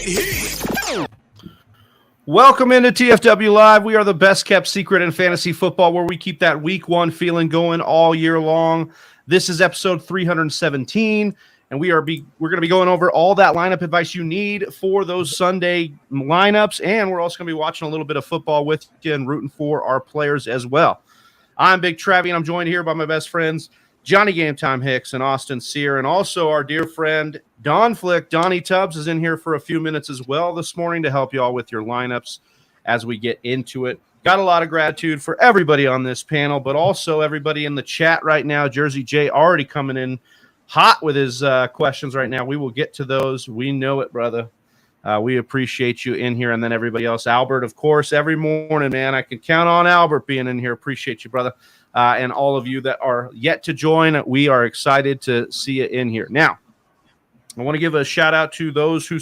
heat. Welcome into TFW Live. We are the best kept secret in fantasy football, where we keep that week one feeling going all year long. This is episode 317, and we're going to be going over all that lineup advice you need for those Sunday lineups, and we're also going to be watching a little bit of football with you and rooting for our players as well. I'm Big Travie, and I'm joined here by my best friends, Johnny Game Time Hicks and Austin Sear, and also our dear friend, Don Flick. Donnie Tubbs is in here for a few minutes as well this morning to help you all with your lineups as we get into it. Got a lot of gratitude for everybody on this panel, but also everybody in the chat right now. Jersey J already coming in hot with his questions right now. We will get to those. We know it, brother. We appreciate you in here, and then everybody else. Albert, of course, every morning, man. I can count on Albert being in here. Appreciate you, brother. And all of you that are yet to join, we are excited to see you in here. Now, I want to give a shout out to those who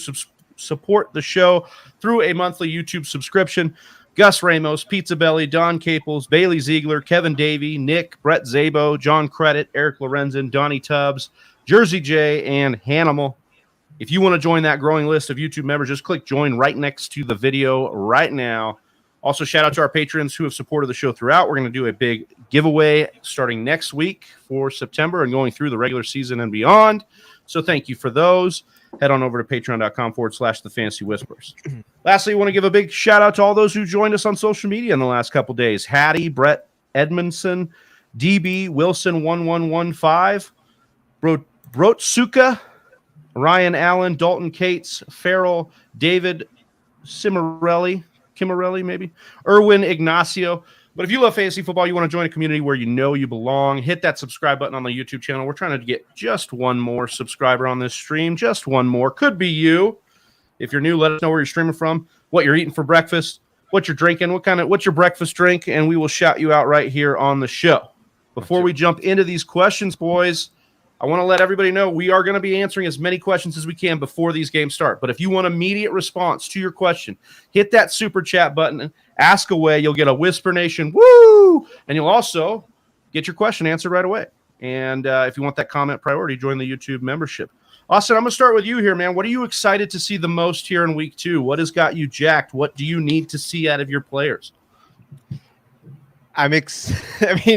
support the show through a monthly YouTube subscription. Gus Ramos, Pizza Belly, Don Caples, Bailey Ziegler, Kevin Davey, Nick, Brett Zabo, John Credit, Eric Lorenzen, Donnie Tubbs, Jersey J, and Hanimal. If you want to join that growing list of YouTube members, just click join right next to the video right now. Also, shout out to our patrons who have supported the show throughout. We're going to do a big giveaway starting next week for September and going through the regular season and beyond. So thank you for those. Head on over to patreon.com/The Fantasy Whispers. Lastly, I want to give a big shout out to all those who joined us on social media in the last couple days. Hattie, Brett Edmondson, DB, Wilson1115, Brotsuka, Ryan Allen, Dalton Cates, Farrell, David Cimarelli, maybe, Erwin Ignacio. But if you love fantasy football, you want to join a community where you know you belong, hit that subscribe button on the YouTube channel. We're trying to get just one more subscriber on this stream, just one more. Could be you. If you're new, let us know where you're streaming from, what you're eating for breakfast, what you're drinking, what's your breakfast drink, and we will shout you out right here on the show. Before we jump into these questions, boys, I want to let everybody know we are going to be answering as many questions as we can before these games start. But if you want immediate response to your question, hit that super chat button, ask away. You'll get a Whisper Nation, woo! And you'll also get your question answered right away. And if you want that comment priority, join the YouTube membership. Austin, I'm going to start with you here, man. What are you excited to see the most here in week 2? What has got you jacked? What do you need to see out of your players? I mean,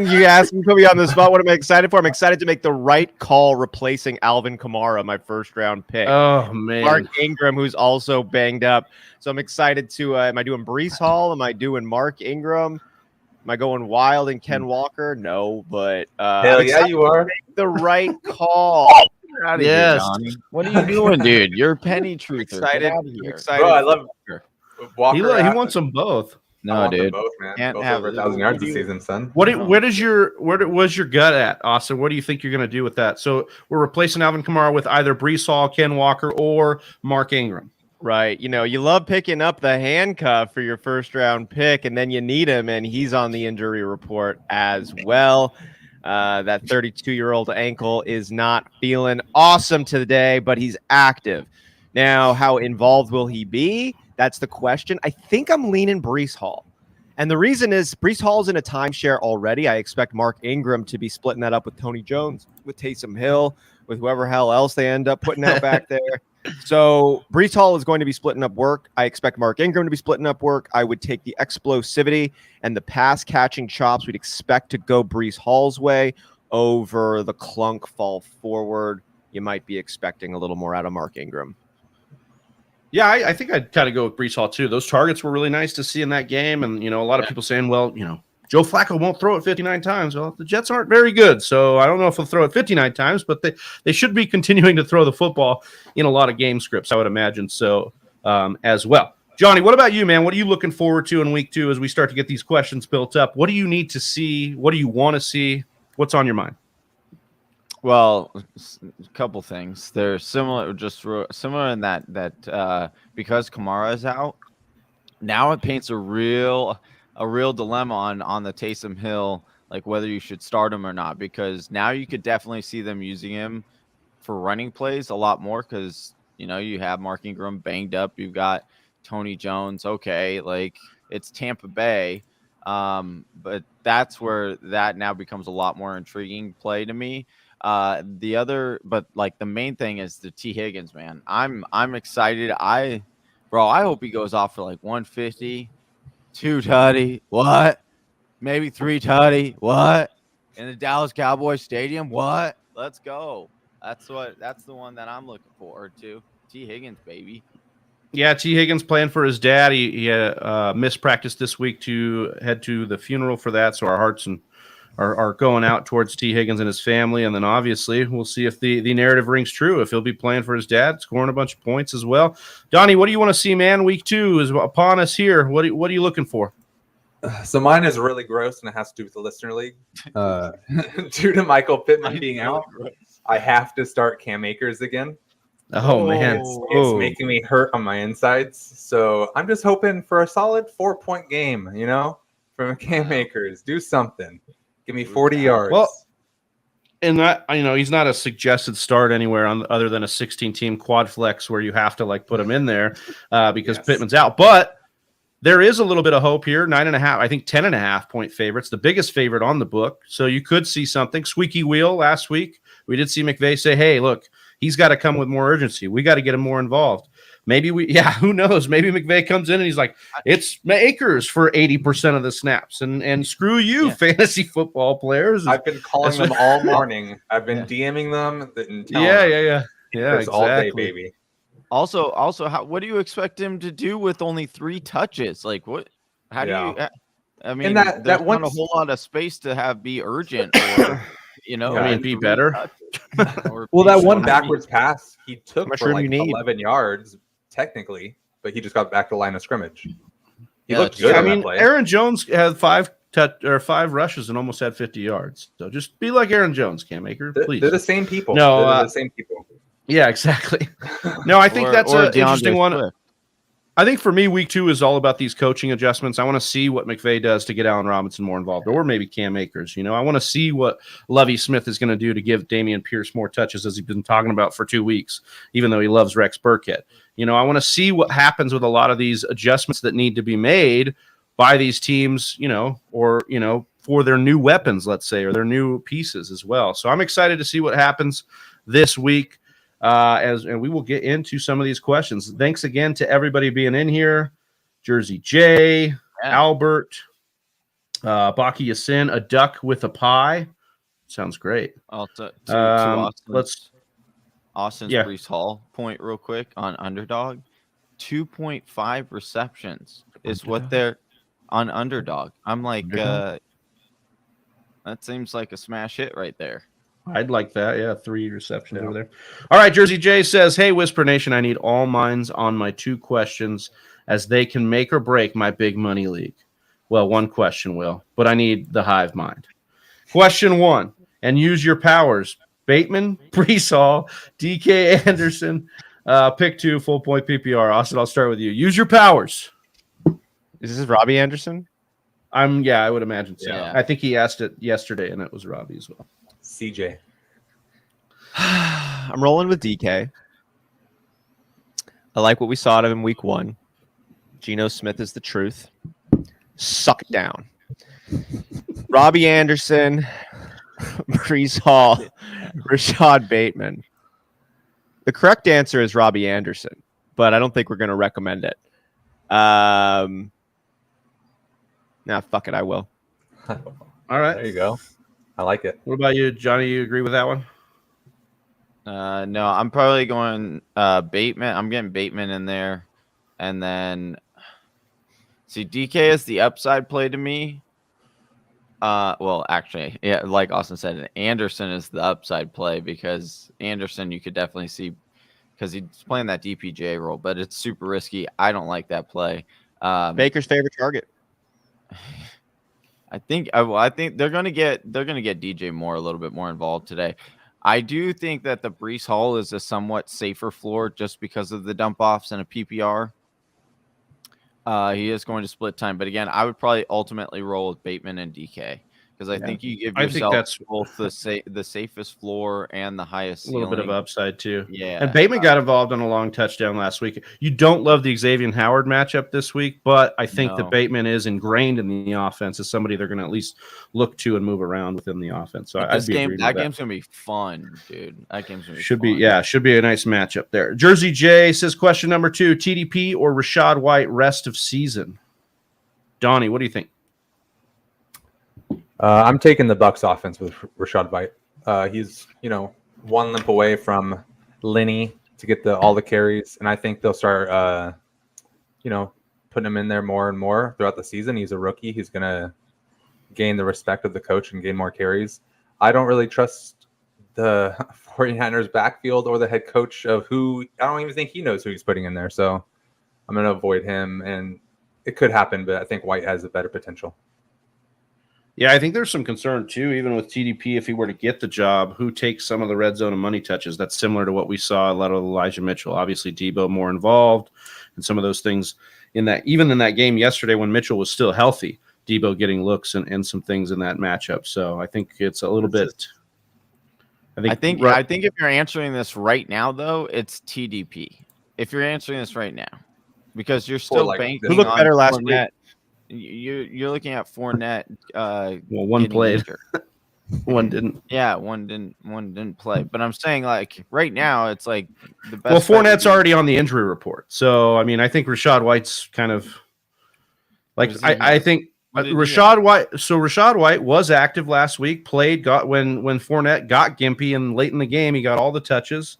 you asked me, put me on the spot. What am I excited for? I'm excited to make the right call replacing Alvin Kamara, my first-round pick. Oh, man. Mark Ingram, who's also banged up. So I'm excited to am I doing Breece Hall? Am I doing Mark Ingram? Am I going wild and Ken Walker? No, but hell yeah, you are. Make the right call. Yes. Here, what are you doing, dude? You're a penny truther. I'm excited. Bro, I love Walker. He wants them both. No, dude. Both, man. Can't both have over 1,000 yards this season, son. Where was your gut at, Austin? What do you think you're going to do with that? So we're replacing Alvin Kamara with either Breece Hall, Ken Walker, or Mark Ingram. Right. You know, you love picking up the handcuff for your first-round pick, and then you need him, and he's on the injury report as well. That 32-year-old ankle is not feeling awesome today, but he's active. Now, how involved will he be? That's the question. I think I'm leaning Breece Hall. And the reason is Breece Hall's in a timeshare already. I expect Mark Ingram to be splitting that up with Tony Jones, with Taysom Hill, with whoever hell else they end up putting out back there. So Breece Hall is going to be splitting up work. I expect Mark Ingram to be splitting up work. I would take the explosivity and the pass catching chops. We'd expect to go Breece Hall's way over the clunk fall forward. You might be expecting a little more out of Mark Ingram. Yeah, I think I'd kind of go with Breece Hall, too. Those targets were really nice to see in that game. And, a lot of people saying, well, Joe Flacco won't throw it 59 times. Well, the Jets aren't very good, so I don't know if they'll throw it 59 times, but they should be continuing to throw the football in a lot of game scripts, I would imagine, so as well. Johnny, what about you, man? What are you looking forward to in week 2 as we start to get these questions built up? What do you need to see? What do you want to see? What's on your mind? Well, a couple things. They're similar, just similar in that because Kamara is out, now it paints a real dilemma on the Taysom Hill, like whether you should start him or not, because now you could definitely see them using him for running plays a lot more because, you have Mark Ingram banged up. You've got Tony Jones. Okay, like it's Tampa Bay. But that's where that now becomes a lot more intriguing play to me. The main thing is the T Higgins, man. I'm excited. Bro, I hope he goes off for like 150, 2 tutty, what? Maybe 3 tutty, what? In the Dallas Cowboys Stadium, what? Let's go. That's the one that I'm looking forward to. T. Higgins, baby. Yeah, T. Higgins playing for his dad. He had missed practice this week to head to the funeral for that. So our hearts are going out towards T. Higgins and his family. And then obviously we'll see if the narrative rings true, if he'll be playing for his dad, scoring a bunch of points as well. Donnie, what do you want to see, man? Week 2 is upon us here. What are you looking for? So mine is really gross, and it has to do with the listener league. Due to Michael Pittman being out, I have to start Cam Akers again. Oh, man. It's making me hurt on my insides. So I'm just hoping for a solid 4-point game, from Cam Akers. Do something. Give me 40 yards. Well, and that, he's not a suggested start anywhere other than a 16-team quad flex where you have to put him in there because Pittman's out. But there is a little bit of hope here. 9.5, I think 10.5 point favorites, the biggest favorite on the book. So you could see something. Squeaky wheel last week. We did see McVay say, hey, look, he's got to come with more urgency. We got to get him more involved. Maybe who knows? Maybe McVay comes in and he's like, it's Akers for 80% of the snaps. And screw you, fantasy football players. I've been calling them all morning. I've been DMing them. And Yeah, exactly. All day, baby. Also, what do you expect him to do with only 3 touches? Like, what? How do you? I mean, that there's one, not a whole lot of space to be urgent, or be better. Well, that one backwards pass he took much for room like you need? 11 yards, technically, but he just got back to line of scrimmage. He Yeah, looked good. I on that mean, play. Aaron Jones had 5 rushes and almost had 50 yards. So just be like Aaron Jones, Cam Akers, please. They're the same people. No, they're the same people. Yeah, exactly. No, I think that's an interesting one. Swift. I think for me, week 2 is all about these coaching adjustments. I want to see what McVay does to get Allen Robinson more involved, or maybe Cam Akers. I want to see what Lovie Smith is going to do to give Dameon Pierce more touches, as he's been talking about for 2 weeks, even though he loves Rex Burkhead. I want to see what happens with a lot of these adjustments that need to be made by these teams, or for their new weapons, let's say, or their new pieces as well. So I'm excited to see what happens this week. And we will get into some of these questions. Thanks again to everybody being in here. Jersey J, Albert, Baki Yasin, a duck with a pie. Sounds great. Also, Austin's Yeah. Breece Hall point real quick on underdog. 2.5 receptions is what they're on underdog. I'm like, that seems like a smash hit right there. I'd like that. Yeah, 3 receptions over there. All right, Jersey J says, hey, Whisper Nation, I need all minds on my 2 questions as they can make or break my big money league. Well, 1 question, Will, but I need the hive mind. Question 1, and use your powers. Bateman, Breece Hall, DK Anderson, pick 2, full point PPR. Austin, I'll start with you. Use your powers. Is this Robbie Anderson? I would imagine so. Yeah. I think he asked it yesterday, and it was Robbie as well. CJ. I'm rolling with DK. I like what we saw out of him week 1. Geno Smith is the truth. Suck it down. Robbie Anderson, Breece Hall, Rashad Bateman. The correct answer is Robbie Anderson, but I don't think we're going to recommend it. Fuck it, I will. All right. There you go. I like it. What about you, Johnny? You agree with that one? No, I'm probably going Bateman. I'm getting Bateman in there. And then, see, DK is the upside play to me. Well, actually, yeah, like Austin said, Anderson is the upside play because Anderson you could definitely see because he's playing that DPJ role, but it's super risky. I don't like that play. Baker's favorite target. I think they're gonna get DJ Moore a little bit more involved today. I do think that the Breece Hall is a somewhat safer floor just because of the dump offs and a PPR. He is going to split time, but again, I would probably ultimately roll with Bateman and DK because I think you give I think yourself that's both the safest floor and the highest a little bit of ceiling. upside too. Yeah. And Bateman got involved on a long touchdown last week. You don't love the Xavier Howard matchup this week, but I think that Bateman is ingrained in the offense as somebody they're going to at least look to and move around within the offense. So That game's gonna be fun, dude. That game's gonna be should fun. should be a nice matchup there. Jersey J says question number 2: TDP or Rachaad White rest of season? Donnie, what do you think? I'm taking the Bucks offense with Rachaad White. He's one limp away from Lenny to get all the carries, and I think they'll start putting him in there more and more throughout the season. He's a rookie. He's gonna gain the respect of the coach and gain more carries. I don't really trust the 49ers backfield or the head coach I don't even think he knows who he's putting in there. So I'm gonna avoid him, and it could happen, but I think White has a better potential. Yeah, I think there's some concern too, even with TDP, if he were to get the job, who takes some of the red zone and money touches. That's similar to what we saw a lot of Elijah Mitchell. Obviously, Debo more involved and some of those things even in that game yesterday when Mitchell was still healthy, Debo getting looks and some things in that matchup. So I think it's a little bit. I think if you're answering this right now, though, it's TDP. If you're answering this right now, because you're still banking who looked better last week. You're looking at Fournette. One played, one didn't. Yeah, one didn't play. But I'm saying like right now, it's like the best. Well, Fournette's already on the injury report, so I mean, I think Rachaad White's kind of like I think Rachaad White. So Rachaad White was active last week. Played when Fournette got gimpy and late in the game, he got all the touches,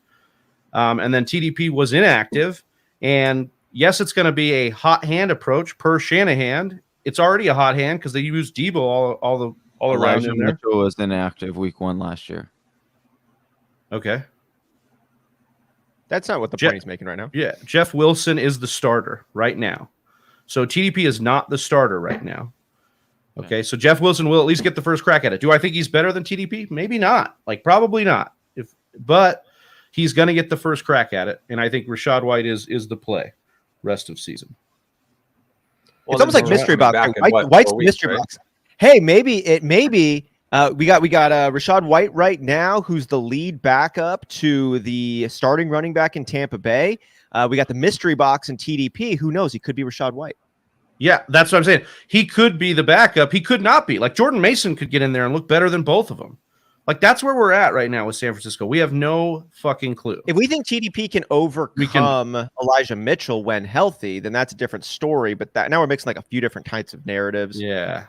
and then TDP was inactive and. Yes, it's going to be a hot hand approach per Shanahan. It's already a hot hand because they used Debo all around in there. Mitchell was inactive week 1 last year. Okay. That's not what the point he's making right now. Yeah, Jeff Wilson is the starter right now. So TDP is not the starter right now. Okay, so Jeff Wilson will at least get the first crack at it. Do I think he's better than TDP? Maybe not. Probably not. But he's going to get the first crack at it, and I think Rachaad White is the play. Rest of season. Well, it's almost like mystery box. White's mystery box. Hey, maybe we got Rachaad White right now, who's the lead backup to the starting running back in Tampa Bay. We got the mystery box in TDP. Who knows? He could be Rachaad White. Yeah, that's what I'm saying. He could be the backup. He could not be. Like Jordan Mason could get in there and look better than both of them. Like that's where we're at right now with San Francisco. We have no fucking clue. If we think TDP can overcome Elijah Mitchell when healthy, then that's a different story. But now we're mixing like a few different types of narratives. Yeah.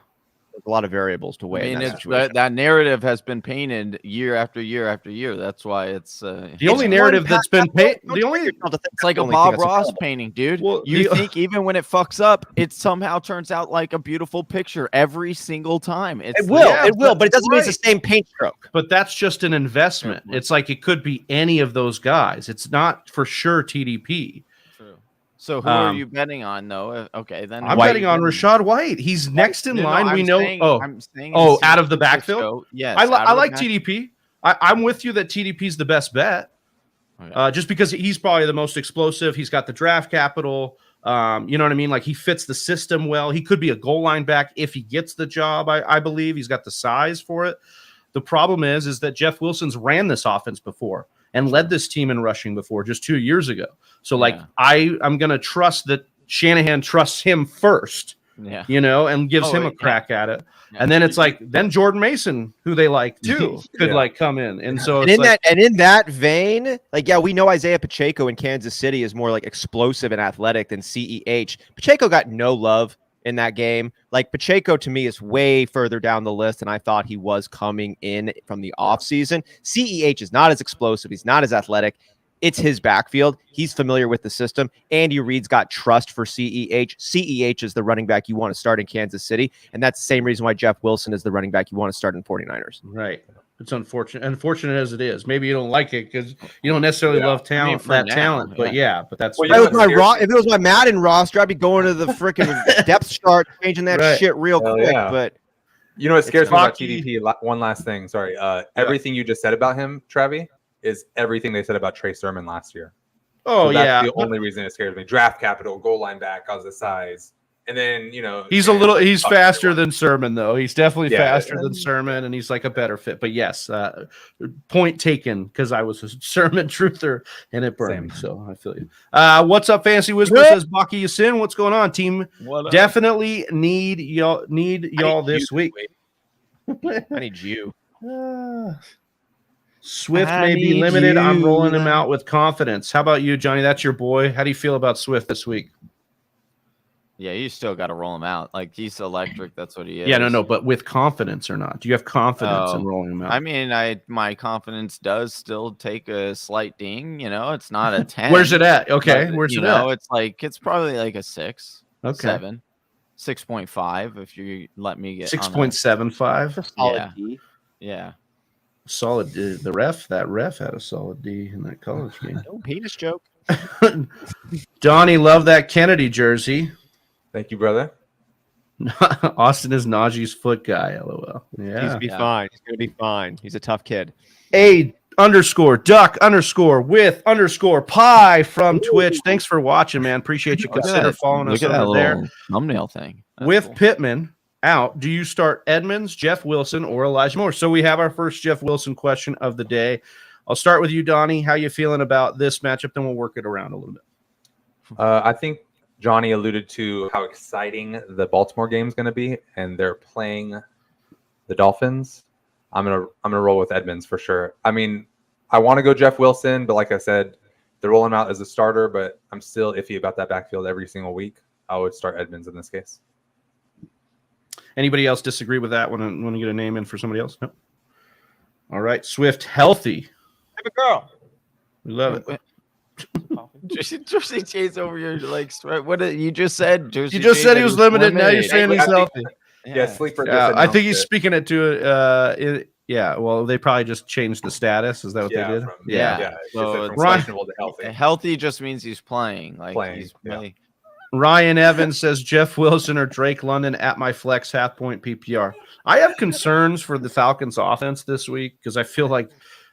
There's a lot of variables to weigh. I mean, that narrative has been painted year after year after year. That's why it's the only narrative that's been painted. It's like a Bob Ross painting, dude. Well, you think even when it fucks up, it somehow turns out like a beautiful picture every single time. It will, but it doesn't mean it's the same paint stroke. But that's just an investment. It's like it could be any of those guys. It's not for sure TDP. So who are you betting on, though? Okay, then I'm betting on Rachaad White. He's next in line. We know. Out of the backfield. Yes, I like TDP. I'm with you that TDP is the best bet. Just because he's probably the most explosive. He's got the draft capital. You know what I mean? Like he fits the system well. He could be a goal line back if he gets the job. I believe he's got the size for it. The problem is that Jeff Wilson's ran this offense before and led this team in rushing before just 2 years ago. So I'm going to trust that Shanahan trusts him first, and gives him a crack at it. Yeah. And then it's then Jordan Mason, who they like too, could come in. And so in that vein, we know Isaiah Pacheco in Kansas City is more like explosive and athletic than CEH. Pacheco got no love in that game. Like Pacheco to me is way further down the list than I thought he was coming in from the offseason. CEH is not as explosive. He's not as athletic. It's his backfield. He's familiar with the system. Andy Reid's got trust for CEH. CEH is the running back you want to start in Kansas City. And that's the same reason why Jeff Wilson is the running back you want to start in 49ers. Right. It's unfortunate. Unfortunate as it is. Maybe you don't like it because you don't necessarily love talent, but that's if it was my Madden roster, I'd be going to the freaking depth chart, changing that shit real quick. Yeah. But you know what scares me about TDP? One last thing. Sorry. Everything you just said about him, Travi, is everything they said about Trey Sermon last year. Oh, so that's the only reason it scares me. Draft capital, goal line back, cause of size. And then, he's faster than Sermon, though. He's definitely faster than yeah. Sermon, and he's like a better fit. But yes, point taken, because I was a Sermon truther and it burned me. So I feel you. What's up, Fantasy Whisper? Says Baki Yasin. What's going on, team? Definitely need y'all this week. I need you. Swift may be limited. I'm rolling him out with confidence. How about you, Johnny? That's your boy. How do you feel about Swift this week? Yeah, you still got to roll him out. Like, he's electric. That's what he is. Yeah, no, but with confidence or not? Do you have confidence in rolling him out? I mean, my confidence does still take a slight ding. It's not a 10. Where's it at? Okay, but, where's it at? It's probably like a 6, okay, 7, 6.5 if you let me get 6.75. Solid D. Yeah. Solid. The ref had a solid D in that college game. No penis joke. Donnie, love that Kennedy jersey. Thank you, brother. Austin is Najee's foot guy. LOL. Yeah. He's fine. He's gonna be fine. He's a tough kid. A_duck_with_pie from Twitch. Thanks for watching, man. Appreciate you. Consider following us over there. Thumbnail thing. That's with cool. Pittman out, do you start Edmonds, Jeff Wilson, or Elijah Moore? So we have our first Jeff Wilson question of the day. I'll start with you, Donnie. How you feeling about this matchup? Then we'll work it around a little bit. I think Johnny alluded to how exciting the Baltimore game is going to be, and they're playing the Dolphins. I'm gonna roll with Edmonds for sure. I mean, I want to go Jeff Wilson, but like I said, they're rolling him out as a starter, but I'm still iffy about that backfield every single week. I would start Edmonds in this case. Anybody else disagree with that? Want to get a name in for somebody else? No. All right, Swift healthy. Have a girl. We love it. Jersey Chase over your legs. What did you just said? You just said he was limited. Now you're saying he's healthy. Yeah, sleeper. I think he's speaking it to yeah. Well, they probably just changed the status. Is that what they did? Yeah. So from questionable to healthy. Healthy just means he's playing. He's playing. Ryan Evans says Jeff Wilson or Drake London at my flex half point PPR. I have concerns for the Falcons offense this week because I feel like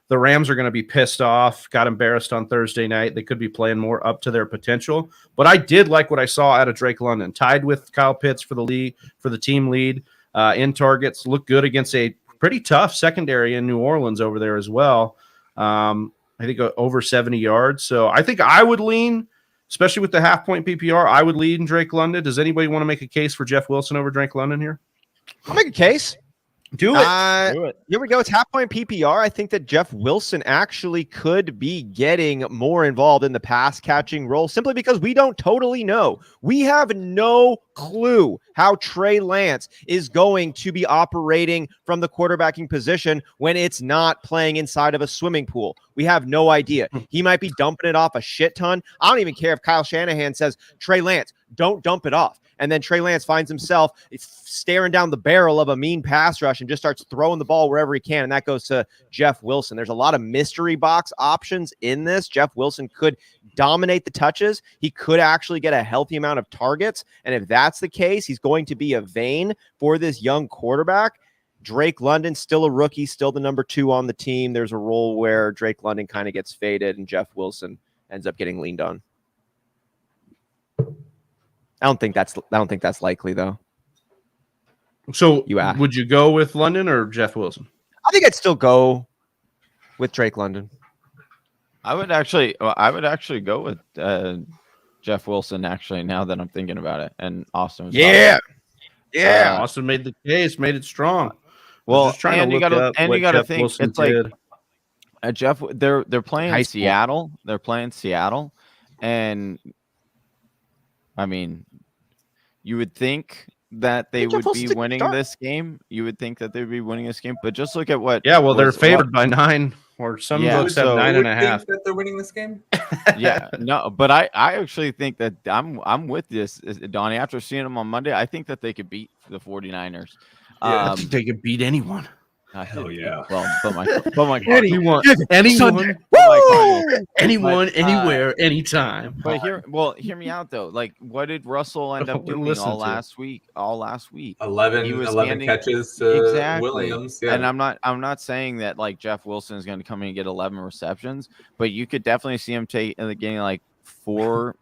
the Rams are going to be pissed off, got embarrassed on Thursday night. They could be playing more up to their potential. But I did like what I saw out of Drake London. Tied with Kyle Pitts for the team lead in targets. Looked good against a pretty tough secondary in New Orleans over there as well. I think over 70 yards. So I think I would lean, especially with the half-point PPR, I would lean Drake London. Does anybody want to make a case for Jeff Wilson over Drake London here? I'll make a case. Do it. Do it. Here we go. It's half point PPR. I think that Jeff Wilson actually could be getting more involved in the pass catching role simply because we don't totally know. We have no clue how Trey Lance is going to be operating from the quarterbacking position when it's not playing inside of a swimming pool. We have no idea. He might be dumping it off a shit ton. I don't even care if Kyle Shanahan says, Trey Lance, don't dump it off. And then Trey Lance finds himself staring down the barrel of a mean pass rush and just starts throwing the ball wherever he can. And that goes to Jeff Wilson. There's a lot of mystery box options in this. Jeff Wilson could dominate the touches. He could actually get a healthy amount of targets. And if that's the case, he's going to be a vein for this young quarterback. Drake London, still a rookie, still the number 2 on the team. There's a role where Drake London kind of gets faded and Jeff Wilson ends up getting leaned on. I don't think that's likely though. So would you go with London or Jeff Wilson? I think I'd still go with Drake London. I would actually go with Jeff Wilson. Actually, now that I'm thinking about it, and Austin. Yeah. Austin made the case, made it strong. Well, and you got to think Wilson it's like Jeff. They're playing Seattle. They're playing Seattle, and I mean, you would think that they would be winning this game. You would think that they would be winning this game, but just look at what. Yeah, well, they're favored by 9, or some books have 9.5. That they're winning this game. Yeah, no, but I actually think that I'm with this, Donnie. After seeing them on Monday, I think that they could beat the 49ers. I think they could beat anyone. Hell yeah. Well, but my anyone, anywhere, anytime. But hear me out though. Like, what did Russell end up doing all last week? 11 catches to Williams. Yeah. And I'm not saying that like Jeff Wilson is going to come in and get 11 receptions, but you could definitely see him getting like four,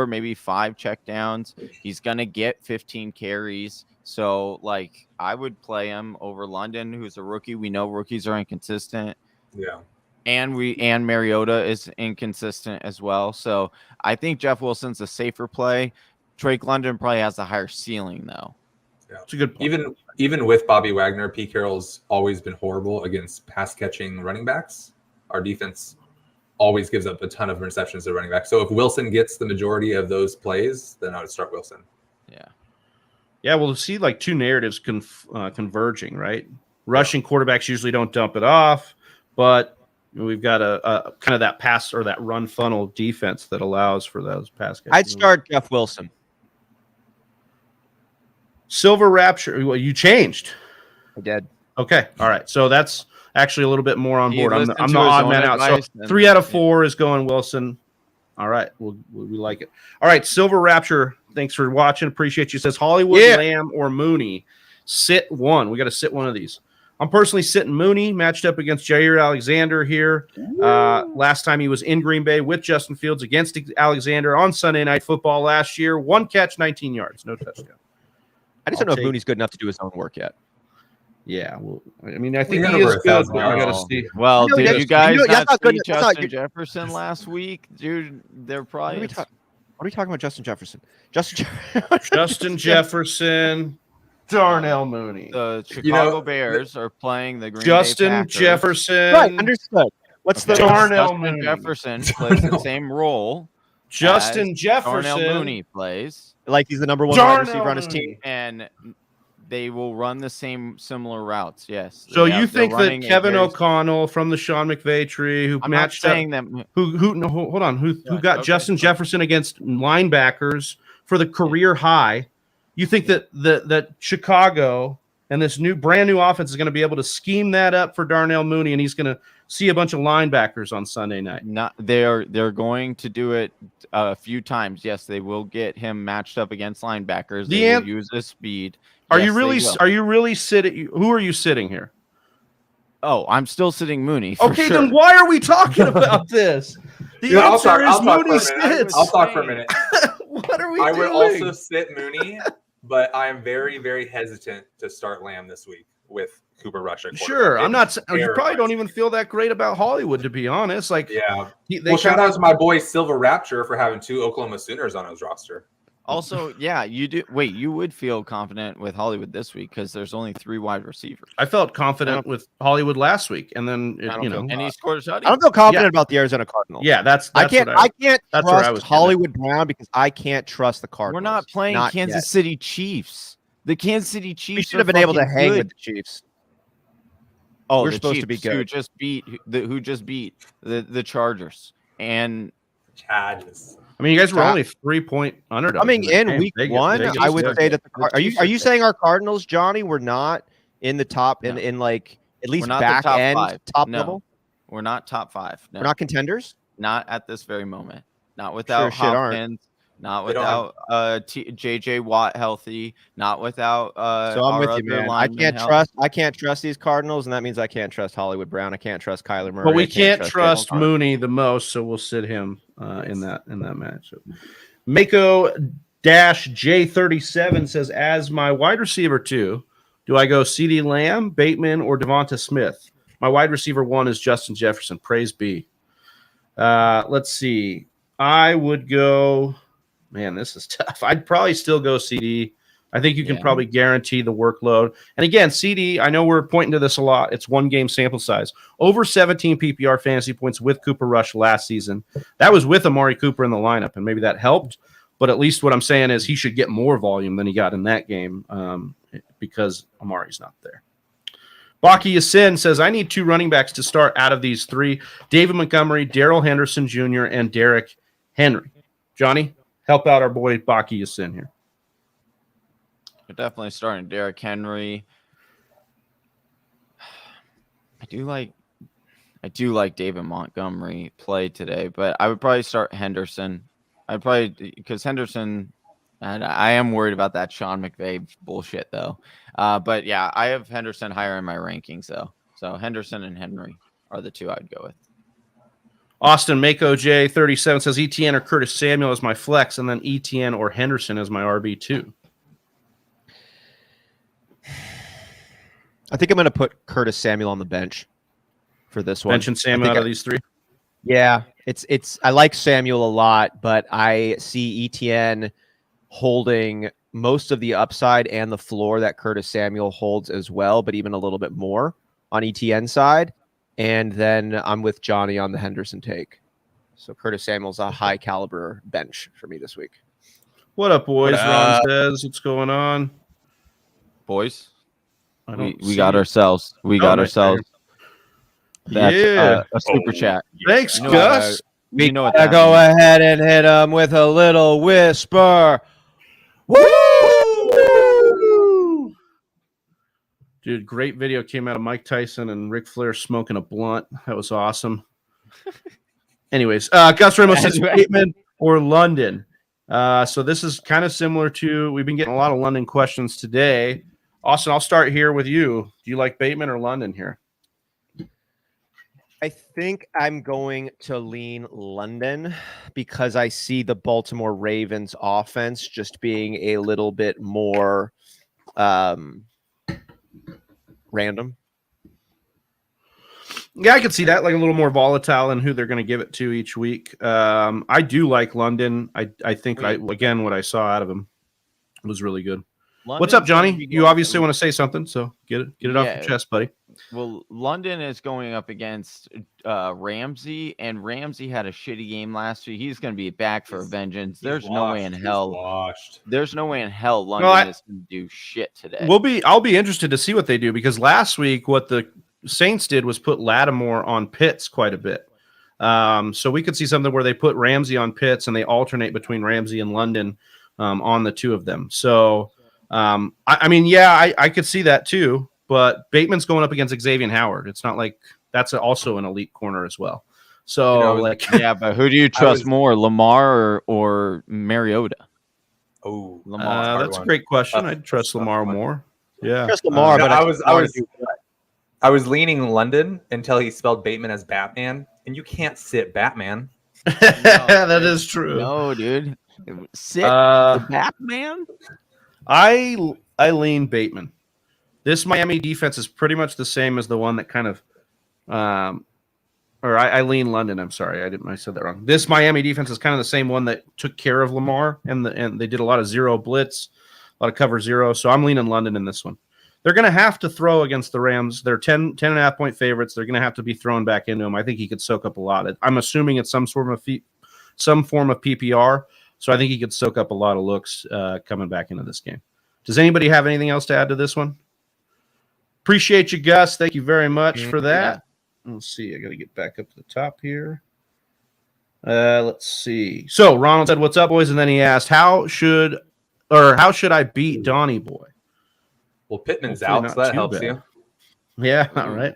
maybe 5 checkdowns. He's going to get 15 carries. So, like, I would play him over London, who's a rookie. We know rookies are inconsistent. Yeah. And Mariota is inconsistent as well. So I think Jeff Wilson's a safer play. Drake London probably has a higher ceiling, though. Yeah. It's a good point. Even with Bobby Wagner, Pete Carroll's always been horrible against pass catching running backs. Our defense always gives up a ton of receptions to running backs. So if Wilson gets the majority of those plays, then I would start Wilson. Yeah. Yeah, we'll see like two narratives converging, right? Rushing quarterbacks usually don't dump it off, but we've got a kind of that pass or that run funnel defense that allows for those pass catches. I'd start Jeff Wilson. Silver Rapture. Well, you changed. I did. Okay. All right. So that's actually a little bit more on He board. I'm listened the to his odd own man out. So advice and- 3 out of 4 is going Wilson. All right. We like it. All right. Silver Rapture. Thanks for watching. Appreciate you. Says Hollywood, Lamb, or Mooney. Sit one. We got to sit one of these. I'm personally sitting Mooney, matched up against Jair Alexander here. Last time he was in Green Bay with Justin Fields against Alexander on Sunday Night Football last year. 1 catch, 19 yards, no touchdown. I just don't know if Mooney's good enough to do his own work yet. Yeah, well, I mean, I think He he had is over good, 1,000 but you got to yards. see. Well, No, did that's- you guys that's not not good. see That's not Justin good. Jefferson last week? Dude, they're probably What are we talking about Justin Jefferson? Justin Jefferson, Darnell Mooney. the Chicago Bears are playing the Green Bay Justin Packers. Jefferson. Right, understood. What's Okay. the Darnell Justin Mooney. Jefferson plays the same role. Justin as Jefferson. Darnell Mooney plays, like he's the number one Darnell wide receiver on his team? Mooney. and they will run the similar routes. Yes. So They're you think that running a Kevin very- O'Connell from the Sean McVay tree, who I'm not matched up, saying that. hold on, who Yeah, got okay. Justin Jefferson against linebackers for the career high? You think that Chicago and this brand new offense is going to be able to scheme that up for Darnell Mooney, and he's going to see a bunch of linebackers on Sunday night? They're going to do it a few times. Yes, they will get him matched up against linebackers. They will use his speed. Are Yes, you really? they will. Are you really sitting? Who are you sitting here? Oh, I'm still sitting Mooney. For Okay, sure. then why are we talking about this? The Yeah, answer is Mooney for a minute. sits. I'll talk for a minute. What are we I doing? would also sit Mooney, but I am very, very hesitant to start Lamb this week with Cooper Rush at quarterback. Sure, I'm not. You probably terrifies don't me. even feel that great about Hollywood, to be honest. Like, Yeah. they Shout out to my boy Silver Rapture for having 2 Oklahoma Sooners on his roster. Also, yeah, you do. Wait, you would feel confident with Hollywood this week because there's only 3 wide receivers. I felt confident with Hollywood last week, and then And he scored a shot. I don't feel confident about the Arizona Cardinals. yeah, that's I can't that's where I was trust Hollywood Brown because I can't trust the Cardinals. We're not playing Kansas yet. City Chiefs. The Kansas City Chiefs. We should have been able to hang with the Chiefs. Oh, We're the supposed to be Chiefs good. Who just beat the Chargers and Chadges. I mean, you guys were only 3-point underdogs. Coming that in game. week Vegas- 1, Vegas I is would good. say that are Chiefs you are saying our Cardinals, Johnny, were not in the top No. in like at least We're not the back top end 5. top No. level? we're not top 5. No, We're not contenders? not at this very moment. Not without shit aren't. Hopkins. Not They don't without JJ Watt healthy. Not without So I'm our with you, other man. linemen healthy. I can't trust these Cardinals, and that means I can't trust Hollywood Brown. I can't trust Kyler Murray. But we I can't trust Jalen Mooney the most, so we'll sit him in that matchup. Mako-J37 says, as my wide receiver 2, do I go CeeDee Lamb, Bateman, or Devonta Smith? My wide receiver 1 is Justin Jefferson. Praise be. Let's see. I would go. Man, this is tough. I'd probably still go CD. I think you can probably guarantee the workload. And again, CD, I know we're pointing to this a lot. It's 1 game sample size. Over 17 PPR fantasy points with Cooper Rush last season. That was with Amari Cooper in the lineup, and maybe that helped. But at least what I'm saying is he should get more volume than he got in that game because Amari's not there. Baki Yasin says, I need 2 running backs to start out of these 3. David Montgomery, Darrell Henderson Jr., and Derrick Henry. Johnny, help out our boy Baki Yasin here. We're definitely starting Derrick Henry. I do like David Montgomery play today, but I would probably start Henderson. Because Henderson, and I am worried about that Sean McVay bullshit though. But yeah, I have Henderson higher in my rankings though. So Henderson and Henry are the 2 I'd go with. Austin Mako J 37 says ETN or Curtis Samuel as my flex, and then ETN or Henderson as my RB2. I think I'm going to put Curtis Samuel on the bench for this one. Mention Samuel out of these three. Yeah, it's. I like Samuel a lot, but I see ETN holding most of the upside and the floor that Curtis Samuel holds as well, but even a little bit more on ETN side. And then I'm with Johnny on the Henderson take. So Curtis Samuel's a high caliber bench for me this week. What up, boys? Ron says, what's going on? Boys, We got ourselves. We got ourselves. That's a super chat. Thanks, Gus. We know what go ahead and hit him with a little whisper. Woo! Dude, great video came out of Mike Tyson and Ric Flair smoking a blunt. That was awesome. Anyways, Gus Ramos says Bateman or London. So this is kind of similar to, we've been getting a lot of London questions today. Austin, I'll start here with you. Do you like Bateman or London here? I think I'm going to lean London because I see the Baltimore Ravens offense just being a little bit more random. Yeah, I could see that, like a little more volatile in who they're going to give it to each week. I do like London. I think, again, what I saw out of him was really good. What's up, Johnny? You obviously want to say something, so get it off your chest, buddy. Well, London is going up against Ramsey, and Ramsey had a shitty game last week. He's going to be back for vengeance. There's no way in hell. There's no way in hell London is going to do shit today. I'll be interested to see what they do, because last week what the Saints did was put Lattimore on Pitts quite a bit. So we could see something where they put Ramsey on Pitts and they alternate between Ramsey and London on the two of them. So I could see that too. But Bateman's going up against Xavier Howard. It's not like that's also an elite corner as well. So, yeah, but who do you trust more, Lamar or Mariota? Oh, Lamar. That's a great question. I'd trust Lamar more. Yeah, trust Lamar. But I was leaning London until he spelled Bateman as Batman, and you can't sit Batman. That is true. No, dude, sit the Batman. I lean Bateman. This Miami defense is pretty much the same as the one that kind of, I lean London. I'm sorry, I said that wrong. This Miami defense is kind of the same one that took care of Lamar, and they did a lot of zero blitz, a lot of cover zero. So I'm leaning London in this one. They're going to have to throw against the Rams. They're 10.5 point favorites. They're going to have to be thrown back into him. I think he could soak up a lot. I'm assuming it's some form of PPR. So I think he could soak up a lot of looks coming back into this game. Does anybody have anything else to add to this one? Appreciate you, Gus. Thank you very much for that. Yeah. Let's see. I got to get back up to the top here. Let's see. So Ronald said, "What's up, boys?" And then he asked, "How should I beat Donnie Boy?" Well, Pittman's out, so that helps you. Yeah, all right.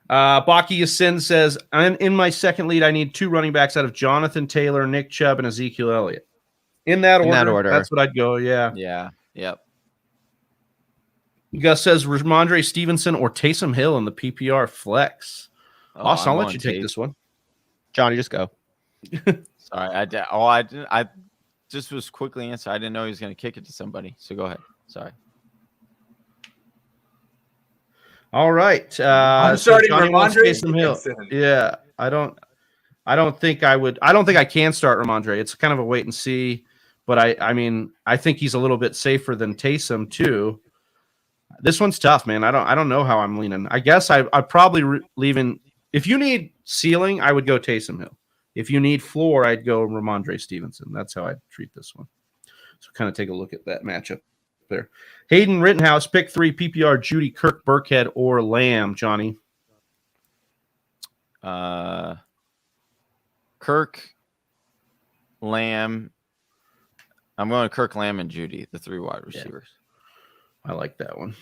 Baki Yasin says, "I'm in my second lead. I need 2 running backs out of Jonathan Taylor, Nick Chubb, and Ezekiel Elliott. In that order. That's what I'd go. Yeah. Yeah. Yep." Gus says Ramondre Stevenson or Taysom Hill in the PPR flex. Austin, I'll let you take this one. Johnny, just go. Sorry, I just was quickly answer. I didn't know he was going to kick it to somebody. So go ahead. Sorry. All right. I'm starting Ramondre Taysom Hill. Yeah, I don't think I would. I don't think I can start Ramondre. It's kind of a wait and see. But I think he's a little bit safer than Taysom too. This one's tough, man. I don't know how I'm leaning. I guess I'd probably leaving. If you need ceiling, I would go Taysom Hill. If you need floor, I'd go Ramondre Stevenson. That's how I'd treat this one. So kind of take a look at that matchup there. Hayden Rittenhouse, pick 3 PPR, Judy, Kirk, Burkhead, or Lamb, Johnny. Kirk, Lamb. I'm going to Kirk, Lamb, and Judy, the 3 wide receivers. Yeah. I like that one.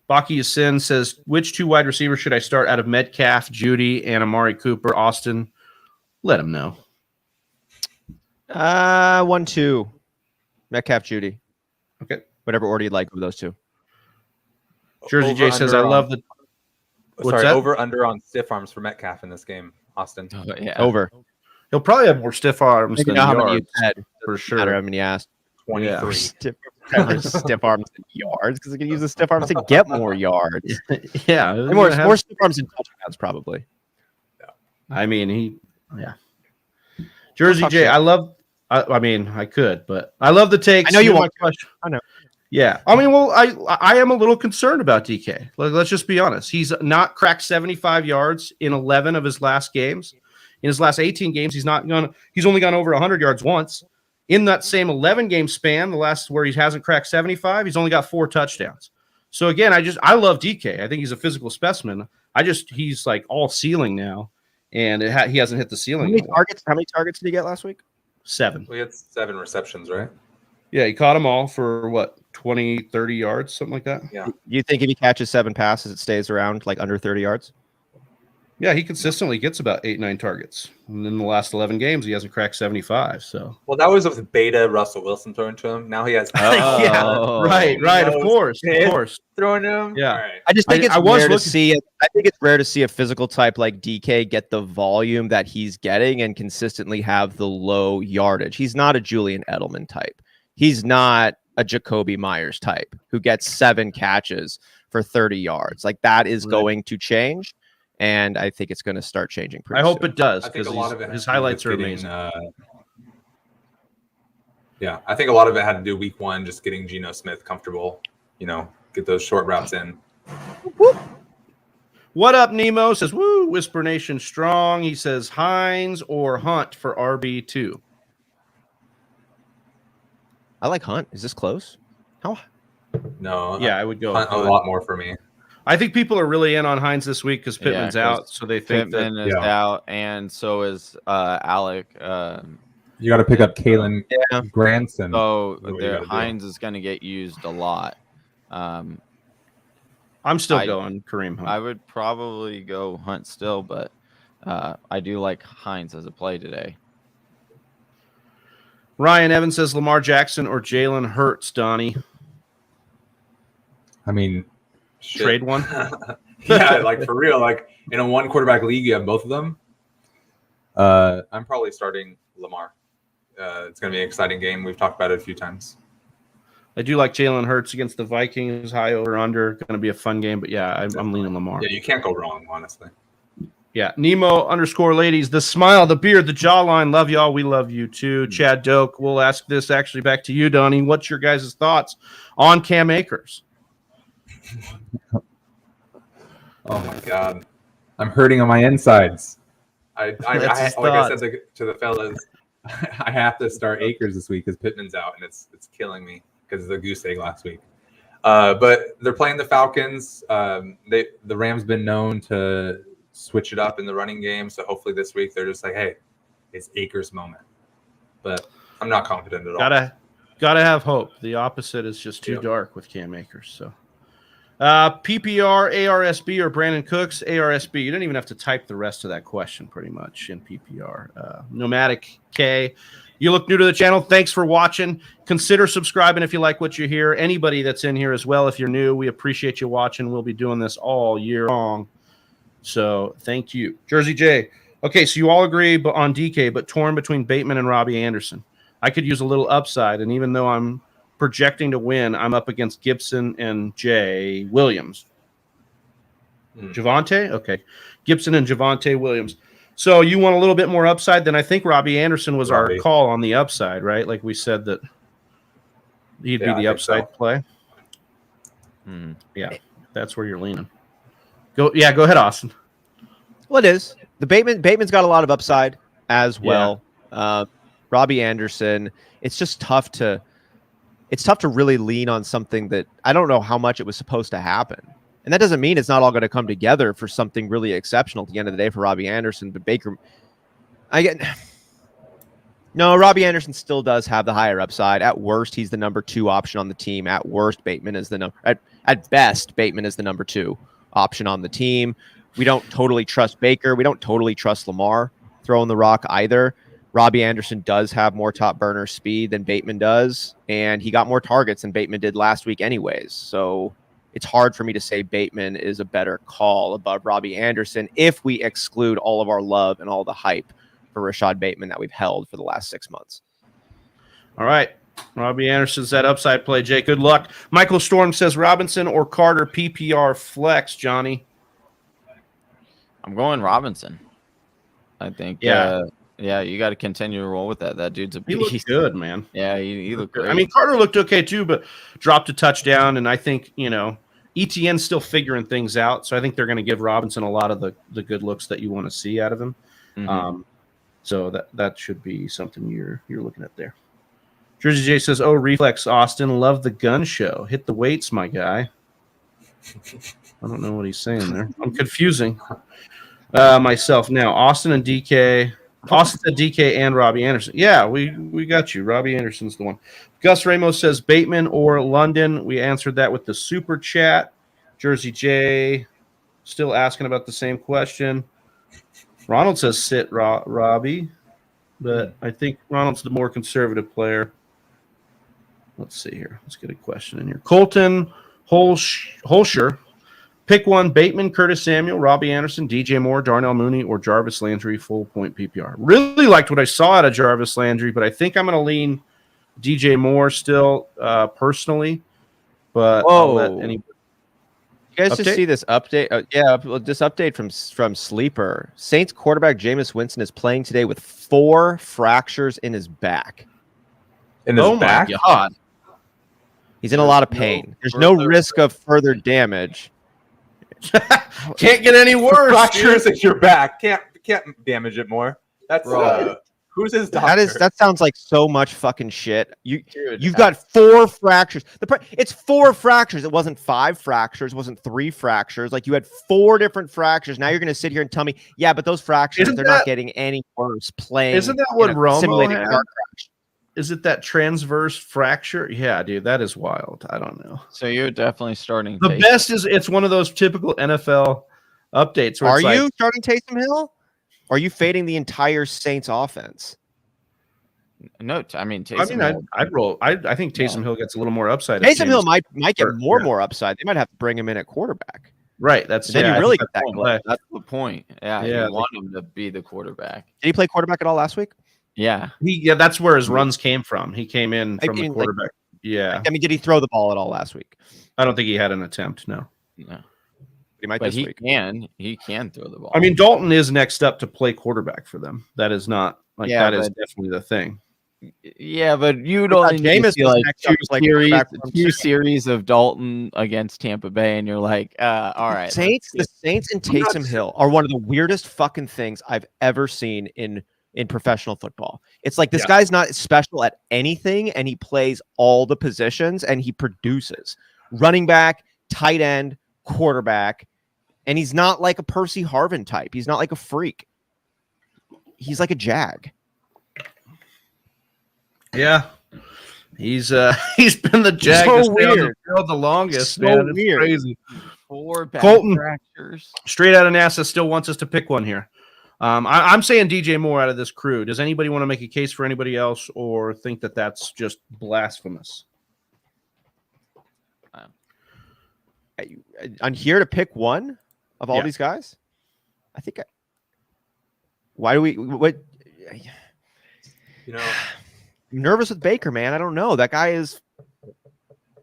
Baki Yasin says, which 2 wide receivers should I start out of Metcalf, Judy, and Amari Cooper? Austin, let him know. 1-2. Metcalf, Judy. Okay. Whatever order you'd like of those 2. Jersey J says, I love the What's that? Over under on stiff arms for Metcalf in this game, Austin. Yeah. Over. He'll probably have more stiff arms You than know how many you yards, said. for Doesn't matter sure. how many you asked. 23. Stiff arms and yards because they can use the stiff arms to get more yards. Yeah, And more stiff arms and touchdowns probably. I mean, Jersey talk J. shit. I mean, I could, but I love the takes. I know you Here's want my question. I know. Yeah, I mean, well, I am a little concerned about DK. Let's just be honest. He's not cracked 75 yards in 11 of his last games. In his last 18 games, he's only gone over 100 yards once. In that same 11 game span, the last where he hasn't cracked 75, he's only got 4 touchdowns. So again, I love DK. I think he's a physical specimen. He's like all ceiling now, and he hasn't hit the ceiling. How many targets did he get last week? 7. We had 7 receptions, right? Yeah, he caught them all for what, 20, 30 yards, something like that. Yeah. You think if he catches 7 passes, it stays around like under 30 yards? Yeah, he consistently gets about 8, 9 targets. And in the last 11 games, he hasn't cracked 75. So Well, that was with beta Russell Wilson throwing to him. Now he has yeah, right, of course. throwing to him. Yeah. All right. I just think I it's was rare to looking- see it. I think it's rare to see a physical type like DK get the volume that he's getting and consistently have the low yardage. He's not a Julian Edelman type. He's not a Jacoby Myers type who gets 7 catches for 30 yards. Like that is Right. going to change, and I think it's going to start changing pretty I hope soon. it does I think because a lot of it his has to do highlights with are getting, amazing. Yeah, I think a lot of it had to do week 1, just getting Geno Smith comfortable. Get those short routes in. What up, Nemo? Says, woo, Whisper Nation strong. He says, Hines or Hunt for RB2. I like Hunt. Is this close? How? No. Yeah, I would go. Hunt a Hunt. lot more for me. I think people are really in on Hines this week because Pittman's 'cause out. So they think Pittman that is yeah. out, and so is Alec. You got to pick up Kalen Yeah. Granson. So what you their gotta do. Hines is going to get used a lot. I'm still I- going Kareem Hunt. I would probably go Hunt still, but I do like Hines as a play today. Ryan Evans says Lamar Jackson or Jalen Hurts, Donnie. I mean, Shit. Trade one. Yeah, like for real. Like in a 1 quarterback league, you have both of them. I'm probably starting Lamar. It's going to be an exciting game. We've talked about it a few times. I do like Jalen Hurts against the Vikings. High over under. Going to be a fun game. But yeah, I'm leaning Lamar. Yeah, you can't go wrong, honestly. Yeah, Nemo_ladies, the smile, the beard, the jawline. Love y'all. We love you too. Chad Doak, we'll ask this actually back to you, Donnie. What's your guys' thoughts on Cam Akers? Oh my God. I'm hurting on my insides. That's his like I thought. said to the fellas, I have to start Akers this week because Pittman's out, and it's killing me because of the goose egg last week. But they're playing the Falcons. The Rams been known to switch it up in the running game, so hopefully this week they're just like, hey, it's Akers' moment. But I'm not confident at all. Gotta have hope. The opposite is just too dark with Cam Akers. So PPR, ARSB, or Brandon Cooks, ARSB. You don't even have to type the rest of that question pretty much in PPR. Nomadic K. You look new to the channel. Thanks for watching. Consider subscribing if you like what you hear. Anybody that's in here as well, if you're new, we appreciate you watching. We'll be doing this all year long. So thank you. Jersey J. Okay, so you all agree on DK, but torn between Bateman and Robbie Anderson. I could use a little upside, and even though I'm projecting to win, I'm up against Gibson and Jay Williams. Javonte? Okay. Gibson and Javonte Williams. So you want a little bit more upside than I think Robbie Anderson was our call on the upside, right? Like we said that he'd be the upside play. Yeah, that's where you're leaning. Go ahead, Austin. Well, it is. The Bateman's got a lot of upside as well. Robbie Anderson, it's just tough to really lean on something that I don't know how much it was supposed to happen. And that doesn't mean it's not all going to come together for something really exceptional at the end of the day for Robbie Anderson. But Robbie Anderson still does have the higher upside. At worst, he's the number 2 option on the team. At worst, Bateman is at best, Bateman is the number 2 option on the team. We don't totally trust Baker. We don't totally trust Lamar throwing the rock either. Robbie Anderson does have more top burner speed than Bateman does, and he got more targets than Bateman did last week anyways. So it's hard for me to say Bateman is a better call above Robbie Anderson if we exclude all of our love and all the hype for Rashad Bateman that we've held for the last 6 months. All right. Robbie Anderson's that upside play, Jake. Good luck. Michael Storm says Robinson or Carter PPR flex, Johnny. I'm going Robinson. I think. Yeah. You got to continue to roll with that. That dude's a He beast. looked good, man. Yeah, he looked great. I mean, Carter looked okay too, but dropped a touchdown, and I think, ETN's still figuring things out, so I think they're going to give Robinson a lot of the good looks that you want to see out of him. Mm-hmm. So that should be something you're looking at there. Jersey J says, "Oh, reflex, Austin, love the gun show. Hit the weights, my guy." I don't know what he's saying there. I'm confusing myself now. Austin said DK and Robbie Anderson. Yeah, we got you. Robbie Anderson's the one. Gus Ramos says Bateman or London. We answered that with the super chat. Jersey J still asking about the same question. Ronald says sit Robbie, but I think Ronald's the more conservative player. Let's see here. Let's get a question in here. Colton Holscher. Pick one: Bateman, Curtis Samuel, Robbie Anderson, DJ Moore, Darnell Mooney, or Jarvis Landry, full point PPR. Really liked what I saw out of Jarvis Landry, but I think I'm going to lean DJ Moore still personally. But I'll let anybody. You guys just see this update? This update from Sleeper. Saints quarterback Jameis Winston is playing today with 4 fractures in his back. In his back? My God. He's in a lot of pain. There's no risk of further damage. Can't get any worse. Fractures in your back. Can't damage it more. That's who's his doctor? That sounds like so much fucking shit. You've got 4 fractures. It's 4 fractures. It wasn't 5 fractures. It wasn't 3 fractures. Like, you had 4 different fractures. Now you're going to sit here and tell me, yeah, but those fractures, they're not getting any worse playing. Isn't that what Romo simulated had? car crash. Is it that transverse fracture? Yeah, dude, that is wild. I don't know. So you're definitely starting. The best is it's one of those typical NFL updates. Where Are you starting Taysom Hill? Or are you fading the entire Saints offense? No, I mean, Taysom I'd roll. I think Taysom Hill gets a little more upside. Taysom Hill might get more upside. They might have to bring him in at quarterback. Right. That's then you really get that. That's the point. Yeah, you want him to be the quarterback. Did he play quarterback at all last week? Yeah. That's where his runs came from. He came in from the quarterback. Did he throw the ball at all last week? I don't think he had an attempt. No. He might this week. He can throw the ball. I mean, Dalton is next up to play quarterback for them. That is not that is definitely the thing. Yeah, but you'd only need to see two series of Dalton against Tampa Bay, and you're like, all right. The Saints and Taysom Hill are one of the weirdest fucking things I've ever seen in professional football. It's like this guy's not special at anything, and he plays all the positions, and he produces. Running back, tight end, quarterback, and he's not like a Percy Harvin type. He's not like a freak. He's like a jag. Yeah, he's been the jag so weird. The longest. So man. It's weird. Crazy. 4 back Colton fractures. Straight out of NASA still wants us to pick one here. I'm saying DJ Moore out of this crew. Does anybody want to make a case for anybody else, or think that that's just blasphemous? I'm here to pick one of all these guys. I think. Why do we? What? I'm nervous with Baker, man. I don't know. That guy is.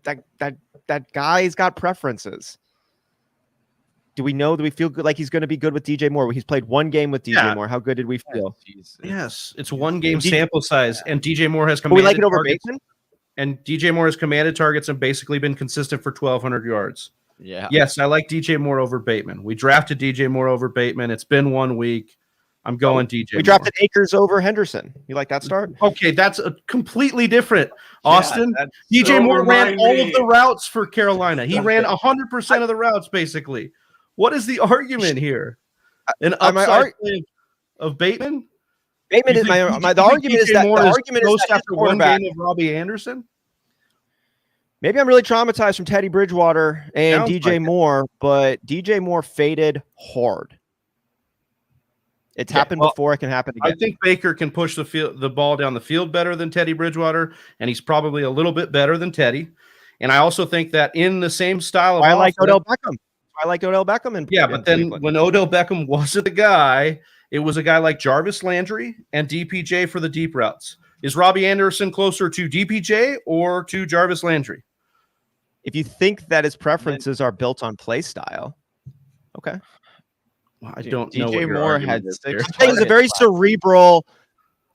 That guy's got preferences. Do we know? Do we feel good? Like he's going to be good with DJ Moore? He's played 1 game with DJ Moore. How good did we feel? Yes, it's 1 game sample size, and DJ Moore has commanded. We like it over Bateman. And DJ Moore has commanded targets and basically been consistent for 1,200 yards. Yeah. Yes, I like DJ Moore over Bateman. We drafted DJ Moore over Bateman. It's been 1 week. I'm going DJ. We drafted Akers over Henderson. You like that start? Okay, that's a completely different. Austin, DJ Moore ran all of the routes for Carolina. He ran 100% of the routes, basically. What is the argument here? An upside of Bateman? Bateman is the argument is that the argument is that after 1 game of Robbie Anderson. Maybe I'm really traumatized from Teddy Bridgewater and DJ Moore, but DJ Moore faded hard. It's happened before. It can happen again. I think Baker can push the ball down the field better than Teddy Bridgewater, and he's probably a little bit better than Teddy. And I also think that in the same style of I like offense- Odell Beckham. I like Odell Beckham. but then when Odell Beckham wasn't the guy, it was a guy like Jarvis Landry and DPJ for the deep routes. Is Robbie Anderson closer to DPJ or to Jarvis Landry? If you think that his preferences are built on play style, okay. Well, I don't know. DJ What your Moore argument had is 6 here. I'm saying he's a very targets last week. cerebral,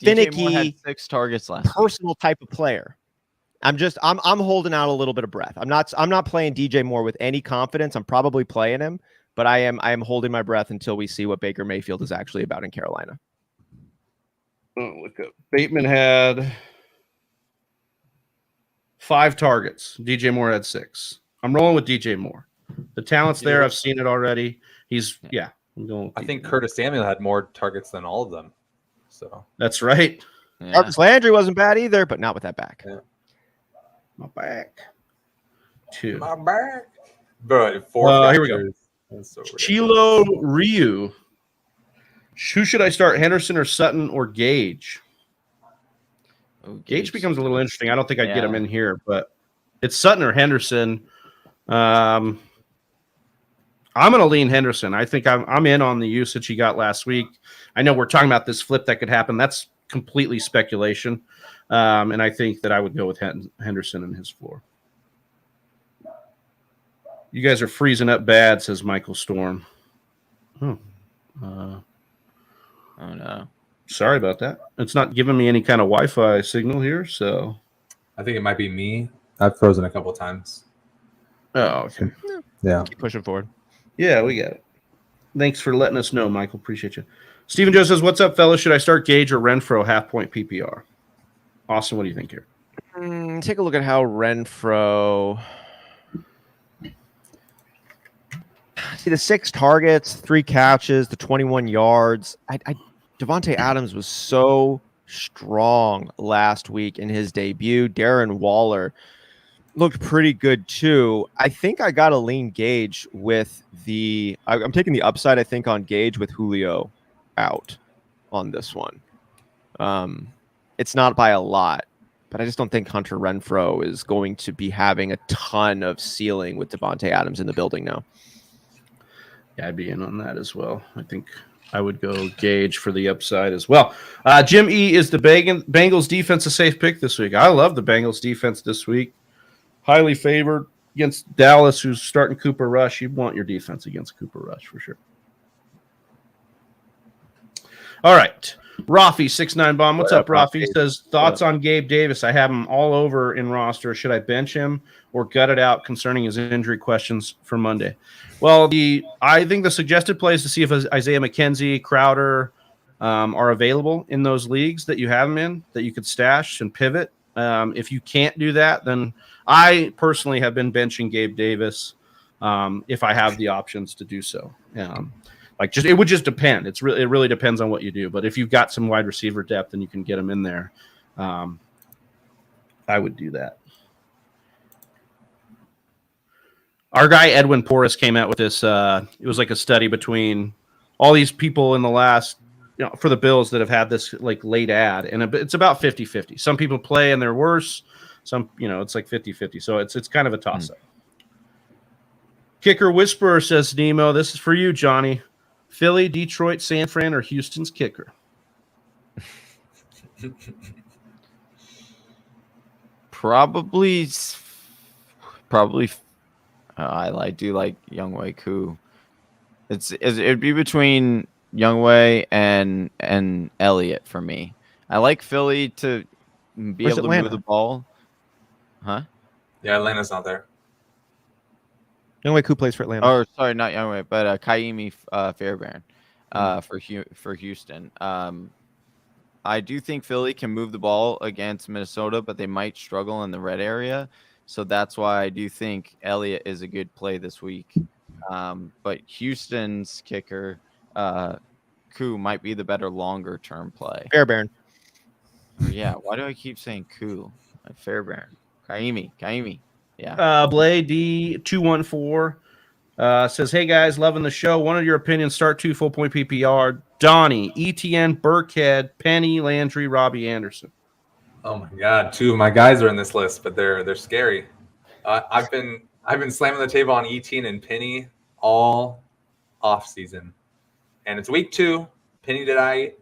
DJ Moore had finicky, 6 targets last week. personal type of player. I'm holding out a little bit of breath. I'm not playing DJ Moore with any confidence. I'm probably playing him, but I am holding my breath until we see what Baker Mayfield is actually about in Carolina. Oh, look up. Bateman had 5 targets. DJ Moore had 6. I'm rolling with DJ Moore. The talent's there. I've seen it already. I'm going. I think Curtis Samuel had more targets than all of them. So That's right. Yeah. Jarvis Landry wasn't bad either, but not with that back. Yeah. My back. 2. my back. But 4 here we go. factors. That's so ridiculous. Chilo Ryu. Who should I start? Henderson or Sutton or Gage? Oh, Gage becomes a little interesting. I don't think I'd get him Yeah. in here, but it's Sutton or Henderson. I'm going to lean Henderson. I think I'm in on the usage he got last week. I know we're talking about this flip that could happen. That's completely speculation. And I think that I would go with Henderson in his floor. You guys are freezing up bad, says Michael Storm. Oh no. Sorry about that. It's not giving me any kind of Wi-Fi signal here, so. I think it might be me. I've frozen a couple times. Oh, okay. Yeah. Keep pushing forward. Yeah, we got it. Thanks for letting us know, Michael. Appreciate you. Stephen Joe says, what's up, fellas? Should I start Gage or Renfro half-point PPR? Austin, what do you think here? Take a look at how Renfro. See the 6 targets, 3 catches, the 21 yards. Devontae Adams was so strong last week in his debut. Darren Waller looked pretty good too. I think I got to lean Gage with I'm taking the upside, I think, on Gage with Julio out on this one. It's not by a lot, but I just don't think Hunter Renfrow is going to be having a ton of ceiling with Devontae Adams in the building now. Yeah, I'd be in on that as well. I think I would go Gage for the upside as well. Jim E, is the Bengals defense a safe pick this week? I love the Bengals defense this week. Highly favored against Dallas, who's starting Cooper Rush. You'd want your defense against Cooper Rush for sure. All right. Rafi 69 Bomb. What's up, Rafi? He says, thoughts on Gabe Davis. I have him all over in roster. Should I bench him or gut it out concerning his injury questions for Monday? Well, I think the suggested play is to see if Isaiah McKenzie, Crowder are available in those leagues that you have him in, that you could stash and pivot. If you can't do that, then I personally have been benching Gabe Davis if I have the options to do so. It would just depend. It really depends on what you do. But if you've got some wide receiver depth and you can get them in there, I would do that. Our guy Edwin Porras came out with this. It was like a study between all these people in the last, for the Bills that have had this like late ad, and it's about 50-50. Some people play and they're worse. Some, it's like 50-50. So it's kind of a toss up. Kicker Whisperer says, Nemo, this is for you, Johnny. Philly, Detroit, San Fran, or Houston's kicker? Probably. I do like Younghoe Koo. It'd be between Younghoe and Elliott for me. I like Philly to be Where's able Atlanta? to move the ball. Huh? Yeah, Atlanta's not there. Younghoe Koo plays for Atlanta. Or sorry, not Younghoe, but Kaimi Fairbairn for Houston. I do think Philly can move the ball against Minnesota, but they might struggle in the red area. So that's why I do think Elliott is a good play this week. But Houston's kicker, Koo, might be the better longer-term play. Fairbairn. Yeah, why do I keep saying Koo? Fairbairn. Kaimi. Yeah. Bley D214 says, hey, guys, loving the show. One of your opinions, start 2 full-point PPR. Donnie, ETN, Burkhead, Penny, Landry, Robbie Anderson. Oh my God, 2 of my guys are in this list, but they're scary. I've been slamming the table on Etienne and Penny all off season, and it's week 2. Penny tonight,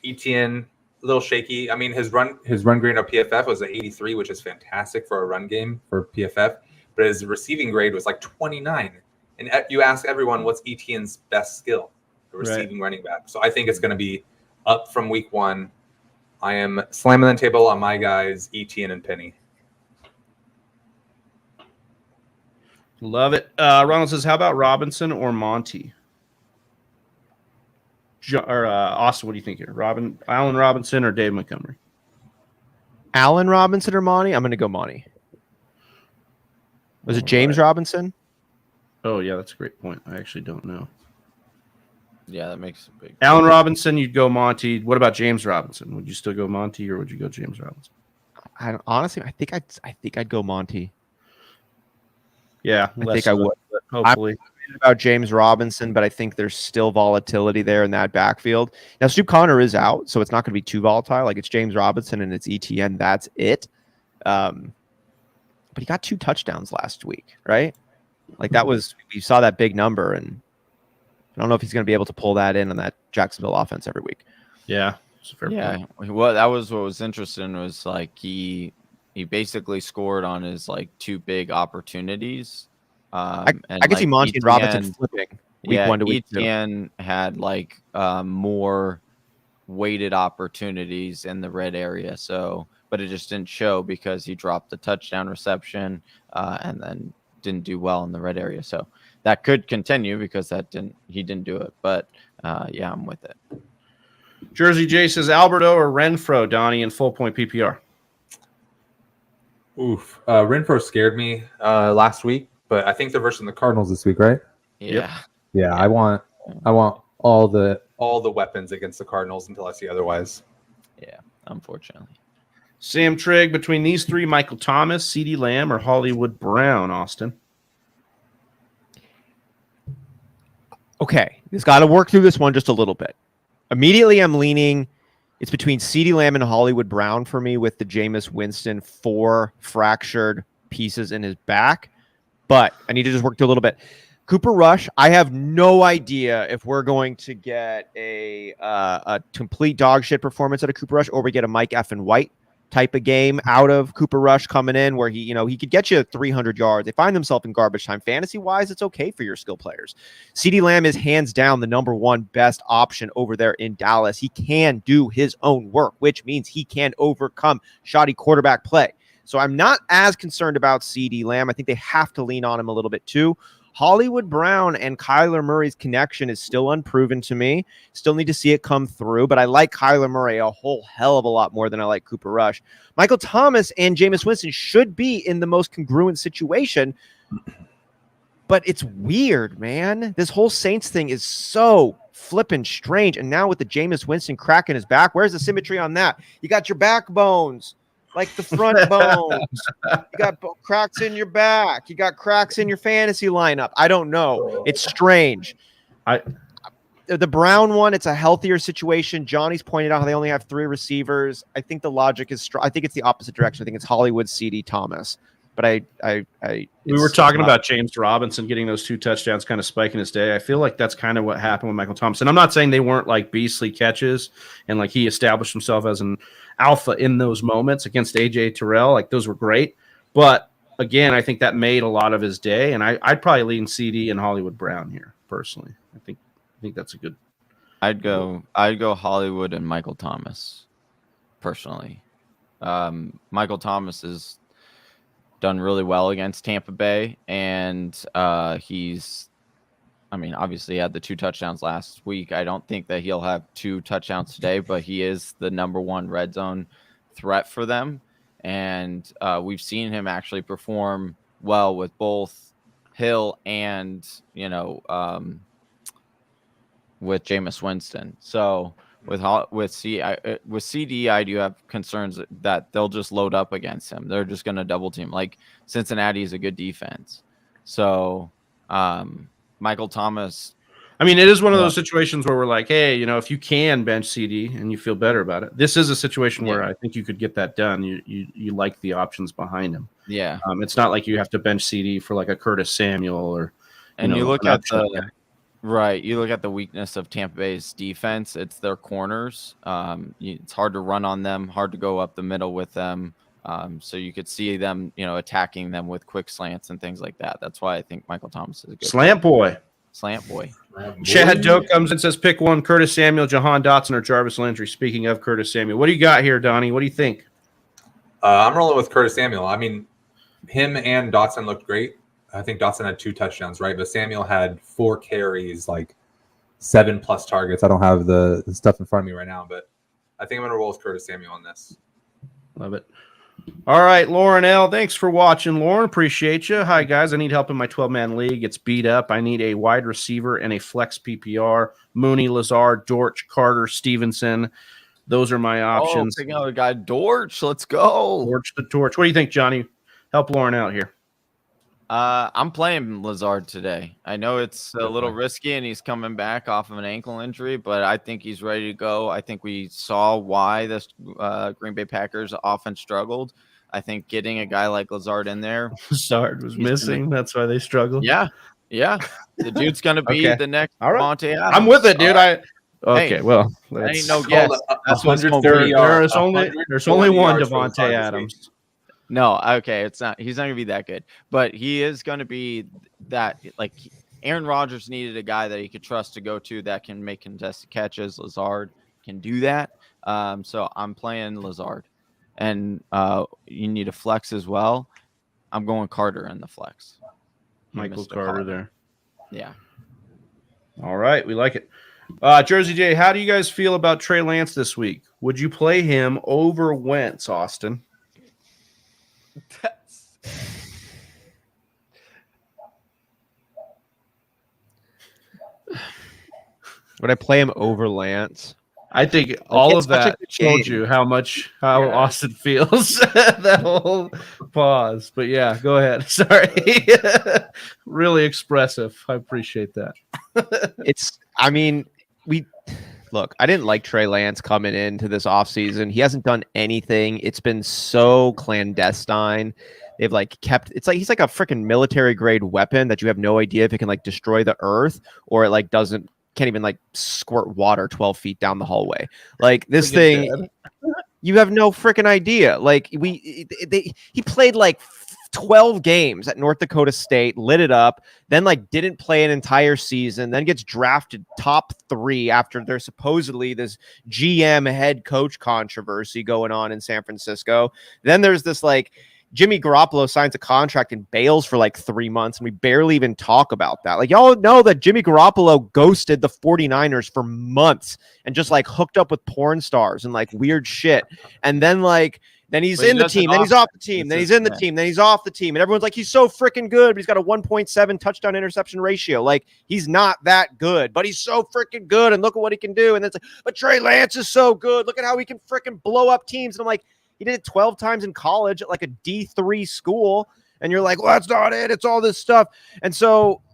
Etienne a little shaky. I mean, his run grade on PFF was an 83, which is fantastic for a run game for PFF. But his receiving grade was like 29. And you ask everyone, what's Etienne's best skill? The receiving running back. So I think it's going to be up from week 1. I am slamming the table on my guys, Etienne and Penny. Love it. Ronald says, how about Robinson or Monty? Austin, what do you think here? Allen Robinson or Dave Montgomery? Allen Robinson or Monty? I'm going to go Monty. Was it James Robinson? Oh, yeah, that's a great point. I actually don't know. Yeah, that makes a big. Allen Robinson, you'd go Monty. What about James Robinson? Would you still go Monty or would you go James Robinson? Honestly, I think I'd go Monty. Yeah, I think I would. Hopefully. I'm about James Robinson, but I think there's still volatility there in that backfield. Now, Stu Connor is out, so it's not going to be too volatile. Like, it's James Robinson and it's ETN. That's it. But he got 2 touchdowns last week, right? Like, you saw that big number, and I don't know if he's going to be able to pull that in on that Jacksonville offense every week. Yeah. It's a fair point. Well, that was what was interesting was like he basically scored on his like 2 big opportunities. I can see Monty and Robinson flipping week 1 to week 2. Etienne had like more weighted opportunities in the red area, but it just didn't show because he dropped the touchdown reception and then didn't do well in the red area. So that could continue because he didn't do it. But yeah, I'm with it. Jersey J says Alberto or Renfro, Donnie, in full point PPR. Oof. Renfro scared me last week, but I think they're versus the Cardinals this week, right? Yeah. Yeah, I want all the weapons against the Cardinals until I see otherwise. Yeah, unfortunately. Sam Trigg, between these 3, Michael Thomas, CeeDee Lamb, or Hollywood Brown, Austin? Okay, just got to work through this one just a little bit. Immediately, I'm leaning. It's between CeeDee Lamb and Hollywood Brown for me with the Jameis Winston 4 fractured pieces in his back. But I need to just work through a little bit. Cooper Rush, I have no idea if we're going to get a complete dog shit performance out of Cooper Rush or we get a Mike Effin White type of game out of Cooper Rush coming in where he could get you 300 yards. They find themselves in garbage time. Fantasy-wise, it's okay for your skill players. CeeDee Lamb is hands down the number 1 best option over there in Dallas. He can do his own work, which means he can overcome shoddy quarterback play. So I'm not as concerned about CeeDee Lamb. I think they have to lean on him a little bit too. Hollywood Brown and Kyler Murray's connection is still unproven to me. Still need to see it come through, but I like Kyler Murray a whole hell of a lot more than I like Cooper Rush. Michael Thomas and Jameis Winston should be in the most congruent situation, but it's weird, man. This whole Saints thing is so flippin' strange, and now with the Jameis Winston cracking his back, where's the symmetry on that? You got your backbones. Like the front bones. You got cracks in your back. You got cracks in your fantasy lineup. I don't know. It's strange. The Brown one, it's a healthier situation. Johnny's pointed out how they only have 3 receivers. I think the logic is strong. I think it's the opposite direction. I think it's Hollywood, CeeDee, Thomas. But we were talking about James Robinson getting those 2 touchdowns, kind of spiking his day. I feel like that's kind of what happened with Michael Thomas. And I'm not saying they weren't like beastly catches and like he established himself as an alpha in those moments against AJ Terrell. Like those were great. But again, I think that made a lot of his day. And I'd probably lean CeeDee and Hollywood Brown here personally. I think that's a good. I'd go Hollywood and Michael Thomas personally. Michael Thomas is done really well against Tampa Bay, and obviously he had the 2 touchdowns last week. I don't think that he'll have 2 touchdowns today, but he is the number 1 red zone threat for them, and we've seen him actually perform well with both Hill and with Jameis Winston. So with CD, I do have concerns that they'll just load up against him. They're just going to double team. Like Cincinnati is a good defense. So Michael Thomas, I mean, it is one of those situations where we're like, hey, if you can bench CD and you feel better about it, this is a situation where I think you could get that done. You like the options behind him. Yeah. It's not like you have to bench CD for like a Curtis Samuel or. And you look at you look at the weakness of Tampa Bay's defense. It's their corners. It's hard to run on them, hard to go up the middle with them. So you could see them, attacking them with quick slants and things like that. That's why I think Michael Thomas is a good slant boy. Slant boy. Chad Doe comes and says, pick one: Curtis Samuel, Jahan Dotson, or Jarvis Landry. Speaking of Curtis Samuel, what do you got here, Donnie? What do you think? I'm rolling with Curtis Samuel. I mean, him and Dotson looked great. I think Dotson had 2 touchdowns, right? But Samuel had 4 carries, like 7+ targets. I don't have the stuff in front of me right now, but I think I'm going to roll with Curtis Samuel on this. Love it. All right, Lauren L. Thanks for watching, Lauren. Appreciate you. Hi, guys. I need help in my 12-man league. It's beat up. I need a wide receiver and a flex PPR. Mooney, Lazard, Dortch, Carter, Stevenson. Those are my options. Oh, another guy, Dortch. Let's go. Dortch the torch. What do you think, Johnny? Help Lauren out here. I'm playing Lazard today. I know it's a little risky, and he's coming back off of an ankle injury, but I think he's ready to go. I think we saw why this Green Bay Packers offense struggled. I think getting a guy like Lazard in there. Lazard was missing. That's why they struggled. Yeah. The dude's going to be the next Devontae Adams. I'm with it, dude. Hey, well, that ain't no guess. That's 130 There's only one Devontae Adams. No, okay, it's not. He's not gonna be that good, but he is gonna be that. Like Aaron Rodgers needed a guy that he could trust to go to that can make contested catches. Lazard can do that. So I'm playing Lazard, and you need a flex as well. I'm going Carter in the flex. Michael Carter there. Yeah. All right, we like it. Jersey J, how do you guys feel about Trey Lance this week? Would you play him over Wentz, Austin? Would I play him over Lance? I think all of that showed you how Austin feels. That whole pause. But yeah, go ahead. Sorry. Really expressive. I appreciate that. Look, I didn't like Trey Lance coming into this offseason. He hasn't done anything. It's been so clandestine. They've he's like a freaking military grade weapon that you have no idea if it can destroy the earth or it can't even squirt water 12 feet down the hallway. This thing, you have no freaking idea. He played 12 games at North Dakota State, lit it up, then didn't play an entire season, then gets drafted top 3 after there's supposedly this GM head coach controversy going on in San Francisco. Then there's this Jimmy Garoppolo signs a contract and bails for 3 months, and we barely even talk about that. Y'all know that Jimmy Garoppolo ghosted the 49ers for months and just hooked up with porn stars and weird shit. And then then he's in the team, then he's off the team, then he's in the team, then he's off the team. And everyone's he's so freaking good, but he's got a 1.7 touchdown interception ratio. He's not that good, but he's so freaking good. And look at what he can do. And it's but Trey Lance is so good. Look at how he can freaking blow up teams. And I'm he did it 12 times in college at a D3 school. And you're well, that's not it. It's all this stuff. And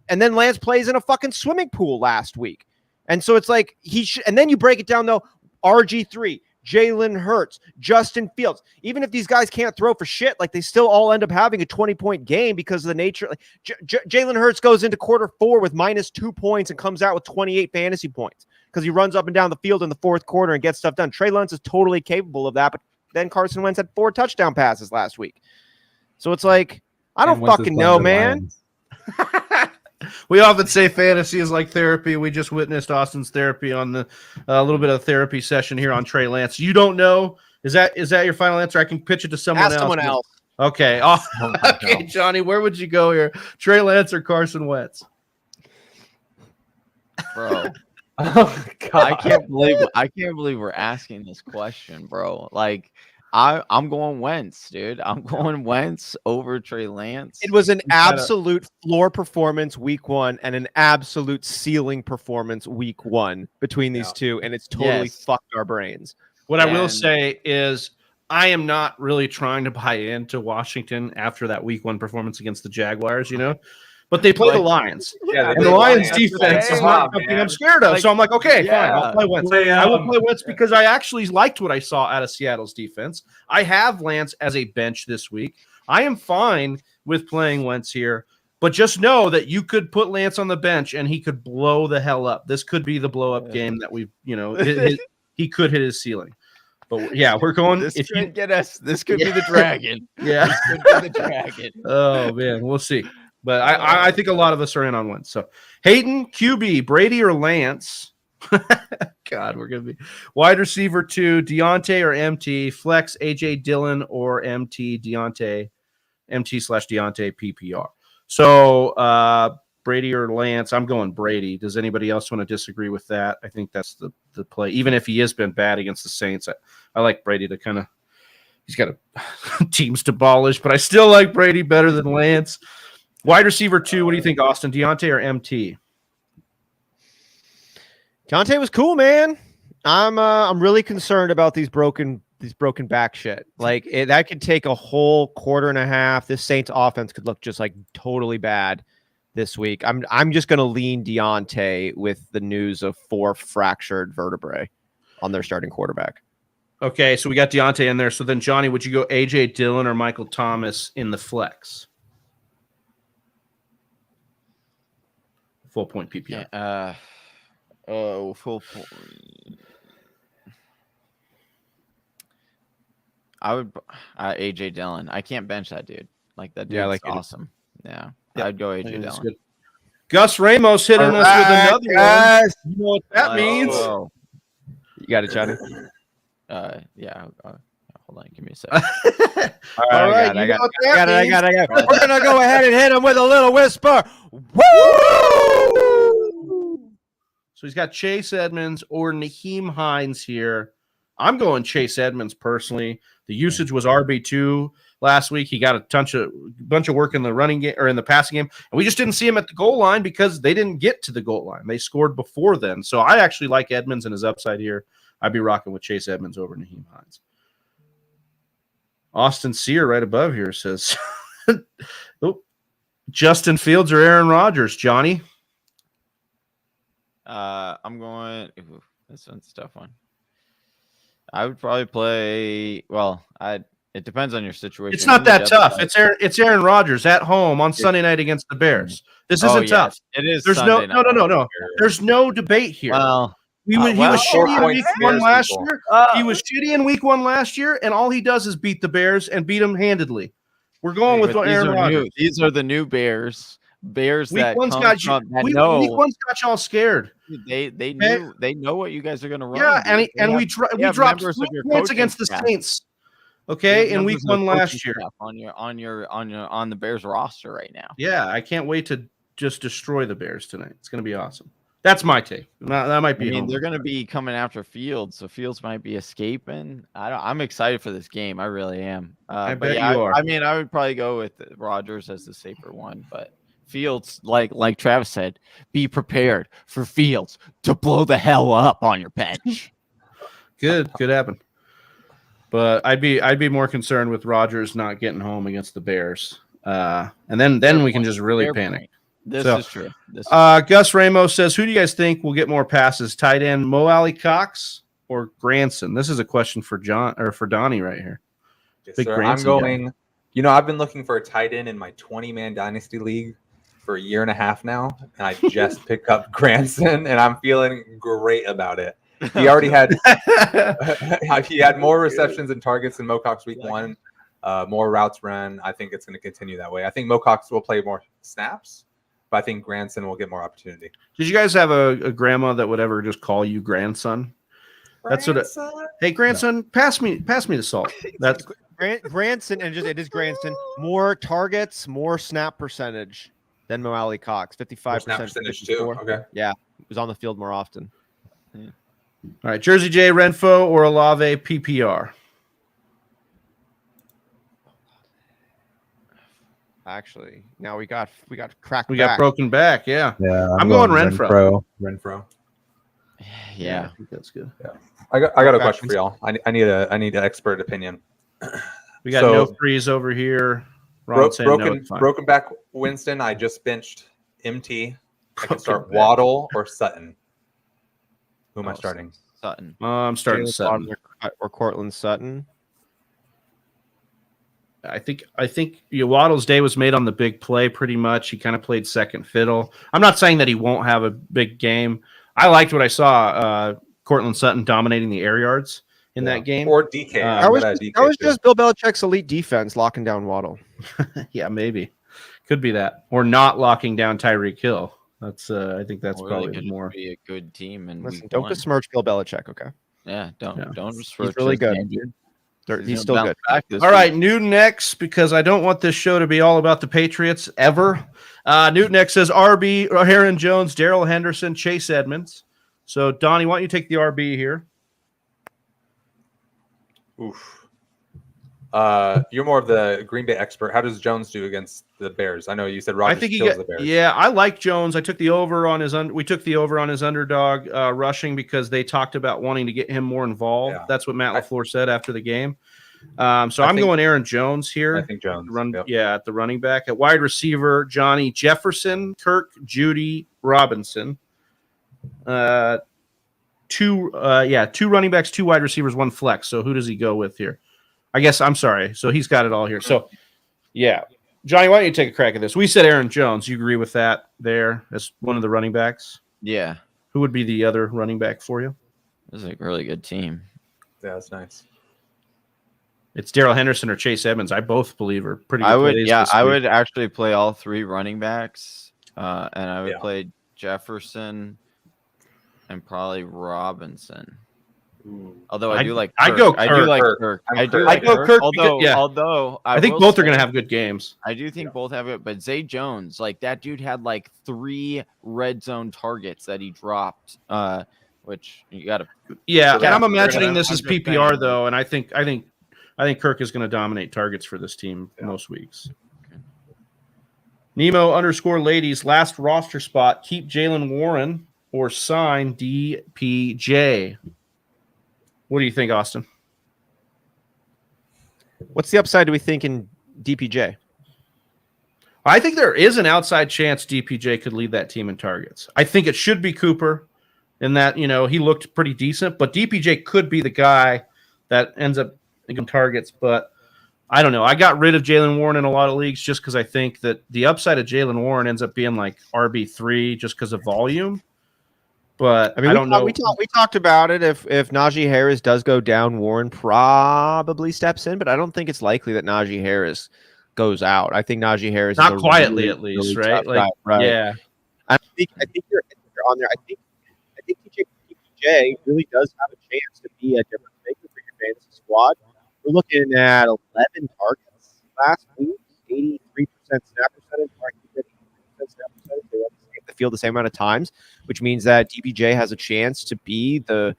then Lance plays in a fucking swimming pool last week. And so it's and then you break it down though, RG3, Jalen Hurts, Justin Fields. Even if these guys can't throw for shit, they still all end up having a 20-point game because of the nature. Jalen Hurts goes into quarter 4 with -2 points and comes out with 28 fantasy points because he runs up and down the field in the fourth quarter and gets stuff done. Trey Lance is totally capable of that, but then Carson Wentz had 4 touchdown passes last week. So it's I don't fucking know, man. We often say fantasy is like therapy. We just witnessed Austin's therapy on the little bit of therapy session here on Trey Lance. You don't know? Is that your final answer? I can pitch it to someone else. Okay. Okay, Johnny, where would you go here? Trey Lance or Carson Wentz? Bro. Oh, God. I can't believe we're asking this question, bro. I'm going Wentz, dude. I'm going Wentz over Trey Lance. It was an absolute floor performance week 1 and an absolute ceiling performance week 1 between these two, and it's totally fucked our brains. What I will say is I am not really trying to buy into Washington after that week 1 performance against the Jaguars, but they play the Like- Lions. Yeah, And the Lions That's the defense is thing. not something I'm scared of. Like, So I'm like, okay, fine, yeah. I'll play Wentz. I will play Wentz because I actually liked what I saw out of Seattle's defense. I have Lance as a bench this week. I am fine with playing Wentz here, but just know that you could put Lance on the bench and he could blow the hell up. This could be the blow up game that we've, he could hit his ceiling. But yeah, we're going. This If could you, get us. This could be the dragon. yeah. This could be the dragon. Oh man, we'll see. But I think a lot of us are in on Wentz. So Hayden, QB, Brady or Lance? God, we're gonna be wide receiver 2, Deontay or MT, flex AJ Dillon or MT Deontay, MT/Deontay PPR. So Brady or Lance? I'm going Brady. Does anybody else want to disagree with that? I think that's the play. Even if he has been bad against the Saints, I like Brady to kind of. He's got teams to abolish, but I still like Brady better than Lance. Wide receiver 2, what do you think, Austin? Deontay or MT? Deontay was cool, man. I'm really concerned about these broken back shit. Like that could take a whole quarter and a half. This Saints offense could look just like totally bad this week. I'm just gonna lean Deontay with the news of 4 fractured vertebrae on their starting quarterback. Okay, so we got Deontay in there. So then, Johnny, would you go AJ Dillon or Michael Thomas in the flex? Full point PPR. Full point. I would AJ Dillon. I can't bench that dude. Like that dude's awesome. Yeah. Yep. I'd go I AJ think that's Dillon. good. Gus Ramos hitting us with another one. You know what that means? Oh. You got it, Johnny. Yeah. Hold on, give me a sec. All right, I got it. We're gonna go ahead and hit him with a little whisper. Woo! So he's got Chase Edmonds or Naheem Hines here. I'm going Chase Edmonds personally. The usage was RB2 last week. He got a bunch of work in the running game or in the passing game, and we just didn't see him at the goal line because they didn't get to the goal line. They scored before then. So I actually like Edmonds and his upside here. I'd be rocking with Chase Edmonds over Naheem Hines. Austin Sear right above here says, Justin Fields or Aaron Rodgers, Johnny? I'm going. Ooh, this one's a tough one. I would probably play. Well, it depends on your situation. It's not that tough. It's Aaron Rodgers at home on Sunday night against the Bears. This isn't tough. It is. There's Sunday night. no. There's no debate here. Well, he was shitty in week 1 last people. year. He was shitty in week 1 last year, and all he does is beat the Bears and beat them handedly. We're going with Aaron Rodgers. These are the new Bears. Bears Week that 1's come got you. from that Week know 1's got y'all scared. they know what you guys are going to run. Yeah, dude. and we dropped members of your points coaching against the staff. Saints. Okay, in week 1 last year. On the Bears roster right now. Yeah, I can't wait to just destroy the Bears tonight. It's going to be awesome. That's my take. That might be. I mean, they're going to be coming after Fields, so Fields might be escaping. I'm excited for this game. I really am. I but bet yeah, you are. I mean, I would probably go with Rodgers as the safer one, but Fields, like Travis said, be prepared for Fields to blow the hell up on your bench. Could happen. But I'd be more concerned with Rodgers not getting home against the Bears. And then we can just really panic. This So, is true. Gus Ramos says, who do you guys think will get more passes? Tight end Mo Alley Cox or Granson? This is a question for John or for Donnie right here. Yes, Big sir. I'm Granson going. I've been looking for a tight end in my 20-man dynasty league for a year and a half now, and I just picked up Granson, and I'm feeling great about it. He already had more receptions and targets than Mo Cox week 1, more routes run. I think it's going to continue that way. I think Mo Cox will play more snaps, but I think Granson will get more opportunity. Did you guys have a grandma that would ever just call you grandson? That's what. Hey, grandson, pass me the salt. That's Granson, and it is Granson. More targets, more snap percentage than Mo Alley Cox. 55% snap percentage too. Okay. Yeah, he was on the field more often. all right. Jersey J, Renfro or Olave PPR? Actually, now we got cracked. We got broken back. Yeah. Yeah, I'm going Renfro. Renfro. Yeah. I think that's good. Yeah. I got a question for y'all. I need an expert opinion. We got So- no freeze over here. Ron's saying no, it's fine. Broken back Winston. I just benched MT. I can start Broken back. Waddle or Sutton. Who am I starting? Sutton. I'm starting Jalen Sutton. Waddle or Cortland Sutton. I think Waddle's day was made on the big play pretty much. He kind of played second fiddle. I'm not saying that he won't have a big game. I liked what I saw. Cortland Sutton dominating the air yards in that game. Or DK. That was just Bill Belichick's elite defense locking down Waddle. Yeah, maybe. Could be that. Or not locking down Tyreek Hill. That's I think that's Really probably more. be a good team. And Listen, don't besmirch Bill Belichick, okay? Yeah, don't besmirch. He's really his good. game, dude. He's still good. All right, Newton next, because I don't want this show to be all about the Patriots ever. Newton next says RB, Aaron Jones, Darrell Henderson, Chase Edmonds. So, Donnie, why don't you take the RB here? Oof. You're more of the Green Bay expert. How does Jones do against the Bears? I know you said Rodgers kills the Bears. Yeah, I like Jones. I took the over on his we took the over on his underdog rushing because they talked about wanting to get him more involved. Yeah. That's what Matt LaFleur said after the game. I'm going Aaron Jones here. I think Jones. At the running back. At wide receiver, Johnny Jefferson, Kirk, Judy, Robinson. Two running backs, 2 wide receivers, 1 flex. So who does he go with here? I guess I'm sorry. So he's got it all here. So, yeah. Johnny, why don't you take a crack at this? We said Aaron Jones. You agree with that there as one of the running backs? Yeah. Who would be the other running back for you? This is a really good team. Yeah, that's nice. It's Darrell Henderson or Chase Edmonds. I both believe are pretty good. I would actually play all 3 running backs. And I would play Jefferson and probably Robinson. Although I do like Kirk. I go Kirk. I do like Kirk. I do like Kirk. Although I think both are going to have good games. I do think both have it, but Zay Jones, like that dude had like 3 red zone targets that he dropped, which you got to. Yeah, and I'm imagining this is PPR though, and I think Kirk is going to dominate targets for this team most weeks. Okay. Nemo_ladies last roster spot: keep Jalen Warren or sign DPJ. What do you think, Austin? What's the upside do we think in DPJ? I think there is an outside chance DPJ could lead that team in targets. I think it should be Cooper in that, he looked pretty decent, but DPJ could be the guy that ends up getting targets. But I don't know. I got rid of Jalen Warren in a lot of leagues just because I think that the upside of Jalen Warren ends up being like RB3 just because of volume. But I don't know. We talked about it. If Najee Harris does go down, Warren probably steps in, but I don't think it's likely that Najee Harris goes out. I think Najee Harris not is quietly at least, right? Like, right? Yeah. I think you're on there. I think DPJ really does have a chance to be a difference maker for your fantasy squad. We're looking at 11 targets last week, 83% snap percentage. They were the field the same amount of times, which means that DPJ has a chance to be the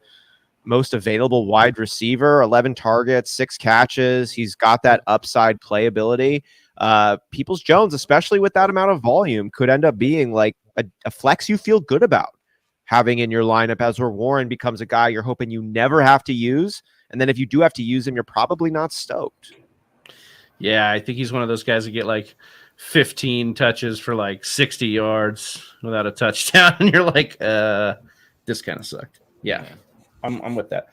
most available wide receiver. 11 targets, 6 catches. He's got that upside playability. Peoples-Jones, especially with that amount of volume, could end up being like a flex you feel good about having in your lineup, as where Warren becomes a guy you're hoping you never have to use. And then if you do have to use him, you're probably not stoked. Yeah, I think he's one of those guys that get like 15 touches for like 60 yards without a touchdown. And you're like, this kind of sucked. Yeah, I'm with that.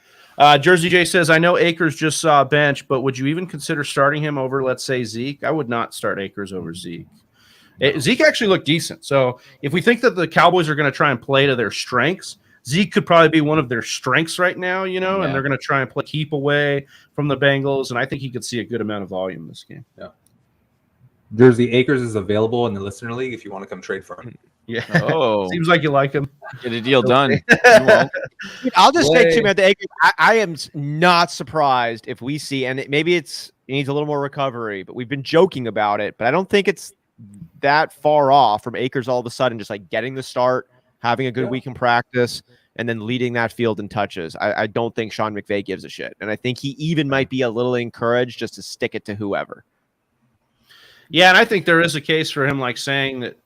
Jersey J says, I know Akers just saw a bench, but would you even consider starting him over, let's say, Zeke? I would not start Akers over Zeke. Zeke actually looked decent. So if we think that the Cowboys are going to try and play to their strengths, Zeke could probably be one of their strengths right now, and they're going to try and keep away from the Bengals. And I think he could see a good amount of volume this game. Yeah. Jersey Akers is available in the listener league if you want to come trade for him. Yeah. Oh, seems like you like him. Get a deal done. I'll just say too, man, the Akers. I am not surprised if we see, and maybe it needs a little more recovery, but we've been joking about it. But I don't think it's that far off from Akers all of a sudden just like getting the start, having a good week in practice, and then leading that field in touches. I don't think Sean McVay gives a shit, and I think he even might be a little encouraged just to stick it to whoever. Yeah, and I think there is a case for him like saying that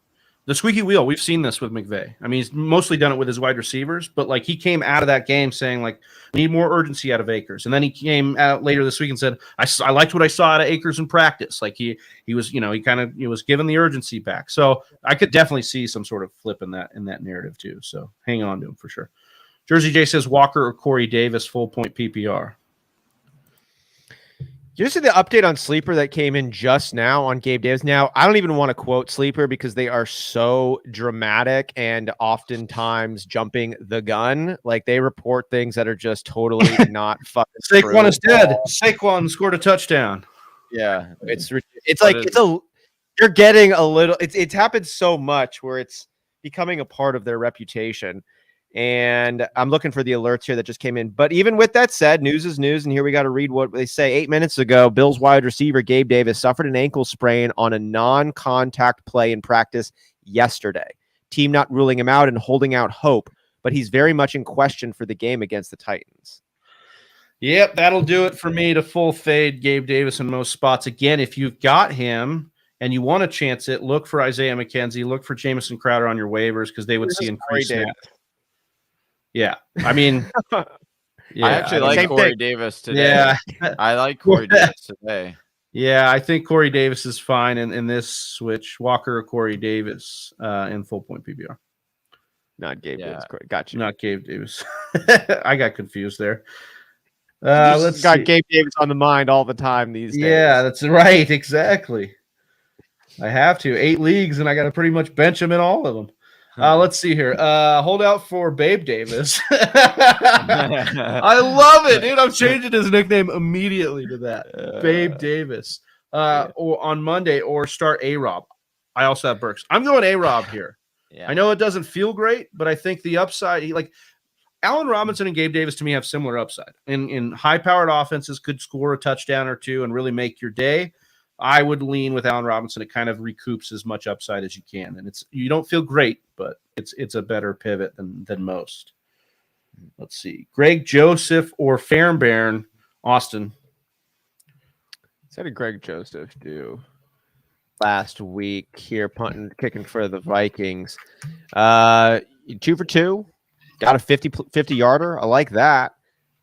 The squeaky wheel. We've seen this with McVay. I mean, he's mostly done it with his wide receivers, but like he came out of that game saying like, we need more urgency out of Akers. And then he came out later this week and said, I liked what I saw out of Akers in practice. Like he was, he was given the urgency back. So I could definitely see some sort of flip in that narrative too. So hang on to him for sure. Jersey J says Walker or Corey Davis, full point PPR. You see the update on Sleeper that came in just now on Gabe Davis. Now, I don't even want to quote Sleeper because they are so dramatic and oftentimes jumping the gun. Like they report things that are just totally not fucking Saquon true. is dead. Saquon scored a touchdown. Yeah, it's like you're getting a little. It's happened so much where it's becoming a part of their reputation. And I'm looking for the alerts here that just came in. But even with that said, news is news. And here we got to read what they say. 8 minutes ago, Bills wide receiver Gabe Davis suffered an ankle sprain on a non-contact play in practice yesterday. Team not ruling him out and holding out hope, but he's very much in question for the game against the Titans. Yep, that'll do it for me to full fade Gabe Davis in most spots. Again, if you've got him and you want to chance it, look for Isaiah McKenzie, look for Jamison Crowder on your waivers because they would see increased snaps. Yeah, I mean, I actually like Corey Davis today. Yeah, I like Corey Davis today. Yeah, I think Corey Davis is fine in this switch. Walker or Corey Davis in full point PPR. Not Gabe Davis. Got you. Not Gabe Davis. I got confused there. Let's got Gabe Davis on the mind all the time these days. Yeah, that's right. Exactly. I have to 8 leagues, and I got to pretty much bench him in all of them. Let's see here. Hold out for Babe Davis. I love it, dude. I'm changing his nickname immediately to that. Babe Davis. Or on Monday, or start A-Rob. I also have Burks. I'm going A-Rob here. Yeah. I know it doesn't feel great, but I think the upside, Allen Robinson and Gabe Davis to me have similar upside. In high-powered offenses could score a touchdown or two and really make your day. I would lean with Allen Robinson. It kind of recoups as much upside as you can. And you don't feel great, but it's a better pivot than most. Let's see. Greg Joseph or Fairbairn, Austin. What did Greg Joseph do last week here, punting, kicking for the Vikings? 2 for 2. Got a 50-yarder. I like that.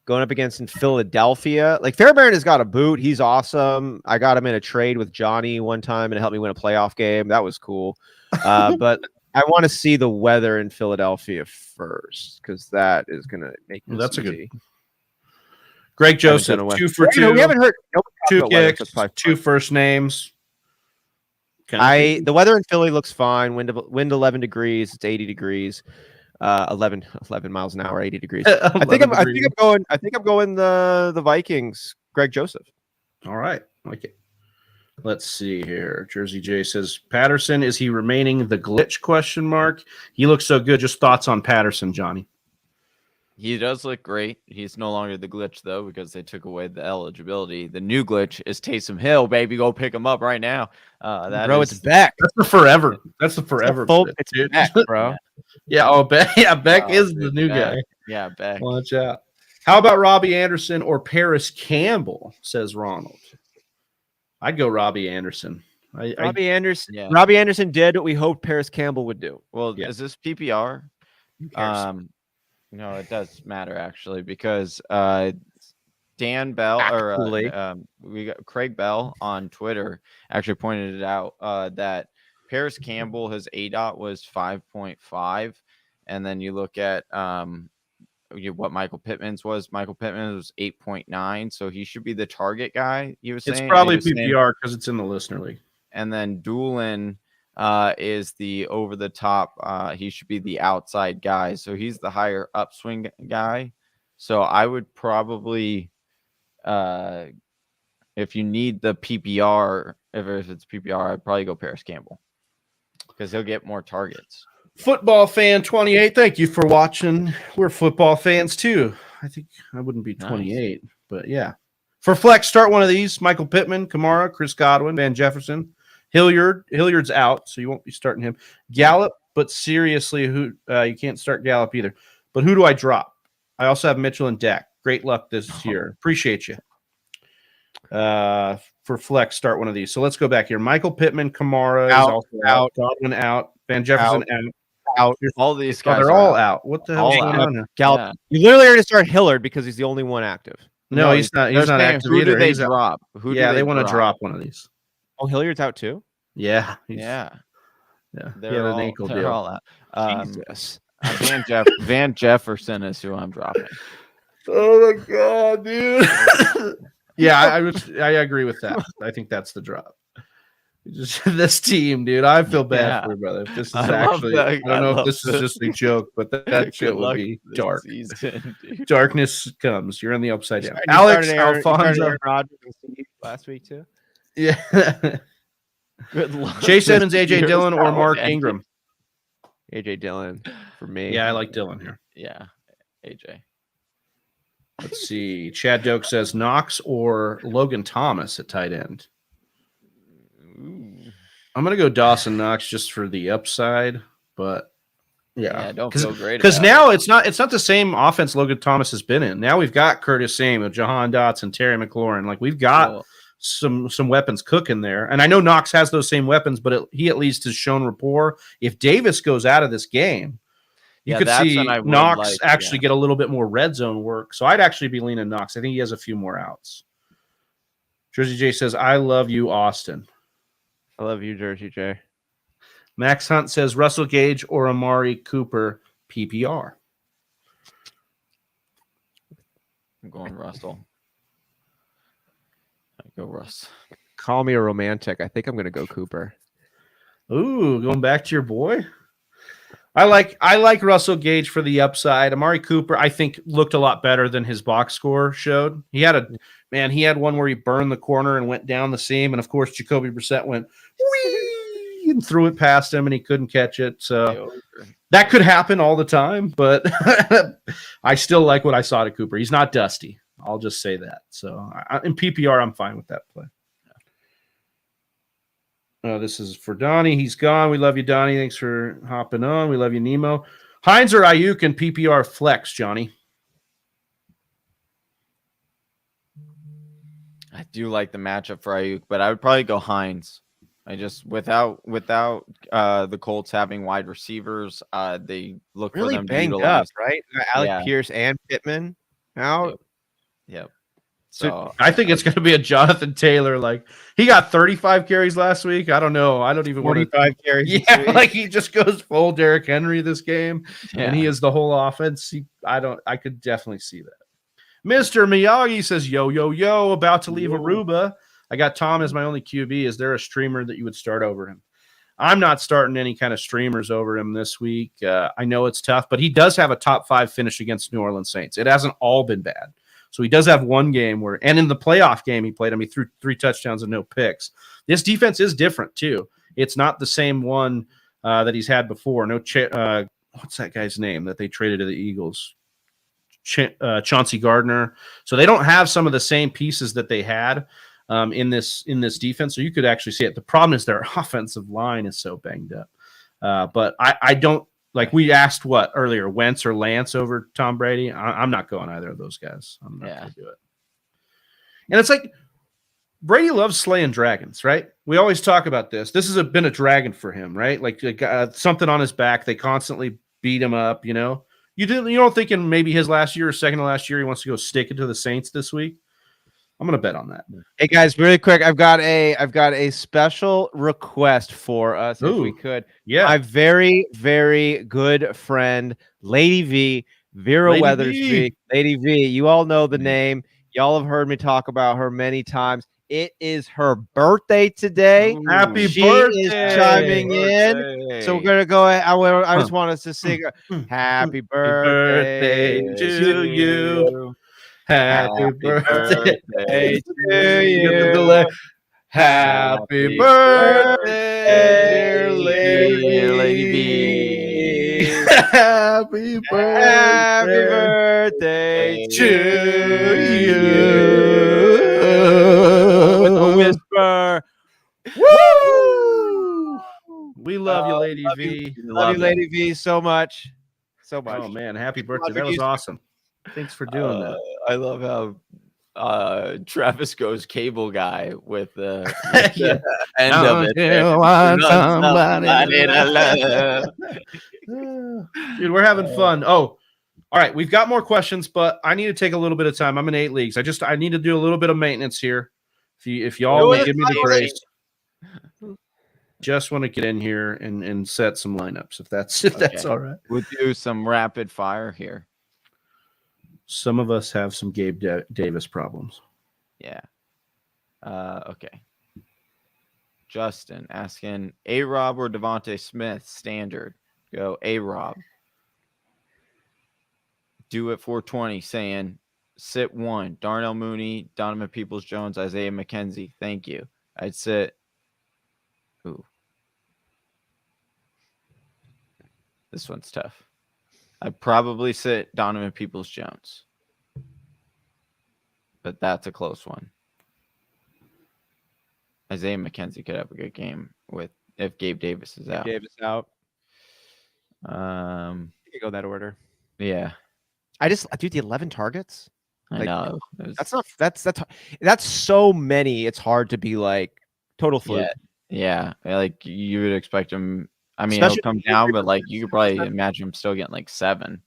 Going up against in Philadelphia. Fairbairn has got a boot. He's awesome. I got him in a trade with Johnny one time and it helped me win a playoff game. That was cool. But I want to see the weather in Philadelphia first because that is going to make this that's easy. A good. Greg Joseph, 2 for 2. We haven't heard 2 kicks, 2 first names. The weather in Philly looks fine. Wind 11 degrees. It's 80 degrees. 11 miles an hour, 80 degrees. I think I'm going the Vikings. Greg Joseph. All right, like it. Let's see here. Jersey J says Patterson, is he remaining the glitch ? He looks so good. Just thoughts on Patterson, Johnny. He does look great. He's no longer the glitch though because they took away the eligibility. The new glitch is Taysom Hill, baby. Go pick him up right now. It's Beck. That's the forever. It's Beck, bro. Yeah. Oh, Beck. Yeah, Beck is the new guy. Yeah, Beck. Watch out. How about Robbie Anderson or Paris Campbell? Says Ronald. I'd go Robbie Anderson. Robbie Anderson. Yeah. Robbie Anderson did what we hoped Paris Campbell would do. Well, Is this PPR? No, it does matter actually because Dan Bell we got Craig Bell on Twitter actually pointed it out that Paris Campbell his ADOT was 5.5, and then you look at what Michael Pittman's was. Michael Pittman was 8.9, so he should be the target guy. He was saying it's probably PPR because it's in the listener league, and then Doolin is the over the top. He should be the outside guy. So he's the higher upswing guy. So I would probably, if you need the PPR, if it's PPR, I'd probably go Paris Campbell because he'll get more targets. Football fan 28. Thank you for watching. We're football fans too. I think I wouldn't be 28, but yeah. For flex, start one of these: Michael Pittman, Kamara, Chris Godwin, Van Jefferson. Hilliard's out, so you won't be starting him. Gallup, but seriously, you can't start Gallup either. But who do I drop? I also have Mitchell and Dak. Great luck this year. Appreciate you. for flex start one of these. So let's go back here. Michael Pittman, Kamara is Out, also out. out. Godwin out. Van Jefferson out. All these Oh, guys they're are all out. out. What the hell's All going out. on here? Gallup. Yeah. You literally are going to start Hillard because he's the only one active. No, he's not. He's They're not saying, active who either. do they He's out. drop? Who do Yeah, they want to drop one of these. Oh, Hilliard's out too? Yeah. Yeah. Yeah. They're He had an all, ankle they're deal. all out. Jesus. Van Jefferson is who I'm dropping. Oh my god, dude. Yeah, I agree with that. I think that's the drop. Just this team, dude. I feel bad Yeah. for you, brother. If this is I love actually, that. I don't I know if love this is this. just a joke, but that shit Good will luck be this dark. season, dude. Darkness comes. You're on the upside down. You Alex started Aaron Alfonso. Rodgers and Steve last week too. Yeah. Good luck. Chase Edmonds, this AJ year's Dillon, or Mark Alabama. Ingram. AJ Dillon for me. Yeah, I like Dillon here. Yeah, AJ. Let's see. Chad Doak says Knox or Logan Thomas at tight end. Ooh. I'm gonna go Dawson Knox just for the upside, but Yeah, don't feel great because about now it's not the same offense Logan Thomas has been in. Now we've got Curtis Samuel, Jahan Dotson, Terry McLaurin. Like we've got Cool. some weapons cooking there, and I know Knox has those same weapons, but he at least has shown rapport. If Davis goes out of this game, you could that's see when I would Knox like, actually get a little bit more red zone work. So I'd actually be leaning Knox. I think he has a few more outs. Jersey J says, "I love you, Austin." I love you, Jersey J. Max Hunt says Russell Gage or Amari Cooper PPR. I'm going Russell. I go Russ. Call me a romantic. I think I'm going to go Cooper. Ooh, going back to your boy. I like Russell Gage for the upside. Amari Cooper, I think, looked a lot better than his box score showed. He had one where he burned the corner and went down the seam, and of course Jacoby Brissett went whee and threw it past him, and he couldn't catch it. So that could happen all the time, but I still like what I saw to Cooper. He's not dusty. I'll just say that. So in PPR, I'm fine with that play. This is for Donnie. He's gone. We love you, Donnie. Thanks for hopping on. We love you, Nemo. Hines or Ayuk in PPR flex, Johnny? I do like the matchup for Ayuk, but I would probably go Hines. I just without the Colts having wide receivers, they look Really for them banged to up, utilize. right? Alec Yeah. Pierce and Pittman out. Yep. So I think it's going to be a Jonathan Taylor. Like he got 35 carries last week. I don't know. I don't even want to. 45 carries. this Yeah, week. like he just goes full Derrick Henry this game, Yeah. and he is the whole offense. I could definitely see that. Mr. Miyagi says, yo, about to leave Aruba. I got Tom as my only QB. Is there a streamer that you would start over him? I'm not starting any kind of streamers over him this week. I know it's tough, but he does have a top 5 finish against New Orleans Saints. It hasn't all been bad. So he does have one game where, and in the playoff game he played him, he threw 3 touchdowns and no picks. This defense is different too. It's not the same one that he's had before. No, what's that guy's name that they traded to the Eagles? Chauncey Gardner. So they don't have some of the same pieces that they had in this defense. So you could actually see it. The problem is their offensive line is so banged up. But I don't. Like we asked earlier, Wentz or Lance over Tom Brady. I'm not going either of those guys. I'm not going to do it. And it's like Brady loves slaying dragons, right? We always talk about this. This has been a dragon for him, right? Like something on his back. They constantly beat him up. You know, you don't think in maybe his last year or second to last year he wants to go stick it to the Saints this week. I'm going to bet on that. Hey guys, really quick, I've got a special request for us if we could. Yeah. My very, very good friend, Lady V, Vera Lady Weathersby. V. Lady V, you all know the name. Y'all have heard me talk about her many times. It is her birthday today. Happy she birthday. is chiming in. So we're gonna go ahead. I just want us to sing happy birthday to you. Happy birthday to you. Happy birthday, Lady V. Happy birthday to you. With a whisper. Woo! We love you, Lady V. Love you, Lady V, so much. So much. Oh man, happy birthday. That was awesome. Thanks for doing that. I love how Travis goes cable guy with the Yeah. end of it. there. Somebody to love. Dude, we're having fun. Oh, all right. We've got more questions, but I need to take a little bit of time. I'm in 8 leagues. I need to do a little bit of maintenance here. If y'all will give me the grace. Just want to get in here and set some lineups if that's all right. We'll do some rapid fire here. Some of us have some Gabe Davis problems. Yeah. Okay. Justin asking A-Rob or Devontae Smith standard. Go A-Rob. Do it 420 saying sit 1. Darnell Mooney, Donovan Peoples-Jones, Isaiah McKenzie. Thank you. I'd sit. Ooh. This one's tough. I'd probably sit Donovan Peoples-Jones. But that's a close one. Isaiah McKenzie could have a good game if Gabe Davis is out. Davis out. You could go that order. Yeah. Dude, the 11 targets. I know. That's so many. It's hard to be like total fluke. Yeah. Like you would expect him. I mean, Especially he'll come down, but like you could probably imagine him still getting like 7.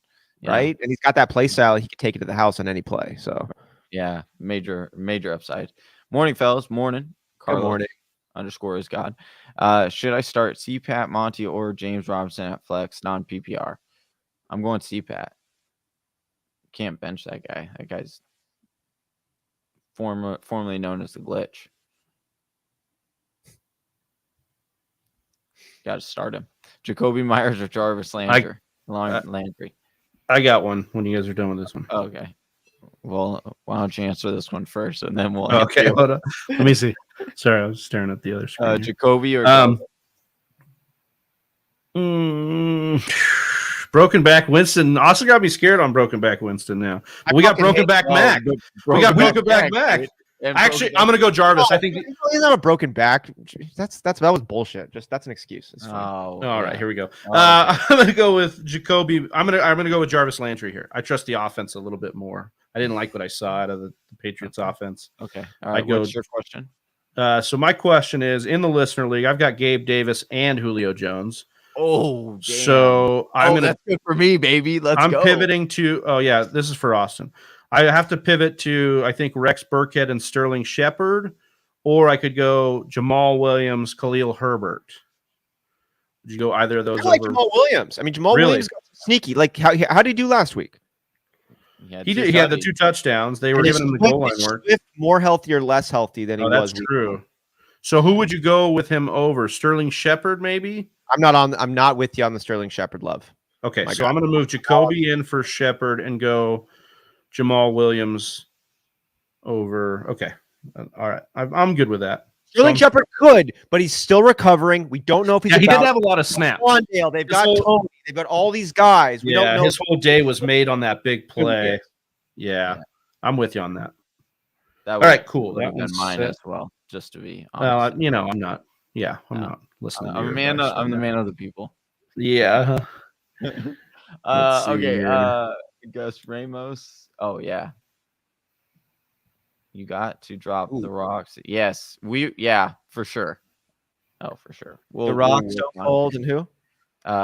Right? And he's got that play style. He could take it to the house on any play. So yeah, major upside. Morning, fellas. Morning. Good morning. _ is God. Should I start CPAT, Monty, or James Robinson at flex, non-PPR? I'm going CPAT. Can't bench that guy. That guy's formerly known as the glitch. Got to start him. Jacoby Myers or Jarvis Landry? Landry. I got one when you guys are done with this one. Okay. Well, why don't you answer this one first, and then we'll. Okay, hold on. Let me see. Sorry, I was staring at the other screen. Jacoby or broken back Winston. Austin got me scared on broken back Winston now. We got broken back Mac. We got broken back Mac. Actually, I'm gonna go Jarvis. I think he's not a broken back. That was bullshit. That's an excuse. All right, here we go. I'm gonna go with Jacoby. I'm gonna go with Jarvis Landry here. I trust the offense a little bit more. I didn't like what I saw out of the Patriots offense. Okay. All right. What's your question? So my question is, in the listener league, I've got Gabe Davis and Julio Jones. Oh, damn. So that's good for me, baby. I'm pivoting to. Oh yeah, this is for Austin. I have to pivot to, I think, Rex Burkhead and Sterling Shepard, or I could go Jamal Williams, Khalil Herbert. Would you go either of those? I like Jamal Williams. I mean, Jamal Williams got sneaky. Like how did he do last week? He did. He had the 2 touchdowns. They were giving him the goal line work. More healthy or less healthy than he was. That's true. So who would you go with him over? Sterling Shepard, maybe? I'm not with you on the Sterling Shepard love. Okay, so I'm going to move Jacoby in for Shepard and go Jamal Williams over. Okay, all right. I'm good with that. Sterling Shepard could, but he's still recovering. We don't know if he's. He didn't have a lot of snaps. Wandale, they've got Tony. They've got all these guys. We don't know. His whole day was made on that big play. Yeah, I'm with you on that. All right, cool. That one's mine as well. Just to be honest. Well, I'm not. Yeah, I'm not listening. I'm the man of the people. Yeah. Okay. Gus Ramos. Oh yeah. You got to drop the rocks. Yes, for sure. Oh, for sure. The Rock, Stone Cold, and who?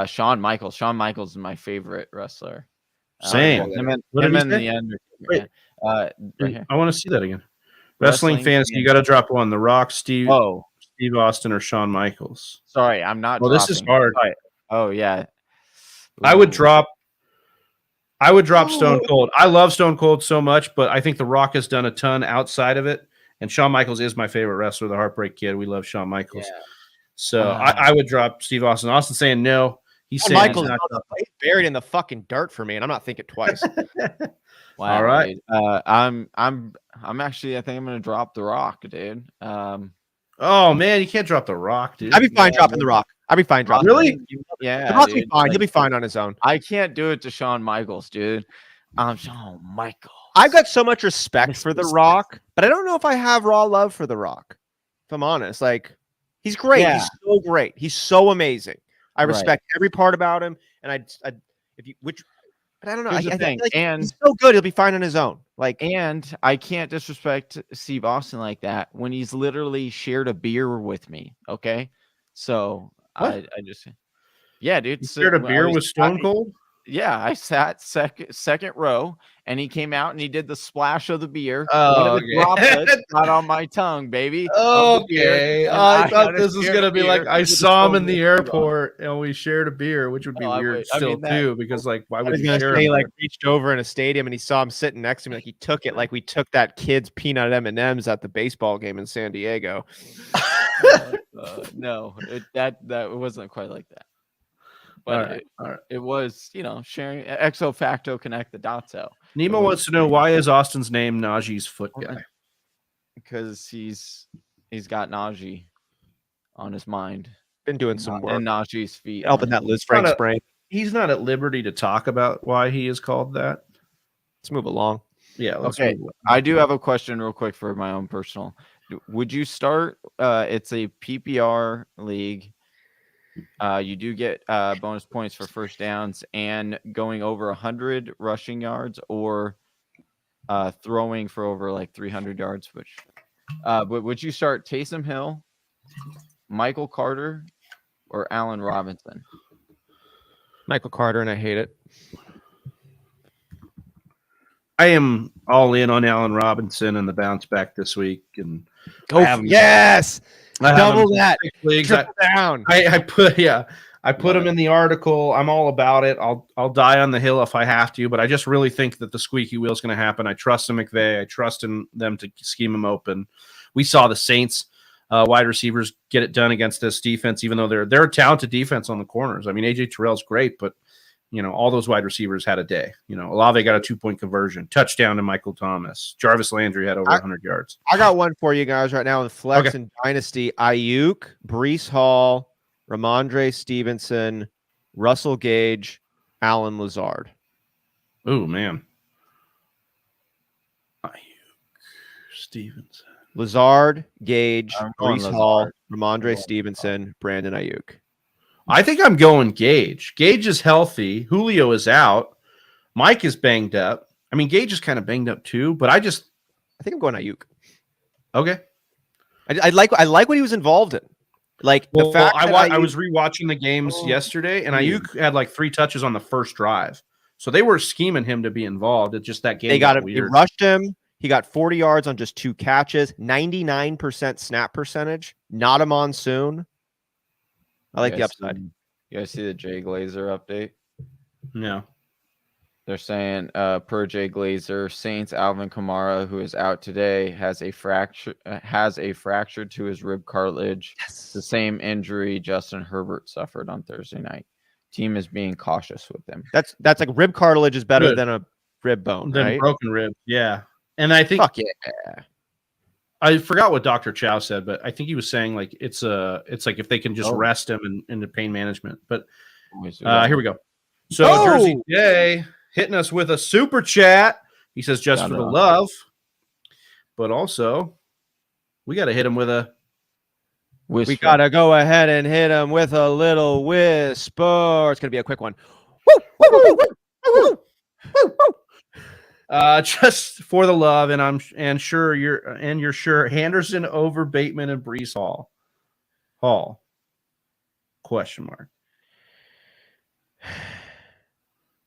Shawn Michaels. Shawn Michaels is my favorite wrestler. Same. Him and the Undertaker. Right I want to see that again. Wrestling fantasy. You got to drop one. The Rock, Steve Austin, or Shawn Michaels. Sorry, I'm not. Well, this is hard. Oh yeah. I would drop Stone Cold. I love Stone Cold so much, but I think The Rock has done a ton outside of it. And Shawn Michaels is my favorite wrestler, the Heartbreak Kid. We love Shawn Michaels. Yeah. So I would drop Steve Austin. Austin saying no. He's saying Michaels he's buried in the fucking dirt for me, and I'm not thinking twice. Wow, all right. Dude. I'm actually, I think I'm gonna drop The Rock, dude. Oh man, you can't drop The Rock, dude. I'd be fine dropping The Rock. I'd be fine dropping. Really? Yeah. The Rock will be fine. He'll be fine on his own. I can't do it to Shawn Michaels, dude. Shawn Michaels. I've got so much respect for The Rock, but I don't know if I have raw love for The Rock. If I'm honest, like he's great. Yeah. He's so great. He's so amazing. I respect every part about him, and But I don't know. Here's the I thing, feel like and- he's so good, he'll be fine on his own. Like, And I can't disrespect Steve Austin like that when he's literally shared a beer with me. Okay, so What? I just, yeah, dude. You so shared a when I beer was- with Stone Cold? Yeah, I sat second row, and he came out and he did the splash of the beer. Oh, One of the okay. droplets got on my tongue, baby. of the beer, Okay. and I thought had a this was shared gonna be like beer I with saw him Stone in the Cold Steve Austin. airport and we shared a beer, which would be Oh, I weird would- I still mean, that- too, because like why I would was you gonna share? say, a like, beer? reached over in a stadium and he saw him sitting next to me, like he took it, like we took that kid's peanut M&Ms at the baseball game in San Diego. No, that wasn't quite like that. All But right, all right. it was, sharing ex facto connect the dots out Nemo was wants to know, why is Austin's name Najee's foot guy? because he's got Najee on his mind Been doing some work, and Najee's feet. helping that Liz Frank's Not a- brain. He's not at liberty to talk about why he is called that. Let's move along. Yeah, let's Okay. move on. I do have a question real quick for my own personal. Would you start? It's a PPR league. You do get bonus points for first downs and going over 100 rushing yards or throwing for over like 300 yards. But would you start Taysom Hill, Michael Carter, or Allen Robinson? Michael Carter, and I hate it. I am all in on Allen Robinson and the bounce back this week, and Go I have him- yes, I have double him in that, 6 leagues. I triple down. put him in the article. I'm all about it. I'll die on the hill if I have to, but I just really think that the squeaky wheel is going to happen. I trust in McVay. I trust in them to scheme him open. We saw the Saints wide receivers get it done against this defense, even though they're a talented defense on the corners. I mean, AJ Terrell's great, but all those wide receivers had a day. Olave got a 2-point conversion, touchdown to Michael Thomas. Jarvis Landry had over 100 yards. I got one for you guys right now in Flex Okay. and Dynasty. Ayuk, Breece Hall, Ramondre Stevenson, Russell Gage, Alan Lazard. Oh man, Stevenson. Lazard, Gage, I'm going Breece Hall, Lazard. Ramondre Stevenson, Brandon Ayuk. I think I'm going Gage. Gage is healthy. Julio is out. Mike is banged up. I mean, Gage is kind of banged up too, but I think I'm going Ayuk. okay. I like what he was involved in. Like the fact that I Ayuk- was rewatching the games yesterday, and Ayuk had like 3 touches on the first drive, so they were scheming him to be involved. It's just that game they got him. weird. They rushed him. He got 40 yards on just 2 catches, 99% snap percentage, not a monsoon. I like the upside. You guys see the Jay Glazer update? No. They're saying, per Jay Glazer, Saints Alvin Kamara, who is out today, has a fracture to his rib cartilage. The same injury Justin Herbert suffered on Thursday night. Team is being cautious with him. That's like rib cartilage is better Good. than a rib bone, Then right? broken rib. Yeah, and I think Fuck yeah. I forgot what Dr. Chow said, but I think he was saying like it's like if they can just rest him in the pain management. But here we go. So Jersey Jay hitting us with a super chat. He says just for the love, but also we got to hit him with a whisper. We got to go ahead and hit him with a little whisper. It's going to be a quick one. Just for the love, and sure you're sure Henderson over Bateman and Breece Hall. Question mark.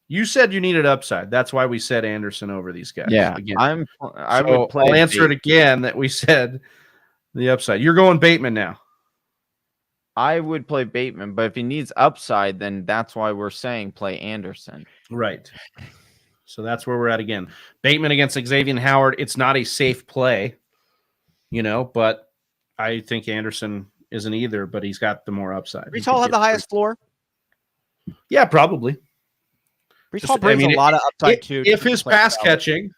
You said you needed upside. That's why we said Anderson over these guys. Yeah, again. I would play. I'll answer it again that we said the upside. You're going Bateman now. I would play Bateman, but if he needs upside, then that's why we're saying play Anderson. Right. So that's where we're at again. Bateman against Xavier Howard. It's not a safe play, but I think Anderson isn't either, but he's got the more upside. Breece Hall have the highest floor. Yeah, probably. Breece Hall brings a lot of upside too. If his pass catching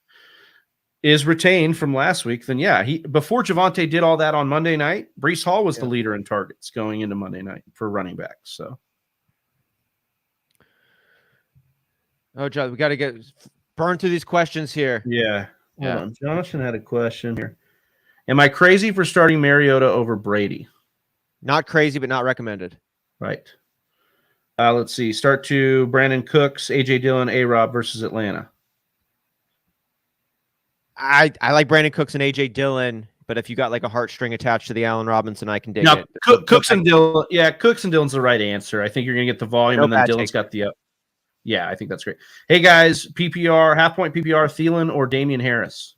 is retained from last week, then yeah, before Javonte did all that on Monday night, Breece Hall was the leader in targets going into Monday night for running backs. So, John, we got to burn through these questions here. yeah. Hold on. Jonathan had a question here. Am I crazy for starting Mariota over Brady? Not crazy, but not recommended. Right. Let's see. Start 2, Brandon Cooks, A.J. Dillon, A-Rob versus Atlanta. I like Brandon Cooks and AJ Dillon, but if you got like a heartstring attached to the Allen Robinson, I can dig it. Cooks and Dillon. Yeah, Cooks and Dillon's the right answer. I think you're going to get the volume, and then Dillon's got the Yeah, I think that's great. Hey, guys, PPR, half-point PPR, Thielen or Damian Harris?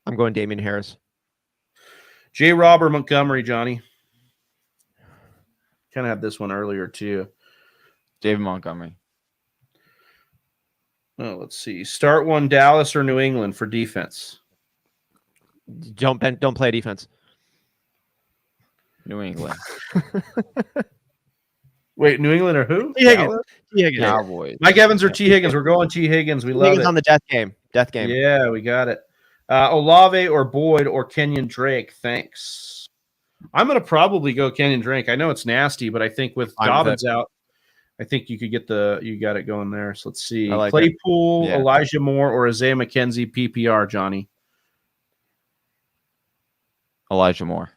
I'm going Damian Harris. J-Rob or Montgomery, Johnny? Kind of had this one earlier, too. David Montgomery. Oh, let's see. Start 1, Dallas or New England for defense? Don't play defense. New England. Wait, New England or who? T. Higgins. Cowboys. Mike Evans or T. Higgins? We're going T. Higgins. We love Higgins it. on the death game. Death game. Yeah, we got it. Olave or Boyd or Kenyon Drake? Thanks. I'm going to probably go Kenyon Drake. I know it's nasty, but I think with Dobbins out, I think you could get you got it going there. So let's see. Like Claypool, Elijah Moore, or Isaiah McKenzie PPR, Johnny? Elijah Moore.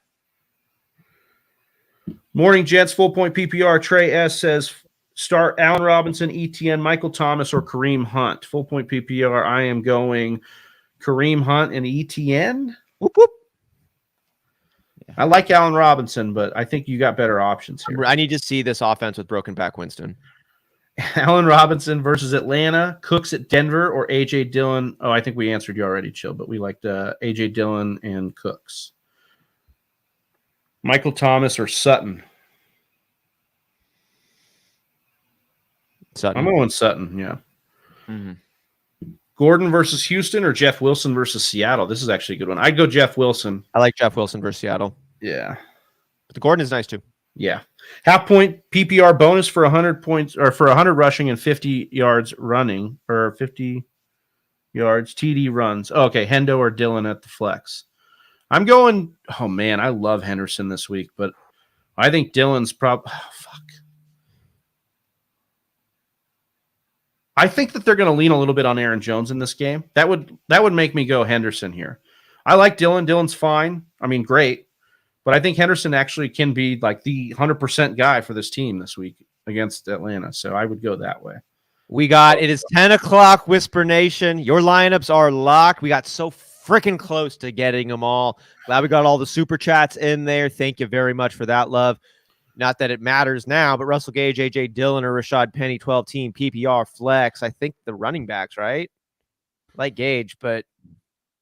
Morning Jets, full point PPR. Trey S says start Allen Robinson, ETN, Michael Thomas, or Kareem Hunt. Full point PPR. I am going Kareem Hunt and ETN. Whoop, whoop. I like Allen Robinson, but I think you got better options here. I need to see this offense with broken back Winston. Allen Robinson versus Atlanta, Cooks at Denver, or A.J. Dillon. Oh, I think we answered you already, Chill, but we liked A.J. Dillon and Cooks. Michael Thomas or Sutton? Sutton. I'm going Sutton, yeah. Mm-hmm. Gordon versus Houston or Jeff Wilson versus Seattle? This is actually a good one. I'd go Jeff Wilson. I like Jeff Wilson versus Seattle. Yeah. But the Gordon is nice too. Yeah. Half point PPR bonus for 100 points or for 100 rushing and 50 yards running or 50 yards TD runs. Oh, okay. Hendo or Dillon at the flex. I'm going. Oh, man. I love Henderson this week, but I think Dillon's probably. Oh, fuck. I think that they're going to lean a little bit on Aaron Jones in this game. That would make me go Henderson here. I like Dillon. Dillon's fine. I mean, great. But I think Henderson actually can be like the 100% guy for this team this week against Atlanta. So I would go that way. It is 10 o'clock, Whisper Nation. Your lineups are locked. We got so freaking close to getting them all. Glad we got all the super chats in there. Thank you very much for that, love. Not that it matters now, but Russell Gage, A.J. Dillon, or Rashad Penny, 12-team PPR flex. I think the running backs, right? I like Gage, but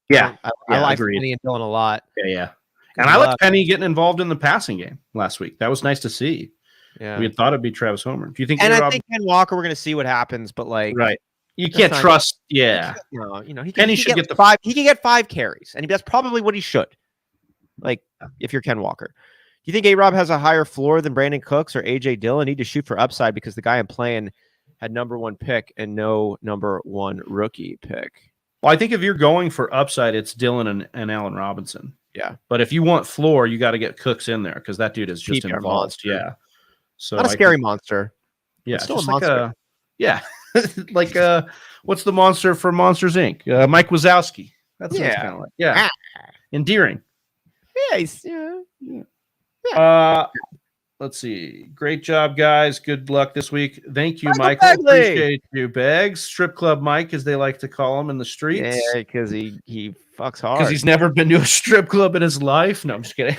yeah, I like Penny and Dillon a lot. Yeah. And I like Penny getting involved in the passing game last week. That was nice to see. Yeah, we had thought it'd be Travis Homer. Do you think? And I think Ken Walker, we're going to see what happens, but like, right? You can't trust. Yeah, Penny should get the 5. He can get 5 carries, and that's probably what he should. Like, if you're Ken Walker. Do you think A-Rob has a higher floor than Brandon Cooks or A.J. Dillon? Need to shoot for upside because the guy I'm playing had number 1 pick and no number 1 rookie pick. Well, I think if you're going for upside, it's Dillon and Allen Robinson. Yeah. But if you want floor, you got to get Cooks in there because that dude is just PPR involved. Monster. Yeah. So not a scary monster. Yeah. Still a monster. Like what's the monster from Monsters, Inc.? Mike Wazowski. That's what it's kind of like. Yeah. Endearing. Yeah. Let's see. Great job, guys. Good luck this week. Thank you, Michael. Bagley. Appreciate you, Bags. Strip Club Mike, as they like to call him in the streets. Yeah, because he fucks hard. Because he's never been to a strip club in his life. No, I'm just kidding.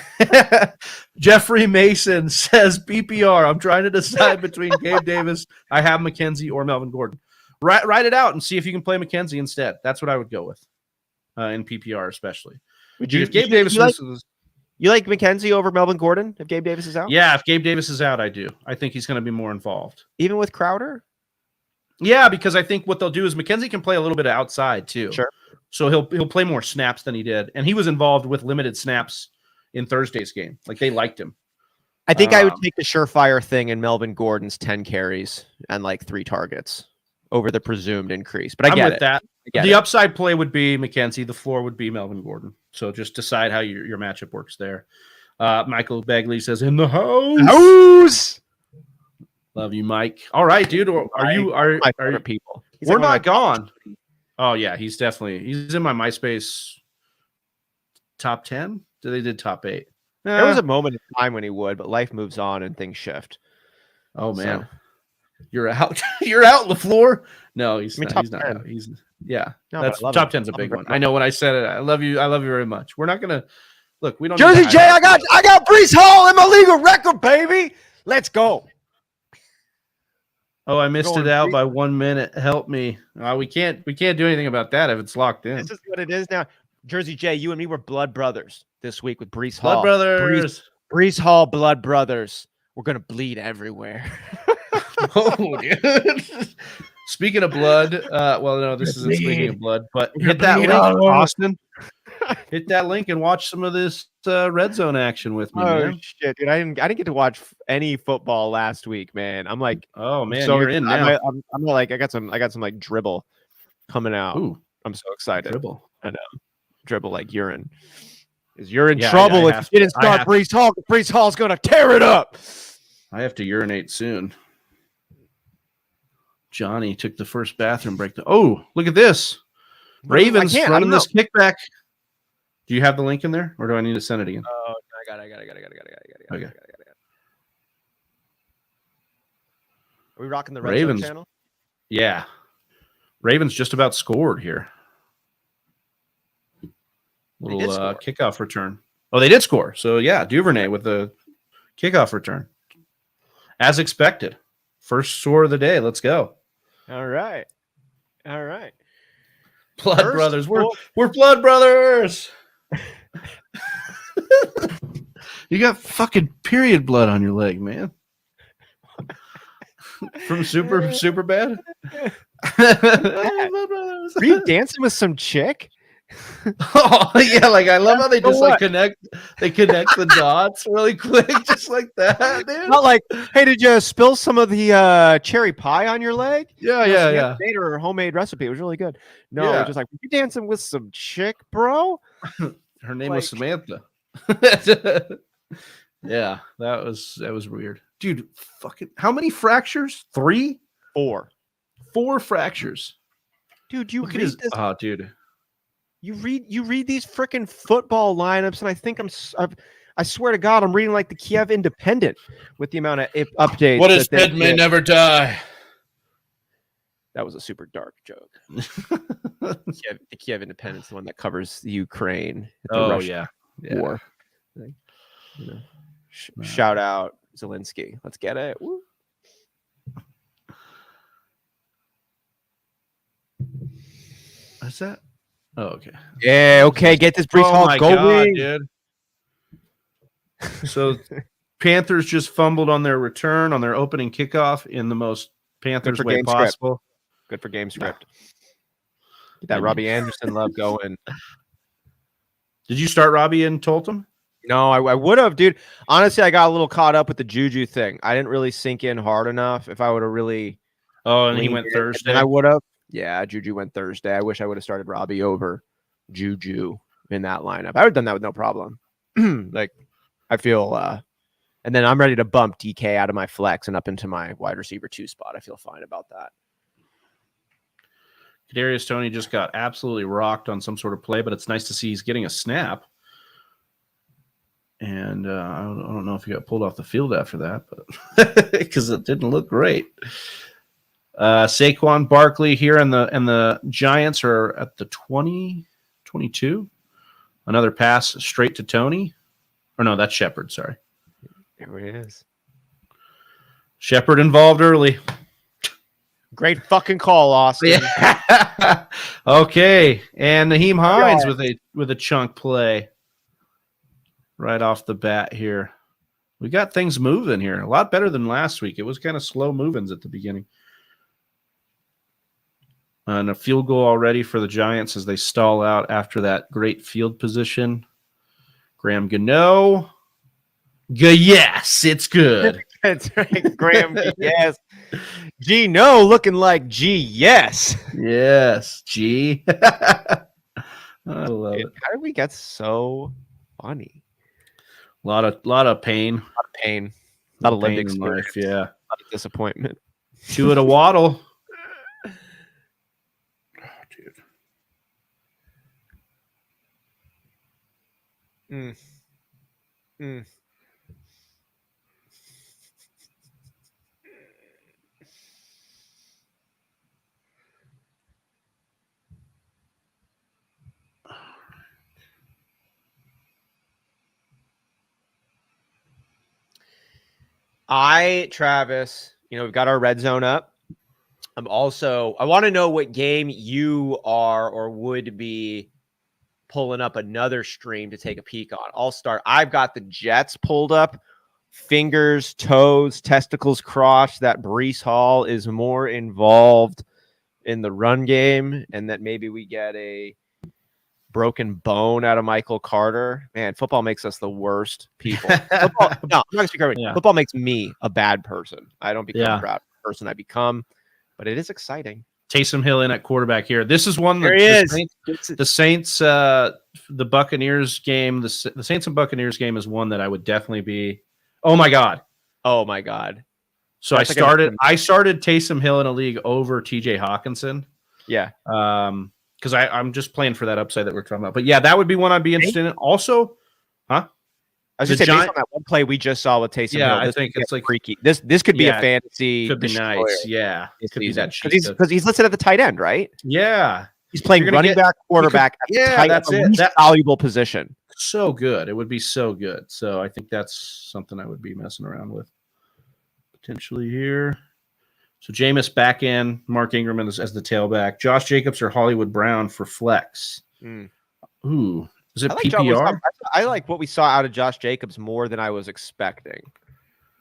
Jeffrey Mason says PPR. I'm trying to decide between Gabe Davis, I have McKenzie, or Melvin Gordon. Write it out and see if you can play McKenzie instead. That's what I would go with in PPR, especially. Would you? If Gabe Davis You like McKenzie over Melvin Gordon if Gabe Davis is out? Yeah, if Gabe Davis is out, I do. I think he's going to be more involved. Even with Crowder? Yeah, because I think what they'll do is McKenzie can play a little bit of outside too. Sure. So he'll play more snaps than he did. And he was involved with limited snaps in Thursday's game. Like they liked him. I think I would take the surefire thing in Melvin Gordon's 10 carries and like 3 targets over the presumed increase. But I get it. That. The upside play would be McKenzie. The floor would be Melvin Gordon. So just decide how your matchup works there. Michael Bagley says, in the house. Love you, Mike. All right, dude. Are my favorite people? We're not gone. Oh, yeah. He's in my MySpace top 10. They did top 8. There was a moment in time when he would, but life moves on and things shift. Oh, man. You're out. You're out, LaFleur. No, he's I mean, not. top He's not 10. out. He's yeah. No, That's but I love top him. 10's a Love big him one. very I know when I said it. I love you. I love you very much. We're not gonna look. We don't. Jersey need to J, highlight I got Breece Hall in my legal record, baby. Let's go. Oh, I missed Going it out Breece. by 1 minute. Help me. We can't do anything about that if it's locked in. This is what it is now. Jersey J, you and me were blood brothers this week with Breece Blood Hall. brothers. Breece Hall, blood brothers. We're gonna bleed everywhere. Oh, dude. Speaking of blood, well, no, this isn't speaking of blood, but hit that link, Austin. Hit that link and watch some of this red zone action with me, Oh man. shit, dude! I didn't get to watch any football last week, man. I'm like, Oh man, so you're in now. I'm like, I got some like dribble coming out. Ooh, I'm so excited. dribble. I know, dribble like urine. Is you're in Yeah, trouble I if you didn't start Breece Hall. Breece Hall's gonna tear it up. I have to urinate soon. Johnny took the first bathroom break. Oh, look at this. Ravens running this kickback. Do you have the link in there, or do I need to send it again? Oh, I got it. Okay. Are we rocking the red Ravens zone channel? Yeah. Ravens just about scored here. Little kickoff return. Oh, they did score. So, yeah, Duvernay with the kickoff return. As expected. First score of the day. Let's go. All right. Blood First brothers. score- We're blood brothers. You got fucking period blood on your leg, man. From super bad. Are you dancing with some chick? Oh yeah, like I love how they just what? like connect. They connect the dots really quick, just like that, dude. Not like, hey, did you spill some of the cherry pie on your leg? Yeah. Made her homemade recipe. It was really good. No, Yeah. just like, you dancing with some chick, bro? Her name was Samantha. Yeah, that was weird, dude. Fucking how many fractures? 3, 4 fractures. Dude, you Look read at his. this. Oh, dude. You read these freaking football lineups, and I think I swear to God, I'm reading like the Kiev Independent with the amount of updates. What is dead may never die. That was a super dark joke. The Kiev Independent's the one that covers the Ukraine. The Russian war. Like, you know, shout out Zelensky. Let's get it. Woo. What's that? Oh, okay. Yeah, okay. Get this Breece Hall going. Dude. So Panthers just fumbled on their return, on their opening kickoff in the most Panthers way possible. Good for game script. Get that Robbie Anderson love going. Did you start Robbie and Tolton? No, I would have, dude. Honestly, I got a little caught up with the Juju thing. I didn't really sink in hard enough. If I would have really, and he went Thursday. I would have. Yeah, Juju went Thursday. I wish I would have started Robbie over Juju in that lineup. I would have done that with no problem. Like, I feel, and then I'm ready to bump DK out of my flex and up into my wide receiver 2 spot. I feel fine about that. Kadarius Toney just got absolutely rocked on some sort of play, but it's nice to see he's getting a snap. And I don't know if he got pulled off the field after that, but because it didn't look great. Saquon Barkley here, and the Giants are at the 22. Another pass straight to Toney. Or no, that's Shepard. Sorry. There it is. Shepard involved early. Great fucking call, Austin. Yeah. Okay, and Naheem Hines with a chunk play right off the bat here. We got things moving here. A lot better than last week. It was kind of slow movings at the beginning. And a field goal already for the Giants as they stall out after that great field position. Graham Gano. Yes, it's good. That's right, Graham. Yes. G no looking like G yes. Yes, G. I love it. How did we get so funny? A lot of pain. Pain. Not a lived experience. Life, yeah. A lot of disappointment. Two at a waddle. Oh, dude. Travis, we've got our red zone up. I want to know what game you are or would be pulling up another stream to take a peek on. I'll start. I've got the Jets pulled up. Fingers, toes, testicles crossed that Breece Hall is more involved in the run game and that maybe we get a broken bone out of Michael Carter. Man, football makes us the worst people. Football, no, I'm not gonna speak right. Yeah. Football makes me a bad person. I don't become Yeah. a bad person I become, but it is exciting. Taysom Hill in at quarterback here. This is one that There he is. the Saints, the Buccaneers game, the Saints and Buccaneers game is one that I would definitely be. Oh my god! Oh my god! So That's I started Taysom Hill in a league over TJ Hawkinson. Yeah. Because I'm just playing for that upside that we're talking about. But yeah, that would be one I'd be interested in. Also, I was just saying, based on that one play we just saw with Taysom Hill, I think it's like freaky. This could be a fantasy. Could be nice. Yeah, it could be that because he's listed at the tight end, right? Yeah, he's playing running back, quarterback. That's it. That valuable position. So good. It would be so good. So I think that's something I would be messing around with potentially here. So Jameis back in, Mark Ingram as the tailback, Josh Jacobs or Hollywood Brown for flex. Ooh, is it PPR? I like what we saw out of Josh Jacobs more than I was expecting.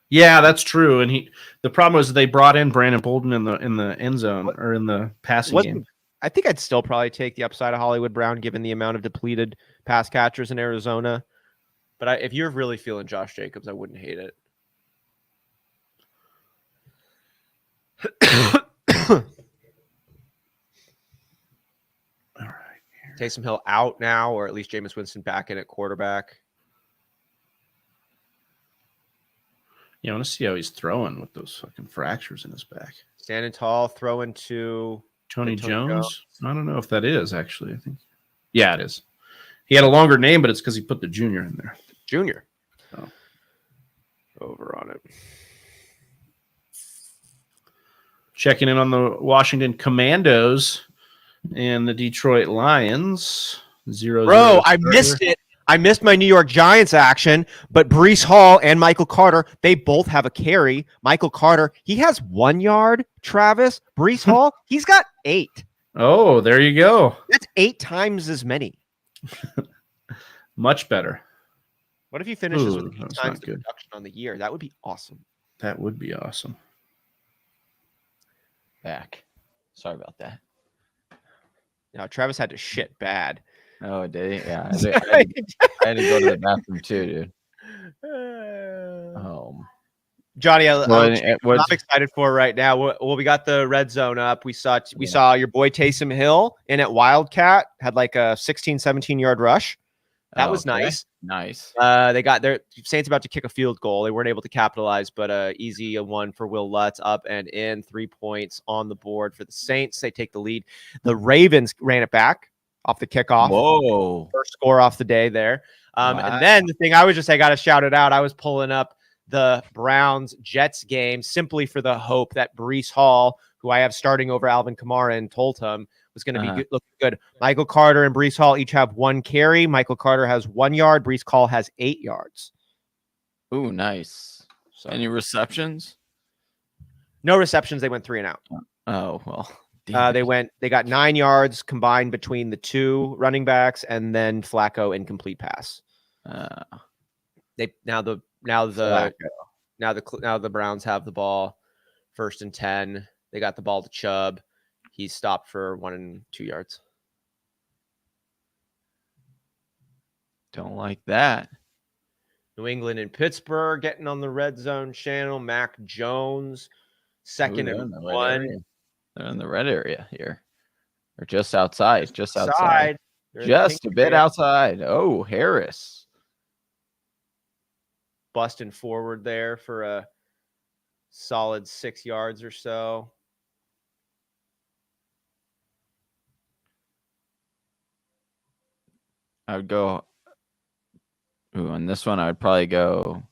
Yeah, that's true. And the problem was they brought in Brandon Bolden in the end zone or in the passing game. I think I'd still probably take the upside of Hollywood Brown given the amount of depleted pass catchers in Arizona. But if you're really feeling Josh Jacobs, I wouldn't hate it. All right. Taysom Hill out now, or at least Jameis Winston back in at quarterback. Yeah, I want to see how he's throwing with those fucking fractures in his back. Standing tall, throwing to Tony Jones. I don't know if that is actually. I think, yeah, it is. He had a longer name, but it's because he put the junior in there. Junior. Oh. Over on it. Checking in on the Washington Commandos and the Detroit Lions. 0-0. Bro, I missed it. I missed my New York Giants action, but Breece Hall and Michael Carter, they both have a carry. Michael Carter, he has 1 yard. Travis, Breece Hall, he's got 8. Oh, there you go. That's 8 times as many. Much better. What if he finishes with 8 that's times not the good. production on the year? That would be awesome. That would be awesome. Back. Sorry about that. Now, Travis had to shit bad. Oh, did he? Yeah. I had to go to the bathroom too, dude. Johnny, what I'm excited for right now. Well, we got the red zone up. We saw your boy Taysom Hill in at Wildcat, had like a 16, 17-yard rush. That was nice. Nice. They got their Saints about to kick a field goal. They weren't able to capitalize, but easy one for Will Lutz, up and in, 3 points on the board for the Saints. They take the lead. The Ravens ran it back off the kickoff. Whoa. First score off the day there. Wow. And then the thing I got to shout it out. I was pulling up the Browns-Jets game simply for the hope that Breece Hall, who I have starting over Alvin Kamara and Tolton, was going to be looking good. Michael Carter and Breece Hall each have 1 carry. Michael Carter has 1 yard. Breece Hall has 8 yards. Ooh, nice. So, any receptions? No receptions. They went 3 and out. Oh, well. They got 9 yards combined between the 2 running backs, and then Flacco incomplete pass. Now the Browns have the ball, 1st and 10. They got the ball to Chubb. He's stopped for 1 and 2 yards. Don't like that. New England and Pittsburgh getting on the red zone channel. Mac Jones, 2nd and 1. They're in the red area here. Or just outside. Just a bit outside. Oh, Harris. Busting forward there for a solid 6 yards or so. I would go. Ooh, on this one, I would probably go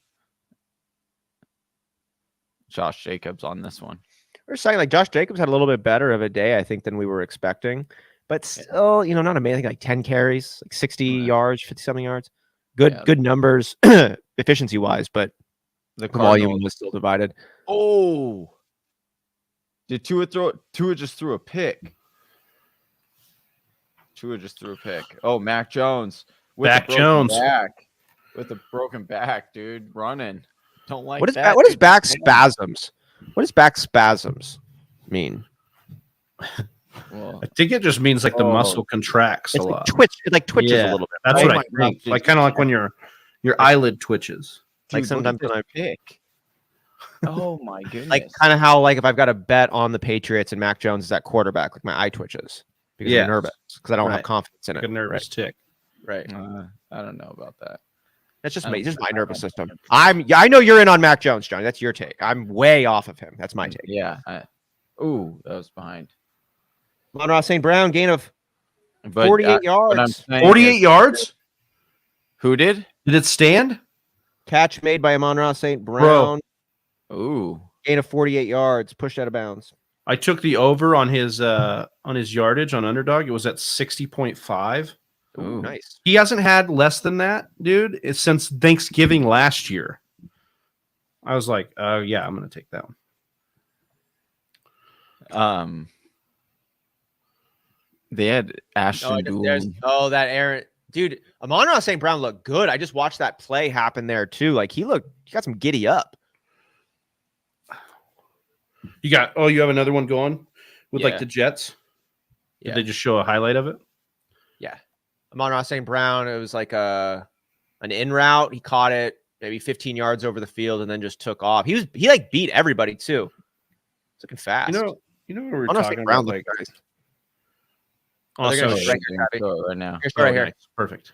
Josh Jacobs on this one. We're saying like Josh Jacobs had a little bit better of a day, I think, than we were expecting. But still, not amazing. Like 10 carries, like 60 yards, 50-something yards. Good numbers efficiency-wise, but The volume Cardinals. was still divided. Oh, did Tua throw? Tua just threw a pick. Oh, Mac Jones with Mac a broken Jones. back. With a broken back, dude, running. Don't like What is that. what is dude. back spasms? What does back spasms mean? Well, I think it just means like the Oh. muscle contracts a It's like lot. twitch. It like twitches Yeah, a little bit. That's Oh what my I God, think. dude. Like kind of like when your eyelid twitches. Like dude, look sometimes at when this I pick. Oh my goodness. like kind of how like if I've got a bet on the Patriots and Mac Jones is at quarterback, like my eye twitches because Yeah. I'm nervous because I don't have Right. confidence in Like it. a nervous tick. Right. I don't know about that. That's just I me. don't Just my think nervous I'm- system. I know you're in on Mac Jones, Johnny. That's your take. I'm way off of him. That's my take. Yeah. Ooh, that was behind. Monroe St. Brown gain of But 48 what I'm yards. saying 48 is- yards? Who did? Did it stand? Catch made by Amon-Ra St. Brown. Ooh. Gain of 48 yards. Pushed out of bounds. I took the over on his yardage on underdog. It was at 60.5. Ooh, Ooh. nice. He hasn't had less than that, dude. It's since Thanksgiving last year. I was like, yeah, I'm gonna take that one. They had Ashton Doolin. That Aaron. Dude, Amon-Ra St. Brown looked good. I just watched that play happen there too. Like he got some giddy up. You have another one going with like Yeah. the Jets. Did Yeah. they just show a highlight of it? Yeah. Amon-Ra St. Brown, it was like an in route. He caught it maybe 15 yards over the field and then just took off. He like beat everybody too. It's looking fast. You know what we were Amon-Ra talking St. Brown about? looked Like, nice. oh, they're gonna sorry. Right now. Here's Oh, right here. nice. Perfect.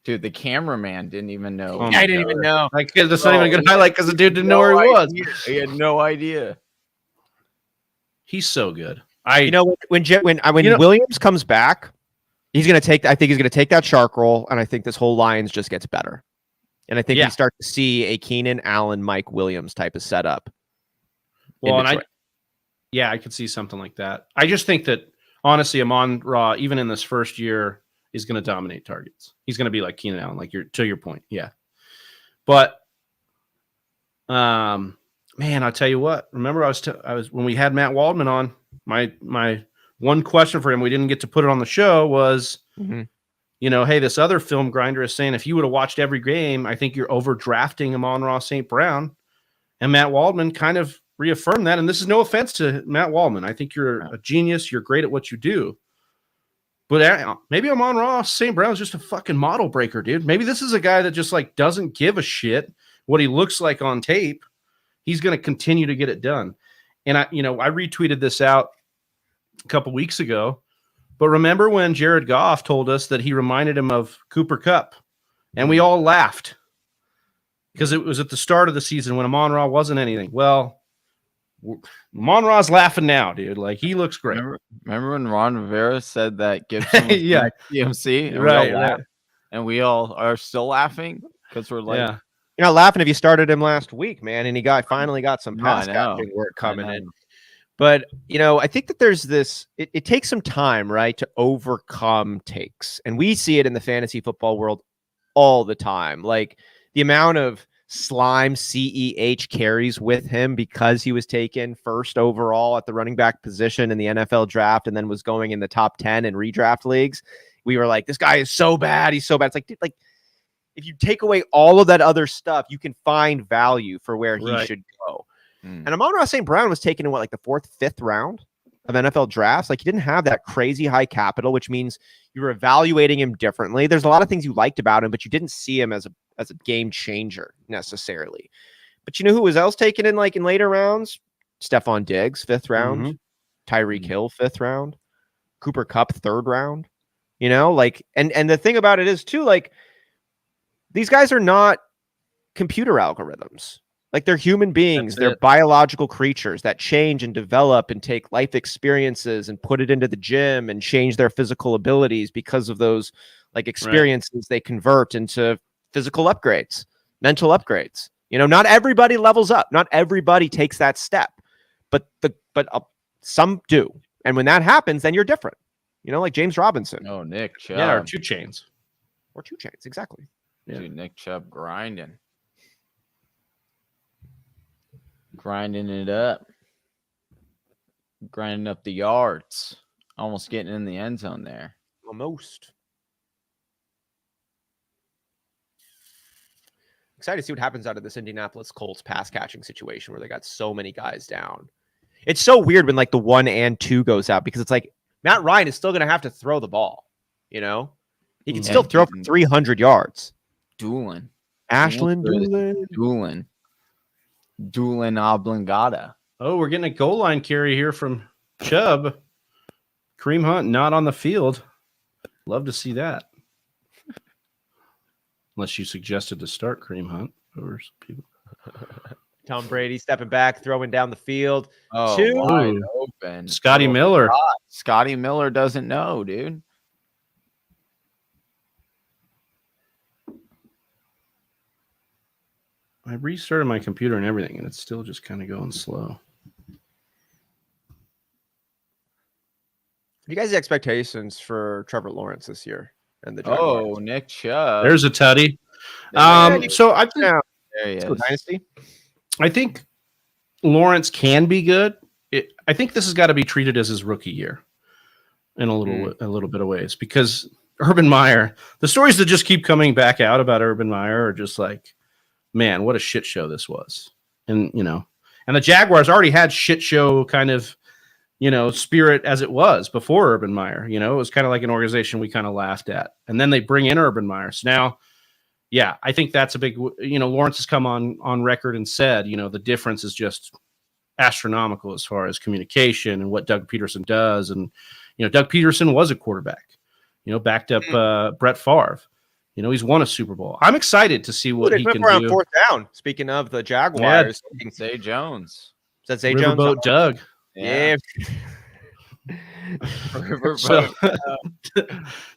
Dude, the cameraman didn't even know. Oh I my didn't even know. Like that's not even a good he- highlight because the dude didn't know where he was. He had no idea. He's so good. You know when You know- Williams comes back, he's gonna take. I think he's gonna take that shark roll, and I think this whole Lions just gets better. And I think Yeah. we start to see a Keenan Allen, Mike Williams type of setup. Well, in and Detroit. I could see something like that. I just think that honestly, Amon-Ra, even in this first year, is going to dominate targets. He's going to be like Keenan Allen, like to your point, yeah. But, man, I'll tell you what. Remember, I was when we had Matt Waldman on. My one question for him, we didn't get to put it on the show, was, Mhm. hey, this other film grinder is saying if you would have watched every game, I think you're overdrafting Amon-Ra St. Brown. And Matt Waldman kind of reaffirmed that. And this is no offense to Matt Waldman. I think you're a genius. You're great at what you do. But maybe Amon-Ra St. Brown is just a fucking model breaker, dude. Maybe this is a guy that just like doesn't give a shit what he looks like on tape. He's going to continue to get it done. And I retweeted this out a couple weeks ago. But remember when Jared Goff told us that he reminded him of Cooper Kupp, and we all laughed because it was at the start of the season when Amon-Ra wasn't anything. Well, Amon-Ra's laughing now, dude. Like he looks great. Remember when Ron Rivera said that Gibson was Yeah. CMC? And Right, we all laughed, and we all are still laughing because we're like, Yeah. You're not laughing if you started him last week, man, and he finally got some No, I pass know. catching work coming know. in. But I think that there's this. It takes some time, right, to overcome takes, and we see it in the fantasy football world all the time. Like the amount of slime CEH carries with him because he was taken first overall at the running back position in the NFL draft, and then was going in the top 10 in redraft leagues. We were like, this guy is so bad. He's so bad. It's like, dude, like if you take away all of that other stuff, you can find value for where he Right. should go. And Amon-Ra St. Brown was taken in like the 4th, 5th round of NFL drafts. Like he didn't have that crazy high capital, which means you were evaluating him differently. There's a lot of things you liked about him, but you didn't see him as a game changer necessarily. But you know who was else taken in like in later rounds? Stephon Diggs, 5th round. Tyreek Hill, 5th round. Cooper Kupp, 3rd round. Like and the thing about it is too, like these guys are not computer algorithms. Like they're human beings. They're biological creatures that change and develop and take life experiences and put it into the gym and change their physical abilities because of those like experiences they convert into physical upgrades, mental upgrades. Not everybody levels up. Not everybody takes that step, but some do. And when that happens, then you're different. Like James Robinson. oh, Nick Chubb. Yeah, or 2 Chains. Or 2 Chains. Exactly. Yeah. Dude, Nick Chubb grinding. grinding it up. Grinding up the yards. Almost getting in the end zone there. Almost. Excited to see what happens out of this Indianapolis Colts pass catching situation where they got so many guys down. It's so weird when like the 1 and 2 goes out because it's like Matt Ryan is still going to have to throw the ball. You know, he can still throw for 300 yards. Doolin. Ashland Doolin oblongata. Oh, we're getting a goal line carry here from Chubb. Kareem Hunt not on the field. Love to see that. Unless you suggested to start Kareem Hunt over some people. Tom Brady stepping back, throwing down the field. Oh, Two. wide open. Scotty Miller. God. Scotty Miller doesn't know, dude. I restarted my computer and everything, and it's still just kind of going slow. You guys' expectations for Trevor Lawrence this year and the Jaguars? Oh, Nick Chubb. There's a tutty. There So I think, Yeah. he is. Dynasty. I think Lawrence can be good. I think this has got to be treated as his rookie year in a little bit of ways because Urban Meyer, the stories that just keep coming back out about Urban Meyer are just like, man, what a shit show this was. And, and the Jaguars already had shit show kind of, spirit as it was before Urban Meyer. It was kind of like an organization we kind of laughed at. And then they bring in Urban Meyer. So now, yeah, I think that's a big, Lawrence has come on record and said, the difference is just astronomical as far as communication and what Doug Peterson does. And, Doug Peterson was a quarterback, backed up Brett Favre. He's won a Super Bowl. I'm excited to see what he can do. Fourth down. Speaking of the Jaguars, Zay Jones. Is that Zay Jones? Riverboat Doug. Yeah.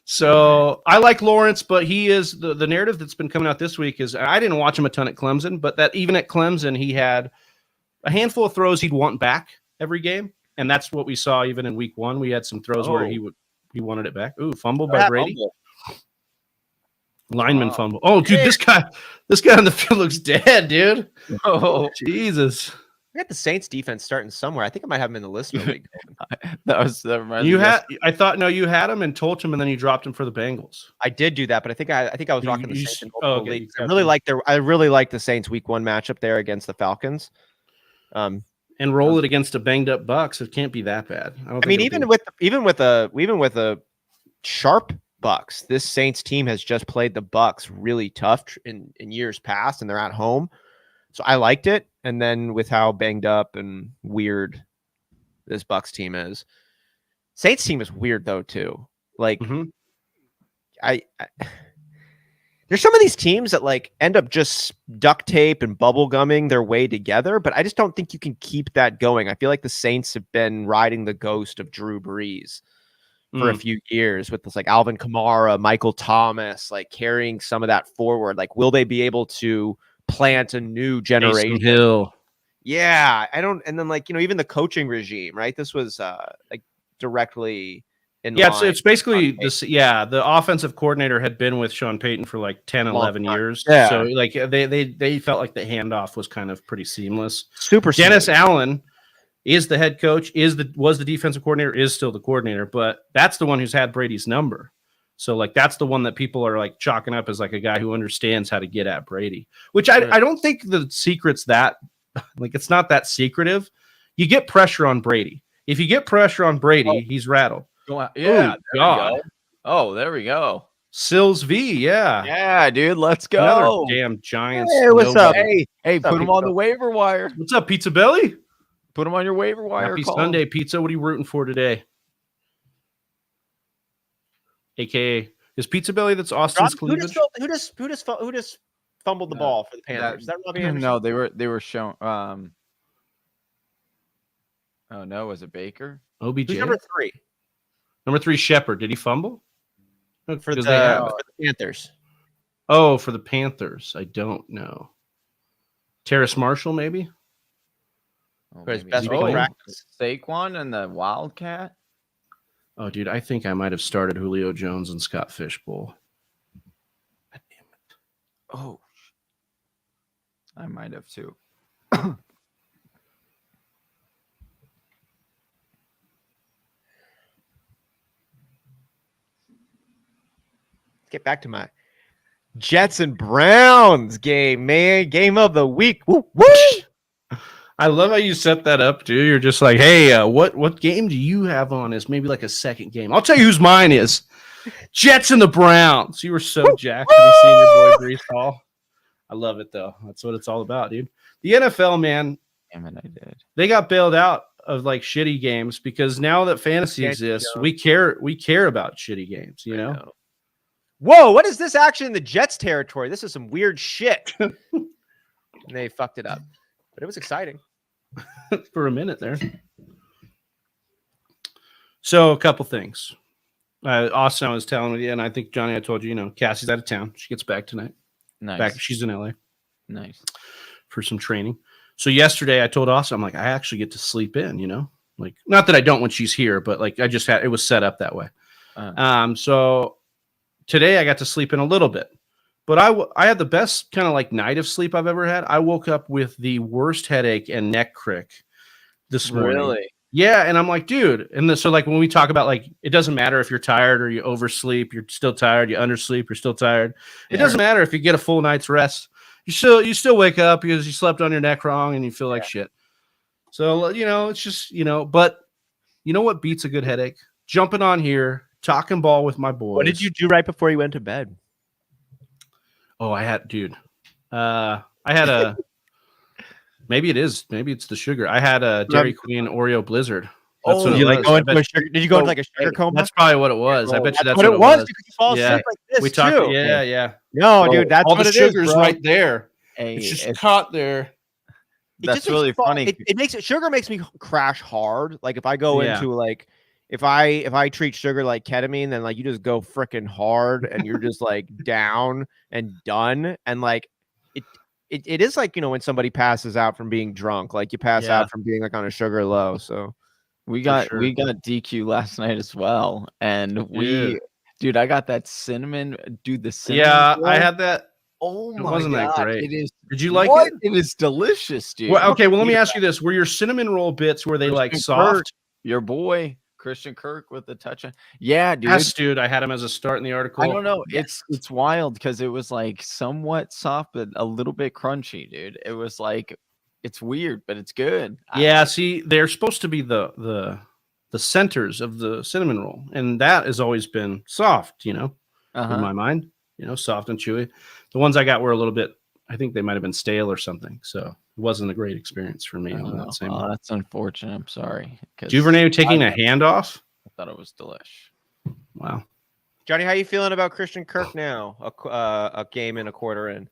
So I like Lawrence, but he is the narrative that's been coming out this week is I didn't watch him a ton at Clemson, but that even at Clemson, he had a handful of throws he'd want back every game. And that's what we saw even in week 1. We had some throws where he wanted it back. Ooh, fumble by Brady. Fumble. Lineman fumble. Oh, dude, this guy on the field looks dead, dude. Oh, Jesus. I got the Saints defense starting somewhere. I think I might have him in the listener league. that reminds You me had I thought you had him and told him and then you dropped him for the Bengals. I did do that, but I think I was rocking the Saints in multiple okay, leagues. I really like the Saints week 1 matchup there against the Falcons. And roll it against a banged up Bucks. It can't be that bad. I mean, even with a sharp Bucks, this Saints team has just played the Bucks really tough in years past, and they're at home. So I liked it. And then with how banged up and weird this Bucks team is, Saints team is weird though too. Like, there's some of these teams that like end up just duct tape and bubble gumming their way together, but I just don't think you can keep that going. I feel like the Saints have been riding the ghost of Drew Brees for a few years with this like Alvin Kamara, Michael Thomas, like carrying some of that forward. Like, will they be able to plant a new generation? Hill. Yeah, I don't. And then like, even the coaching regime, right? This was like directly in line. It's basically this. Yeah, the offensive coordinator had been with Sean Payton for like 10, 11 years. Yeah. So like they felt like the handoff was kind of pretty seamless. Super Dennis Allen is the head coach, was the defensive coordinator, is still the coordinator, but that's the one who's had Brady's number. So like that's the one that people are like chalking up as like a guy who understands how to get at Brady, which I don't think the secret's that like it's not that secretive. You get pressure on Brady. If you get pressure on Brady, he's rattled. Yeah, oh, God. Oh, there we go. Sills V, yeah. Yeah, dude, let's go. Another damn Giants. Hey, what's up? Hey, What's put up, him on Pizza? the waiver wire. What's up, Pizza Belly? Put him on your waiver wire. Happy call. Sunday, Pizza. What are you rooting for today? AKA, is Pizza Belly that's Austin's cleavage? Who just fumbled the ball for the Panthers? Is that Robbie Anderson? No, they were shown. Oh no, was it Baker? OBJ. Who's number 3? Number 3, Shepard. Did he fumble? For the Panthers. Oh, for the Panthers. I don't know. Terrace Marshall, maybe? Oh, For his maybe. best week of practice. Saquon and the Wildcat. Oh, dude, I think I might have started Julio Jones and Scott Fishbowl. God damn it. Oh, I might have too. get back to my Jets and Browns game, man. Game of the week. Woo, woo! I love how you set that up, dude. You're just like, hey, what game do you have on as maybe like a second game? I'll tell you whose mine is. Jets and the Browns. You were so jacked to be seeing your boy Breece Hall. I love it, though. That's what it's all about, dude. The NFL, man, Damn it, I did. they got bailed out of like shitty games because now that fantasy exists, we care about shitty games, you know? Whoa, what is this action in the Jets territory? This is some weird shit. And they fucked it up. But it was exciting. For a minute there. So a couple things. Austin, I was telling you, and I think Johnny, I told you, Cassie's out of town. She gets back tonight. Nice. She's in LA Nice. for some training. So yesterday I told Austin, I'm like, I actually get to sleep in, like, not that I don't when she's here, but like I just it was set up that way. So today I got to sleep in a little bit, but I had the best kind of like night of sleep I've ever had. I woke up with the worst headache and neck crick this morning. Really? Yeah. And I'm like, dude. And so like when we talk about like, it doesn't matter if you're tired or you oversleep, you're still tired, you undersleep, you're still tired. It doesn't matter if you get a full night's rest. You still wake up because you slept on your neck wrong and you feel like shit. So, it's just, but you know what beats a good headache? Jumping on here, talking ball with my boys. What did you do right before you went to bed? Oh, I had a, maybe it's the sugar. I had a Dairy Queen Oreo Blizzard. That's what it was. Did you go into like a sugar coma? That's probably what it was. I bet you that's what it was. Because you fall asleep like this we talked. too. Yeah. No, dude, that's all what the it is, sugar's bro. right there. Hey, It's just caught there. That's really funny. Sugar makes me crash hard. Like if I go into like if I treat sugar like ketamine, then like you just go freaking hard and you're just like down and done. And like it is like, when somebody passes out from being drunk, like you pass out from being like on a sugar low. So we got DQ last night as well. And dude, I got that cinnamon. Dude, the cinnamon. Yeah, roll. I had that. Oh my wasn't God. that great. It is. Did you like it? It is delicious, dude. Well, okay, well, let me ask you this. Were your cinnamon roll bits, were they like soft? Your boy, Christian Kirk with the touchdown. Yeah, dude. Yes, dude. I had him as a start in the article. I don't know. It's wild because it was like somewhat soft, but a little bit crunchy, dude. It was like, it's weird, but it's good. Yeah, see, they're supposed to be the centers of the cinnamon roll, and that has always been soft, in my mind, soft and chewy. The ones I got were a little bit, I think they might have been stale or something, so it wasn't a great experience for me. On that same one. That's unfortunate. I'm sorry. Duvernay taking a handoff? I thought it was delish. Wow. Johnny, how you feeling about Christian Kirk now? A game and a quarter in.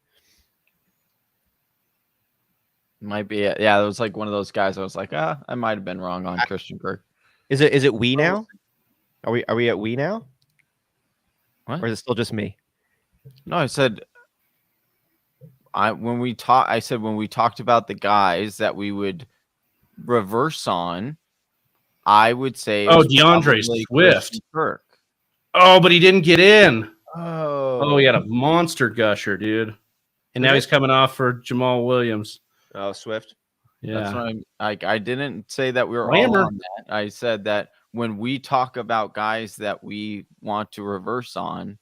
Might be it. Yeah, it was like one of those guys. I was like, I might have been wrong on Christian Kirk. Is it we now? Are we at we now? What? Or is it still just me? No, I said when we talked about the guys that we would reverse on, I would say DeAndre Swift. Kirk. Oh, but he didn't get in. Oh, he had a monster gusher, dude. And now he's coming off for Jamal Williams. Oh, Swift. Yeah. That's what I didn't say that we were all on that. I said that when we talk about guys that we want to reverse on,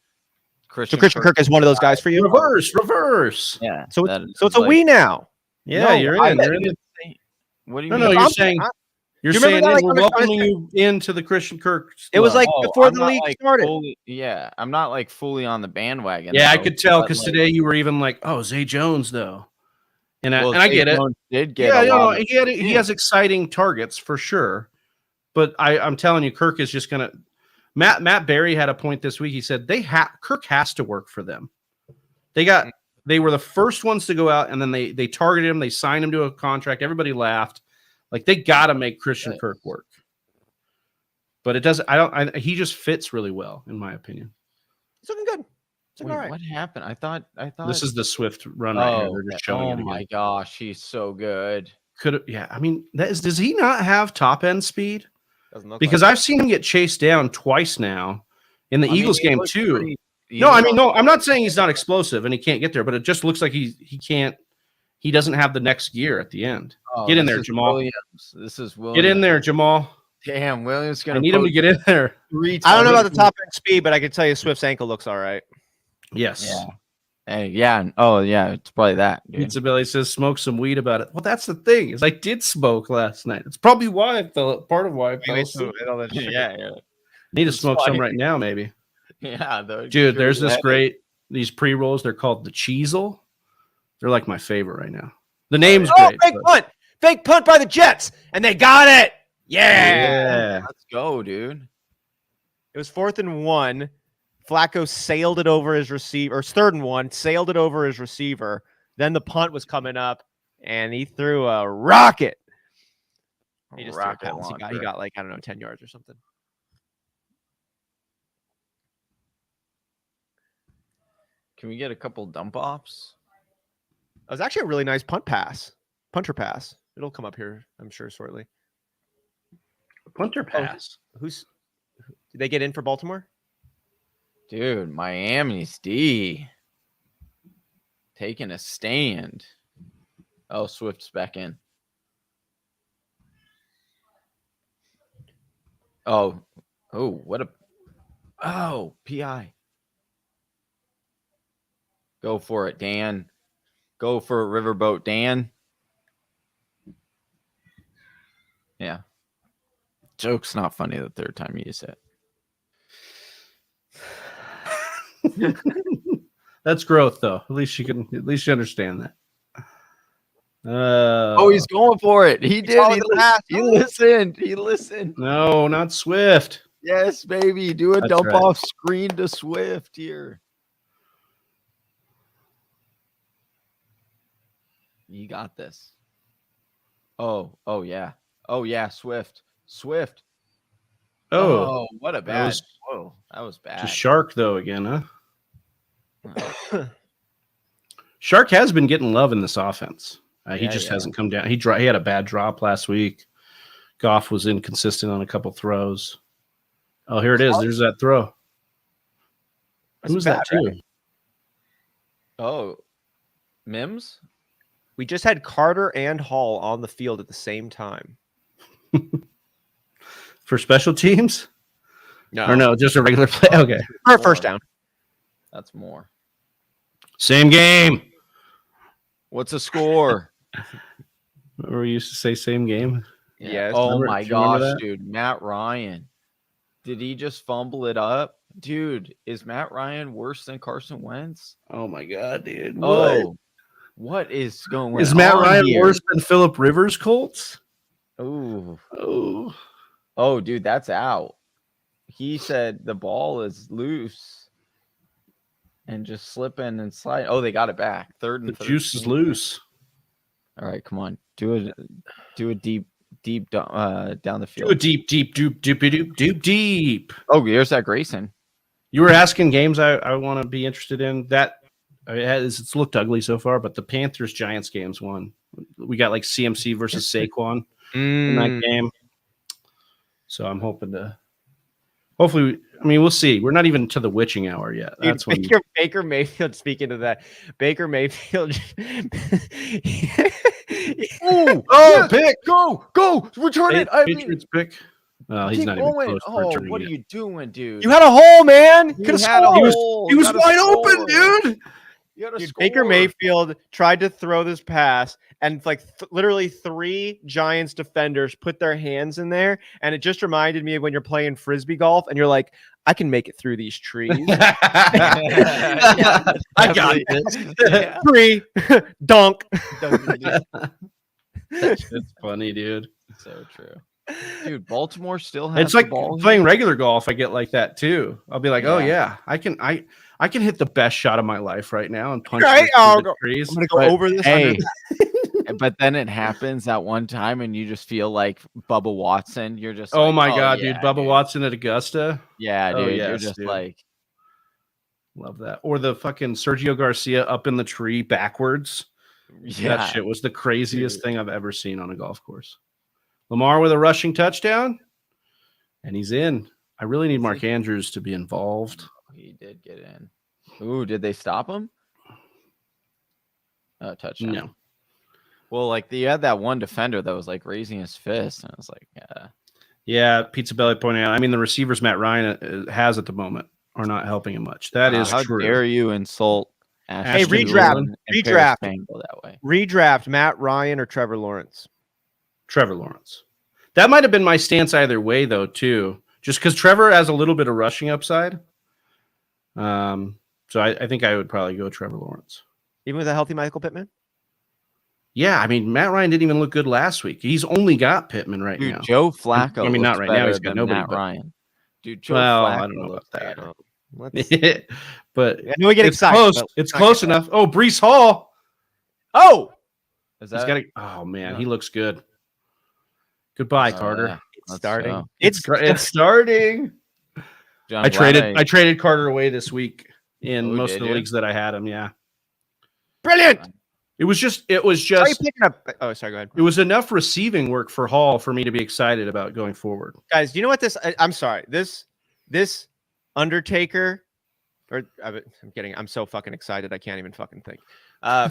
Christian Kirk is one of those guys for you? Reverse. Yeah. So it's a we now. Yeah, No, you're in. What do you No, mean? no, you're saying you remember that, we're like, welcoming you into the Christian Kirk. It was like before I'm the not, league like, started. I'm not like fully on the bandwagon. Yeah, I though, could tell but, because like, today you were even like, Zay Jones though, and well, I get it. Jones did get He has exciting targets for sure, but I'm telling you, Kirk is just gonna. Matt Berry had a point this week. He said Kirk has to work for them. They were the first ones to go out, and then they targeted him. They signed him to a contract. Everybody laughed. Like they got to make Christian Kirk work. But it doesn't. He just fits really well, in my opinion. It's looking good. It's looking all right. What happened? I thought This is the Swift run right here. They're just showing it again. My gosh, he's so good. I mean, does he not have top end speed? Doesn't look Because like I've seen him get chased down twice now in the Eagles game too. No, I'm not saying he's not explosive and he can't get there, but it just looks like he can't. He doesn't have the next gear at the end. Get in there, Jamal. This is Williams. Get in there, Jamal. Damn, Williams gonna. I need him to get in there. I don't know about the top end speed, but I can tell you Swift's ankle looks all right. Yes. Yeah. Hey, yeah. Oh, yeah. It's probably that. Dude. Pizza Belly says smoke some weed about it. Well, that's the thing is I did smoke last night. It's probably why I fell. Part of why I fell asleep. Yeah. Need to It's smoke some funny. right now, maybe. Yeah. Dude, there's this these pre-rolls. They're called the Cheezel. They're like my favorite right now. The name's great. Fake punt by the Jets, and they got it. Yeah. Let's go, dude. It was 4th and 1. Flacco sailed it over his receiver, or 3rd and 1, sailed it over his receiver. Then the punt was coming up, and he threw a rocket. He just threw a pass. He got like, I don't know, 10 yards or something. Can we get a couple dump offs? It was actually a really nice punter pass. It'll come up here, I'm sure, shortly. Punter pass. Did they get in for Baltimore? Dude, Miami's D taking a stand. Oh, Swift's back in. Oh, what a PI. Go for it, Dan. Go for it, Riverboat Dan. Yeah. Joke's not funny the third time you use it. That's growth, though. At least you understand that. He's going for it. He did. He listened. He listened. No, not Swift. Yes, baby. Do a dump off screen to Swift here. You got this. Oh yeah. Oh yeah, Swift. Oh, what a bad. That was bad. Just Shark though again, huh? Shark has been getting love in this offense. He just hasn't come down. He had a bad drop last week. Goff was inconsistent on a couple throws. Oh, here it is. There's that throw. Who's that too? Right? Oh, Mims? We just had Carter and Hall on the field at the same time. For special teams? No. Or no, just a regular play? Okay. For a first down. That's more. Same game. What's the score? Remember we used to say same game? Yeah. Oh my gosh, dude. Matt Ryan. Did he just fumble it up? Dude, is Matt Ryan worse than Carson Wentz? Oh my God, dude. What is going on? Is Matt Ryan worse than Phillip Rivers Colts? Oh, dude, that's out. He said the ball is loose and just slipping and sliding. Oh, they got it back. 3rd and 13. The juice is loose. All right, come on. Do a deep down the field. Do a deep. Oh, here's that Grayson. You were asking games I want to be interested in. That it's looked ugly so far, but the Panthers Giants game's won. We got like CMC versus Saquon in that game. So I'm hoping to. Hopefully, we'll see. We're not even to the witching hour yet. That's when Baker Mayfield. Speaking of that, Baker Mayfield. Pick, go, return it. Patriots pick. Well, he's not even close. What are you doing, dude? You had a hole, man. Could have scored. He was wide open, dude. Baker Mayfield tried to throw this pass, and literally 3 Giants defenders put their hands in there, and it just reminded me of when you're playing frisbee golf, and you're like, I can make it through these trees. I got this. 3 dunk. It's funny, dude. So true. Dude, Baltimore still has it's like the ball playing here. regular golf. I get like that too. I'll be like, oh yeah, I can hit the best shot of my life right now and punch the trees. I'm gonna go over this. Hey, but then it happens at one time, and you just feel like Bubba Watson. You're just, oh my God, dude, Bubba Watson at Augusta. Yeah, dude, you're just like, love that. Or the fucking Sergio Garcia up in the tree backwards. Yeah, that shit was the craziest thing I've ever seen on a golf course. Lamar with a rushing touchdown, and he's in. I really need Mark Andrews to be involved. He did get in. Ooh, did they stop him? Touchdown. No. Well, you had that one defender that was raising his fist, and I was like, yeah. Pizza Belly pointing out. The receivers Matt Ryan has at the moment are not helping him much. That is how true. dare you insult Ashton Hey, redraft, Dulin and redraft. Paris Campbell that way. Redraft Matt Ryan or Trevor Lawrence. Trevor Lawrence. That might have been my stance either way, though, too. Just because Trevor has a little bit of rushing upside. So I think I would probably go Trevor Lawrence. Even with a healthy Michael Pittman? Yeah, I mean, Matt Ryan didn't even look good last week. He's only got Pittman right Dude, now. Joe Flacco. I mean, not looks right now. He's better got than nobody Matt but- Ryan. Dude, Joe Well, Flacco I don't know about looks that. better. Let's, But I know we get it's excited. close. but It's let's not close get enough. Oh, Breece Hall. Oh, Is He's that got. Oh man, Yeah. he looks good. Goodbye, Oh, Carter. yeah. it's Let's starting. go. It's starting. John, I glad traded Carter away this week in Oh, most did of the you? leagues that I had him. Yeah, Brilliant. it was How are you just picking up? Oh, sorry. Go ahead. it was enough receiving work for Hall for me to be excited about going forward. Guys, do you know what this? I'm sorry. This Undertaker, I'm kidding. I'm so fucking excited. I can't even fucking think.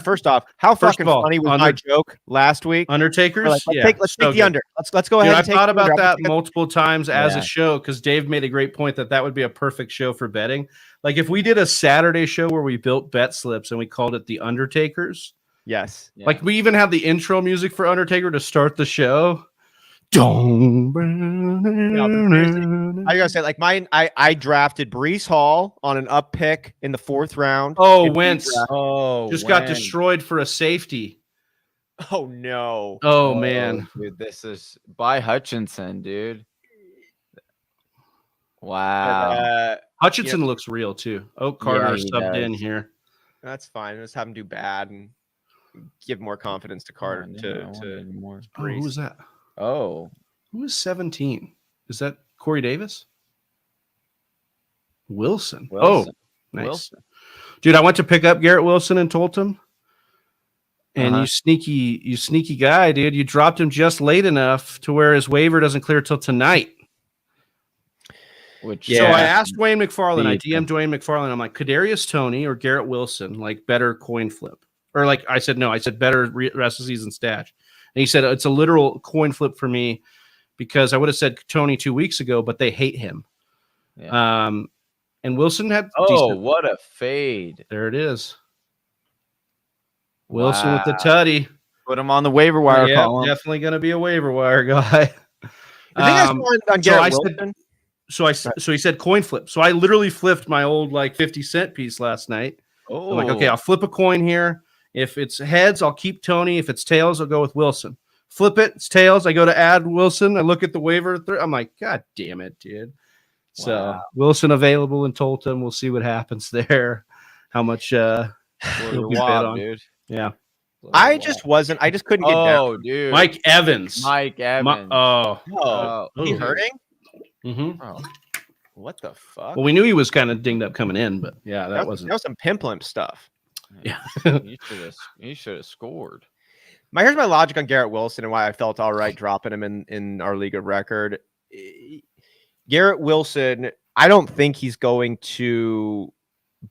First off, how First fucking of all, funny was my joke last week? Undertakers. We're like, let's Yeah, take so the good. under. Let's go Dude, ahead. I And take thought the about under. that multiple times as Yeah. a show because Dave made a great point that would be a perfect show for betting. Like if we did a Saturday show where we built bet slips and we called it the Undertakers. Yes. Yeah. Like we even had the intro music for Undertaker to start the show. Don't. I gotta say, like mine, I drafted Breece Hall on an up pick in the 4th round. Oh, In Wentz redraft. Oh, just got when? destroyed for a safety. Oh no. Oh man. Dude, this is by Hutchinson, dude. Wow. But, Hutchinson looks real too. Oak Carter he subbed in does. here. that's fine. Let's have him do bad and give more confidence to Carter to more. Oh, who was that? Oh, Who is 17? Is that Corey Davis? Wilson. Wilson. Oh, nice. Wilson. Dude, I went to pick up Garrett Wilson and told him. And Uh-huh. you sneaky guy, dude. You dropped him just late enough to where his waiver doesn't clear till tonight. Which So I asked Dwayne McFarland. I Decent. DM'd Dwayne McFarland. I'm like, Kadarius Toney or Garrett Wilson, like better coin flip. Or like I said, no, I said better rest of season stash. And he said it's a literal coin flip for me because I would have said Toney 2 weeks ago, but they hate him. Yeah. And Wilson had Oh, what a fade. there it is. Wilson with the Wow. tutty. Put him on the waiver wire Yeah, column. definitely going to be a waiver wire guy. The thing I saw on so I Garrett said- Wilson. So he said coin flip. So I literally flipped my old like 50-cent piece last night. Oh, I'm like, okay, I'll flip a coin here. If it's heads, I'll keep Toney. If it's tails, I'll go with Wilson. Flip it, it's tails. I go to add Wilson. I look at the waiver. I'm like, God damn it, dude. So Wow. Wilson available in Tolton. We'll see what happens there. How much he'll be bid on. dude. Yeah. I just couldn't get down. Oh, dude. Mike Evans. Mike Evans. Oh. Oh, he Ooh. hurting? Mhm. Oh. What the fuck? Well, we knew he was kind of dinged up coming in, but yeah, that wasn't. That was some pimp limp stuff. Yeah. You should have scored. Here's my logic on Garrett Wilson and why I felt all right dropping him in our league of record. Garrett Wilson, I don't think he's going to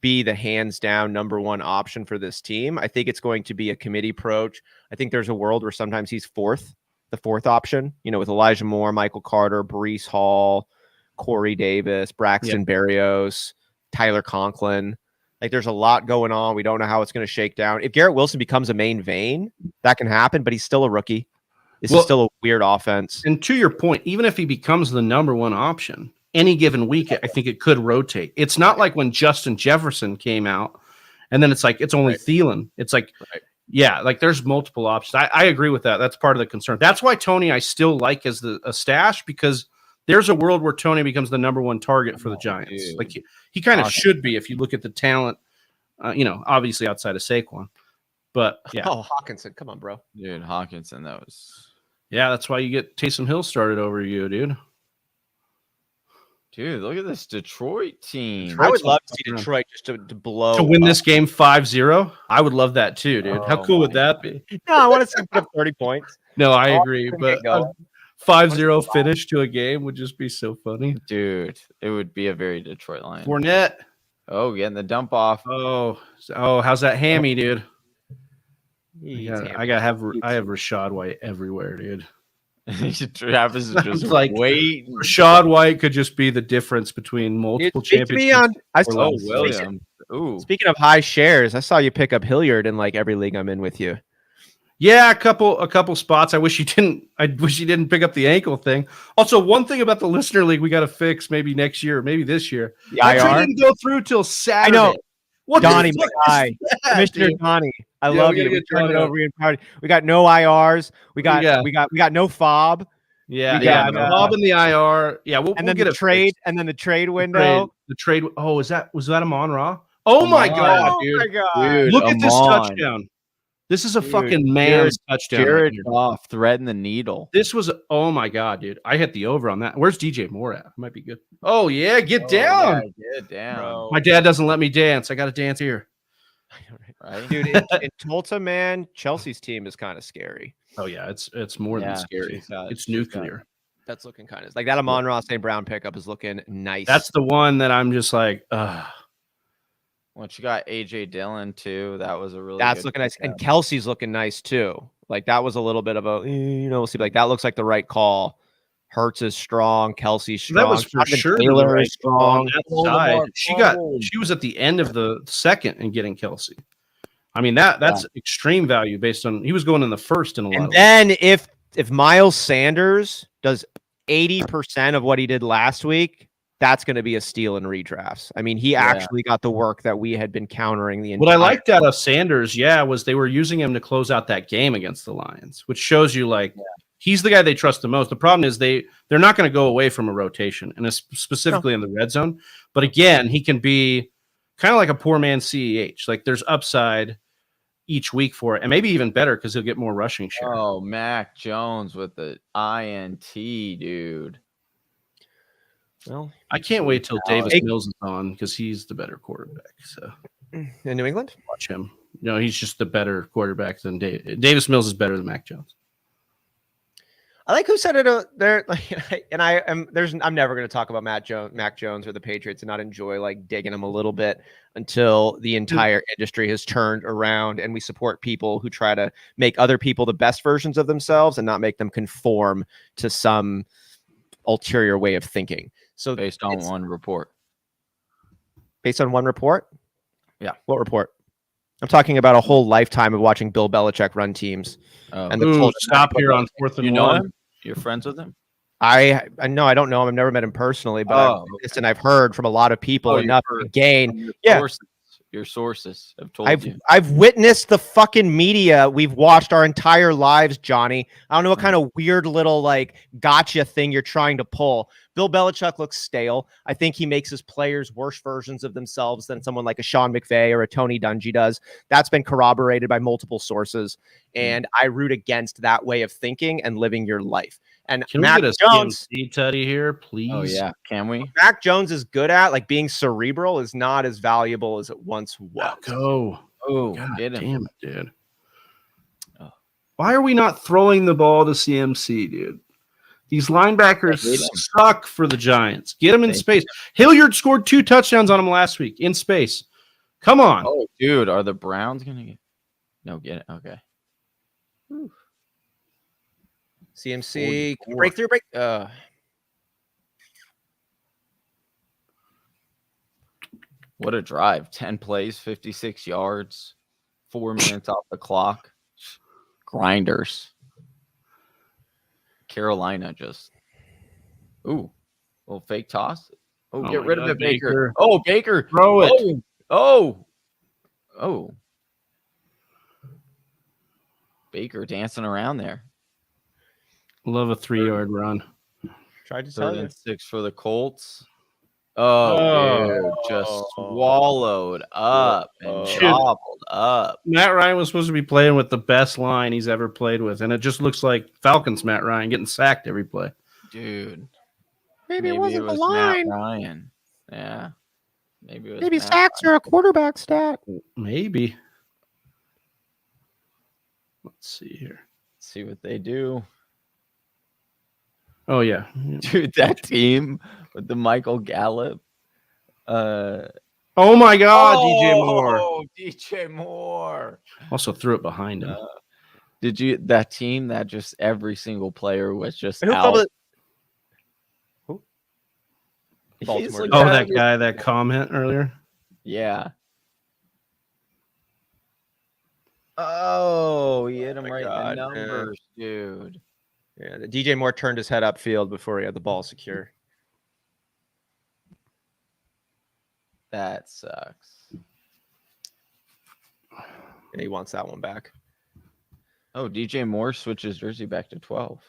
be the hands down number one option for this team. I think it's going to be a committee approach. I think there's a world where sometimes he's the fourth option, with Elijah Moore, Michael Carter, Breece Hall, Corey Davis, Braxton Berrios, Tyler Conklin. Like there's a lot going on. We don't know how it's going to shake down. If Garrett Wilson becomes a main vein, that can happen, but he's still a rookie. This is still a weird offense. And to your point, even if he becomes the number one option, any given week, I think it could rotate. It's not like when Justin Jefferson came out, and then it's like it's only Thielen. It's like, yeah, like there's multiple options. I agree with that. That's part of the concern. That's why Toney I still like as a stash because there's a world where Toney becomes the number one target for the Giants. Dude. Like he kind of should be if you look at the talent, obviously outside of Saquon. But yeah, Oh, Hawkinson, come on, bro. Dude, Hawkinson, that was... yeah, that's why you get Taysom Hill started over you, dude. Dude, look at this Detroit team. I would love to see Detroit just to blow To win up. this game 5-0, I would love that too, dude. How Oh cool would my that be? No, I want to see him put up 30 points. No, I Oh, agree, get but going. a 5-0 finish to a game would just be so funny. Dude, it would be a very Detroit line. Fournette. Oh, getting the dump off. Oh, how's that hammy, dude? He's I have Rashad White everywhere, dude. Travis is just like, waiting. Rashad White could just be the difference between multiple Speak to me championships. on. or less. Williams. Ooh. Speaking of high shares, I saw you pick up Hilliard in like every league I'm in with you. Yeah, a couple spots. I wish you didn't pick up the ankle thing. Also, one thing about the listener league we got to fix maybe next year, maybe this year. The That trade IR? didn't go through till Saturday. I know. What Donnie, the my fuck guy. is that, Commissioner dude? Donnie, I Yeah, love we gotta you. We get turned it Donnie over in party. We got no IRs. We got no fob. Yeah, We yeah. got, Bob in the IR. Yeah, we'll And we'll then get the it trade, fixed. and then the trade window. The trade. Oh, was that Amon Ra? Oh my Amon. god, Oh dude! my god! Dude, Look at this Amon. touchdown. This is a Dude, fucking man's touchdown. Right Jared here. Goff threading the needle. This was oh my god, dude! I hit the over on that. Where's DJ Moore at? Might be good. Oh yeah, get down. Yeah, get down. Bro. My dad doesn't let me dance. I got to dance here. Right? Dude, in Tulsa, man, Chelsea's team is kind of scary. Oh yeah, it's more than Yeah, scary. she's got- It's she's nuclear. That's looking kind of like that. Amon-Ra St. Brown pickup is looking nice. That's the one that I'm just like, Once you got AJ Dillon too, that was a really that's good looking nice, and pickup. Kelsey's looking nice too. Like that was a little bit of a we'll see. Like that looks like the right call. Hurts is strong. Kelsey's strong. that was for Jonathan sure Taylor the right is strong. call on that side. She was at the end of the second and getting Kelsey. I mean that's extreme value based on he was going in the first in a lot. And of then if Miles Sanders does 80% of what he did last week, that's going to be a steal in redrafts. I mean, he actually got the work that we had been countering the entire. What I liked out of Sanders, was they were using him to close out that game against the Lions, which shows you he's the guy they trust the most. The problem is they're not going to go away from a rotation, and specifically in the red zone. But again, he can be kind of like a poor man CEH. Like there's upside each week for it, and maybe even better because he'll get more rushing share. Oh, Mac Jones with the INT, dude. Well, I can't wait till Davis Mills is on because he's the better quarterback. So in New England, watch him. No, he's just the better quarterback than Davis Mills is better than Mac Jones. I like who said it there. And I'm never going to talk about Mac Jones or the Patriots and not enjoy like digging him a little bit until the entire industry has turned around and we support people who try to make other people the best versions of themselves and not make them conform to some ulterior way of thinking. So Based on one report. Based on one report? Yeah. What report? I'm talking about a whole lifetime of watching Bill Belichick run teams. And the culture. Stop here on 4th and 1. Him? You're friends with him? I know I don't know him. I've never met him personally, but I've heard from a lot of people enough to gain. Your sources have told you. I've witnessed the fucking media we've watched our entire lives, Johnny. I don't know what kind of weird little like gotcha thing you're trying to pull. Bill Belichick looks stale. I think he makes his players worse versions of themselves than someone like a Sean McVay or a Tony Dungy does. That's been corroborated by multiple sources. And I root against that way of thinking and living your life. And Can Mac we get a Jones, CMC Tutty here, please? Oh, yeah. Can we? Mac Jones is good at like being cerebral is not as valuable as it once was. Go. Oh, God get him. damn it, dude. Why are we not throwing the ball to CMC, dude? These linebackers suck for the Giants. Get them in space. Hilliard scored 2 touchdowns on him last week in space. Come on. Oh, dude, are the Browns going to get? No, get it. Okay. CMC breakthrough. What a drive. 10 plays, 56 yards, 4 minutes off the clock. Grinders. Carolina just. Ooh. Little fake toss. Oh, get rid of it, Baker. Oh, Baker. Throw it. Oh. Baker dancing around there. Love a 3-yard run. Tried to tell 3rd you. and 6 for the Colts. Oh, dude, just swallowed up and gobbled up. Matt Ryan was supposed to be playing with the best line he's ever played with, and it just looks like Falcons Matt Ryan getting sacked every play. Dude. Maybe it wasn't the line. Matt Ryan. Yeah. Maybe Matt sacks are a quarterback stat. Maybe. Let's see here. Let's see what they do. Oh, yeah. Dude, that team with the Michael Gallup. Oh, my God, DJ Moore. Oh, DJ Moore. Also threw it behind him. Did you that team that just every single player was just Who out? fumbled it? Who? He's Baltimore. like, Oh, that guy, that comment earlier. Yeah. Oh, he hit him my right God, in the numbers, dude. Yeah, the DJ Moore turned his head upfield before he had the ball secure. That sucks. And he wants that one back. Oh, DJ Moore switches jersey back to 12.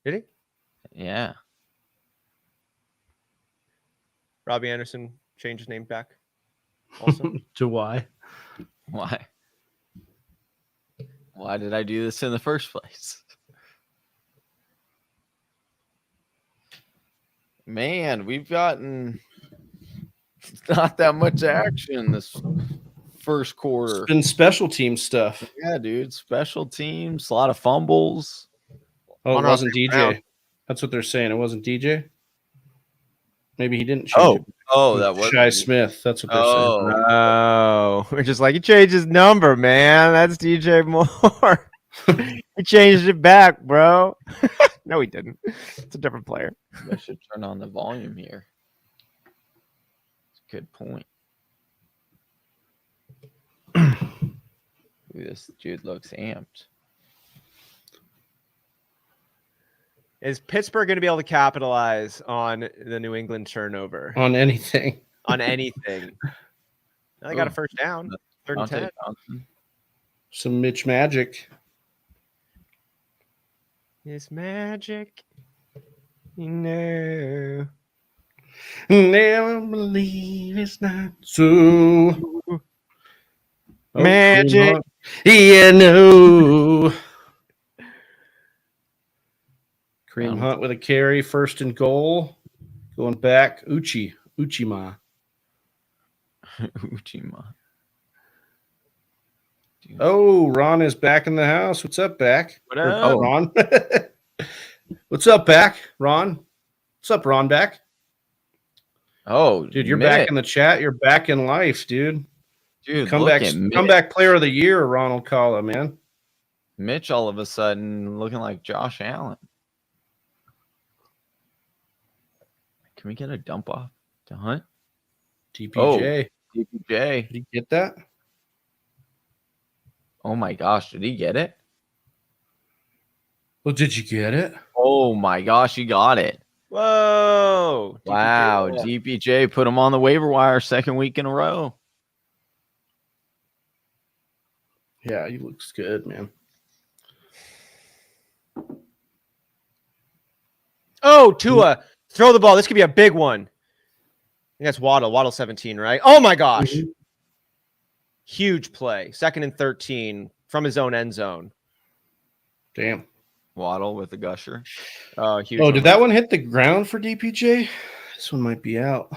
Did he? Yeah. Robbie Anderson changed his name back. Also, To why? Why? Why did I do this in the first place? Man, we've gotten not that much action this first quarter. It's been special team stuff. Yeah, dude. Special teams, a lot of fumbles. Oh, it Hunter wasn't St. DJ. Brown. That's what they're saying. It wasn't DJ. Maybe he didn't change it. Oh, It that was was Shy Smith. That's what they're saying. Oh, we're just like, he changed his number, man. That's DJ Moore. He changed it back, bro. No, he didn't. It's a different player. I should turn on the volume here. It's a good point. Ooh, this dude looks amped. Is Pittsburgh going to be able to capitalize on the New England turnover On anything. on anything? Now they got a first down, 3rd and 10. Dante Johnson. Some Mitch magic. It's magic, you know. Never believe it's not so. Magic. Yeah, no. Kareem Hunt with a carry, 1st and goal. Going back, Uchima. Uchima. Oh, Ron is back in the house. What's up, Back? What Or- up? Ron? What's up, Back? Ron? What's up, Ron? Back? Oh, Dude, you're Mitt. back in the chat. You're back in life, dude. Dude, Comeback, look at Mitch. comeback player of the year, Ronald Kalla, man. Mitch all of a sudden looking like Josh Allen. Can we get a dump off to Hunt? TPJ. DPJ. Did he get that? Oh my gosh, did he get it? Well, did you get it? Oh my gosh, he got it. Whoa. Wow, DPJ put him on the waiver wire 2nd week in a row. Yeah, he looks good, man. Oh, Tua. Throw the ball. This could be a big one. I think that's Waddle. Waddle 17, right? Oh, my gosh. Mhm. Huge play. 2nd and 13 from his own end zone. Damn. Waddle with the gusher. Huge. Oh, did that one hit the ground for DPJ? This one might be out.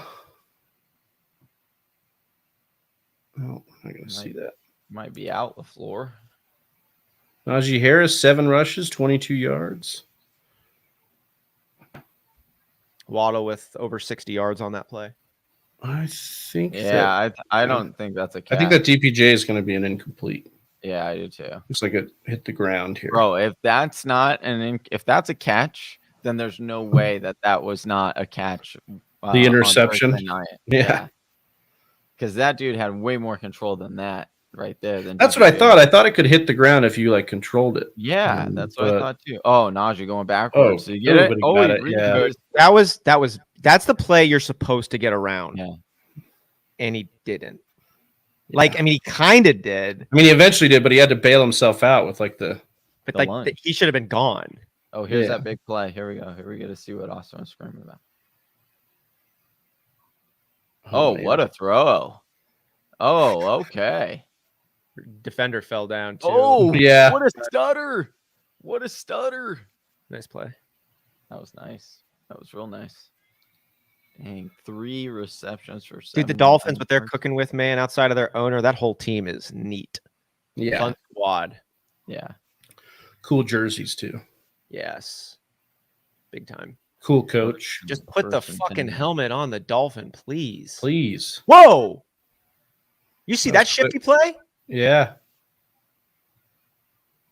No, I'm not going to see that. Might be out the floor. Najee Harris, 7 rushes, 22 yards. Waddle with over 60 yards on that play. I think Yeah, I don't think that's a catch. I think that DPJ is going to be an incomplete. Yeah, I do too. Looks like it hit the ground here. Bro, if that's not if that's a catch, then there's no way that was not a catch. The interception? On Thursday night. Yeah. Because that dude had way more control than that right there. That's what I thought. I thought it could hit the ground if you like controlled it. Yeah, that's what I But- thought too. Oh, Najee going backwards. Oh, Did you get it? everybody Oh, got he it, really yeah. goes- That's the play you're supposed to get around. Yeah. And he didn't. Like, I mean, he kind of did, I mean, he eventually did, but he had to bail himself out with like the. but The like lunge. he should have been gone. Oh, here's Yeah. that big play. Here we go. Here we get to see what Austin was screaming about. Oh, man. what a throw. Oh, okay. Defender fell down too. Oh, Yeah. what a stutter. What a stutter. Nice play. That was nice. That was real nice. Dang, 3 receptions for Dude, the 79 Dolphins, what they're yards. cooking with, man, outside of their owner, that whole team is neat. Yeah. Fun squad. Yeah. Cool jerseys too. Yes. Big time. Cool coach. Just put the First and fucking 10. helmet on the Dolphin, please. Please. Whoa. You see that That's shifty play? Yeah.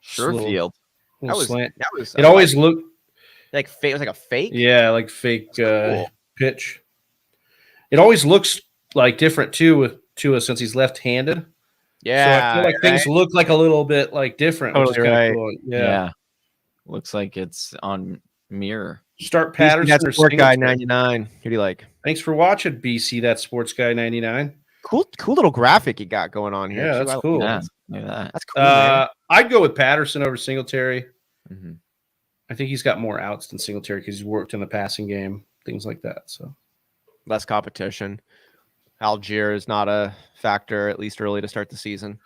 Sherfield. That was slant. that was. It always looked like fake. It was like a fake. Yeah, like fake Cool. pitch. It always looks like different too with Tua since he's left-handed. Yeah. So I feel like things look like a little bit like different, which is Totally kind of right. cool. Yeah. Looks like it's on mirror. Start BC, Patterson that or sport guy Singletary. 99. Who do you like? Thanks for watching, BC. That sports guy 99. Cool little graphic you got going on here. Yeah, too. that's I- cool. Yeah, look at that. That's cool, man. I'd go with Patterson over Singletary. Mhm. I think he's got more outs than Singletary because he's worked in the passing game, things like that. So Less competition. Algier is not a factor, at least early to start the season.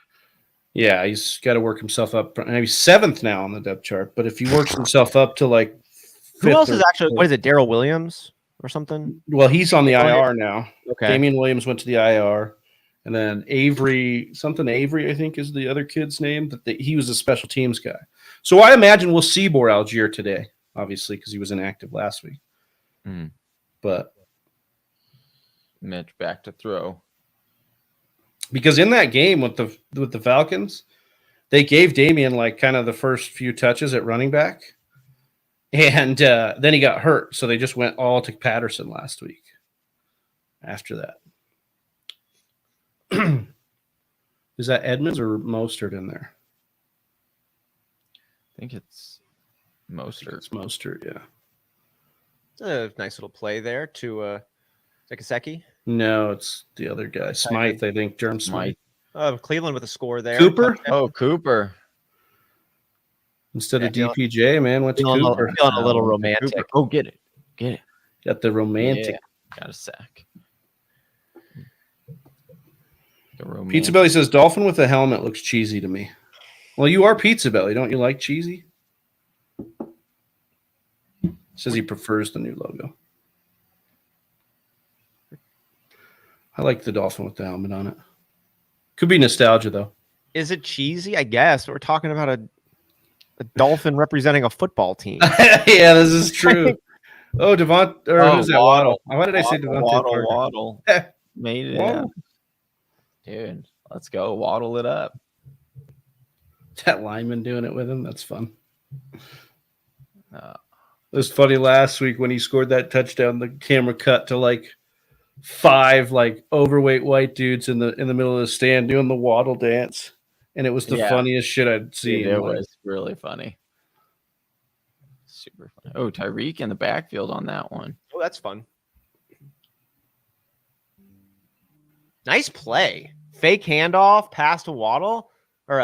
yeah, he's got to work himself up. And he's 7th now on the depth chart, but if he works himself up to like Who 5th else or is actually? What is it? Daryl Williams or something? Well, he's on the IR now. Okay. Damian Williams went to the IR, and then Avery, I think is the other kid's name. He was a special teams guy. So I imagine we'll see more Algier today, obviously, because he was inactive last week. Mhm. But Mitch back to throw. because in that game with the Falcons, they gave Damian like kind of the first few touches at running back, and then he got hurt, so they just went all to Patterson last week. After that. Is that Edmonds or Mostert in there? I think it's Mostert. It's Mostert, yeah. It's a nice little play there to Sekiseki. No, it's the other guy. Smythe, I think. Jerm Smythe. Cleveland with a score there. Cooper? Oh, Cooper. Instead of Yeah, DPJ, man, went to Cooper. Feeling a little romantic. Cooper. Oh, get it. Got the romantic. Yeah, got a sack. The romantic. Pizza Belly says Dolphin with a helmet looks cheesy to me. Well, you are Pizza Belly. Don't you like cheesy? Says he prefers the new logo. I like the Dolphin with the helmet on it. Could be nostalgia, though. Is it cheesy? I guess we're talking about a dolphin representing a football team. Yeah, this is true. Oh, Devont, or who's that? Waddle. Why did I say Devontae Parker? Waddle. Made it Waddle. out. Dude, let's go. Waddle it up. That lineman doing it with him. That's fun. Uh, It was funny last week when he scored that touchdown. The camera cut to like 5 like overweight white dudes in the middle of the stand doing the waddle dance, and it was the Yeah. funniest shit I'd seen. Dude, it Like, was really funny. Super funny. Oh, Tyreek in the backfield on that one. Oh, that's fun. Nice play. Fake handoff, pass to Waddle. Or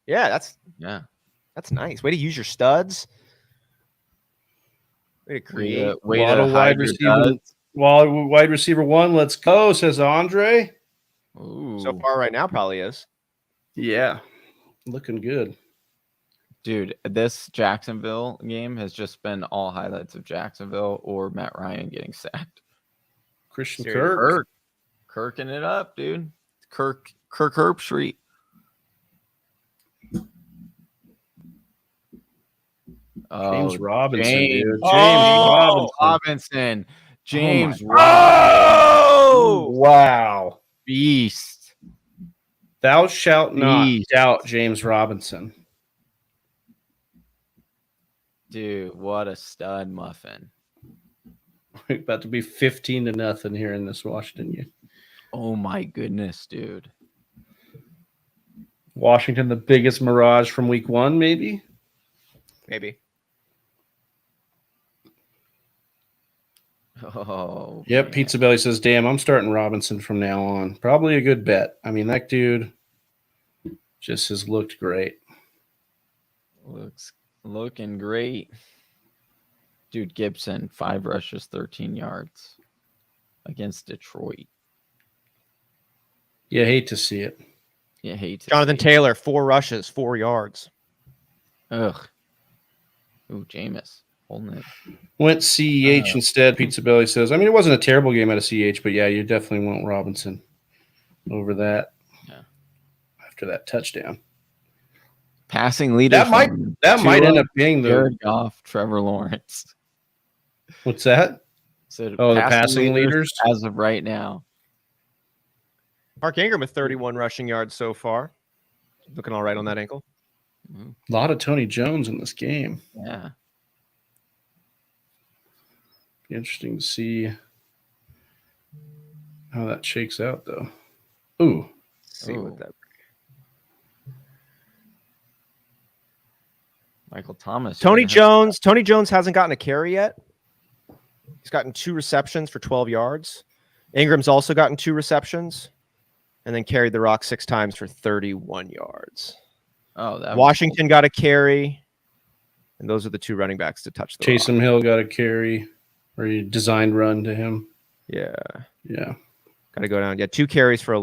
yeah, that's nice. Way to use your studs. Way to create. Way Waddle to wide hide your receiver. duds. wide receiver 1, let's go, says Andre. Ooh. So far right now probably is. Yeah, looking good. Dude, this Jacksonville game has just been all highlights of Jacksonville or Matt Ryan getting sacked. Christian Seriously. Kirk. Kirking it up, dude. Kirk Herbstreit. James Robinson, James. dude. James Oh, Robinson. Robinson. James my Oh, Wow. beast. Thou shalt not Beast. doubt James Robinson. Dude, what a stud muffin. We're about to be 15-0 here in this Washington game. Oh my goodness, dude. Washington, the biggest mirage from week 1, maybe? Maybe. Oh. Yep, man. Pizza Belly says, damn, I'm starting Robinson from now on. Probably a good bet. I mean, that dude just has looked great. Looking great. Dude, Gibson, 5 rushes, 13 yards against Detroit. You hate to see it. You hate to Jonathan see Taylor, 4 rushes, 4 yards. it. Ugh. Ooh, Jameis. Holding it. Went CEH instead, Pizza Belly says. I mean, it wasn't a terrible game out of CEH, but yeah, you definitely want Robinson over that. Yeah. After that touchdown. Passing leader. That might end up being the Jared Goff, Trevor Lawrence. what's that? So Oh, the passing leaders? as of right now. Mark Ingram with 31 rushing yards so far. Looking all right on that ankle. Mhm. A lot of Tony Jones in this game. Yeah. Be interesting to see how that shakes out, though. Ooh. See what Oh. that. Michael Thomas. Tony Jones hasn't gotten a carry yet. He's gotten 2 receptions for 12 yards. Ingram's also gotten 2 receptions, and then carried the rock 6 times for 31 yards. Oh, that Washington got a carry, and those are the 2 running backs to touch the rock. Taysom Hill got a carry, or he designed run to him. Yeah, Yeah. got to go down. Yeah, 2 carries for a.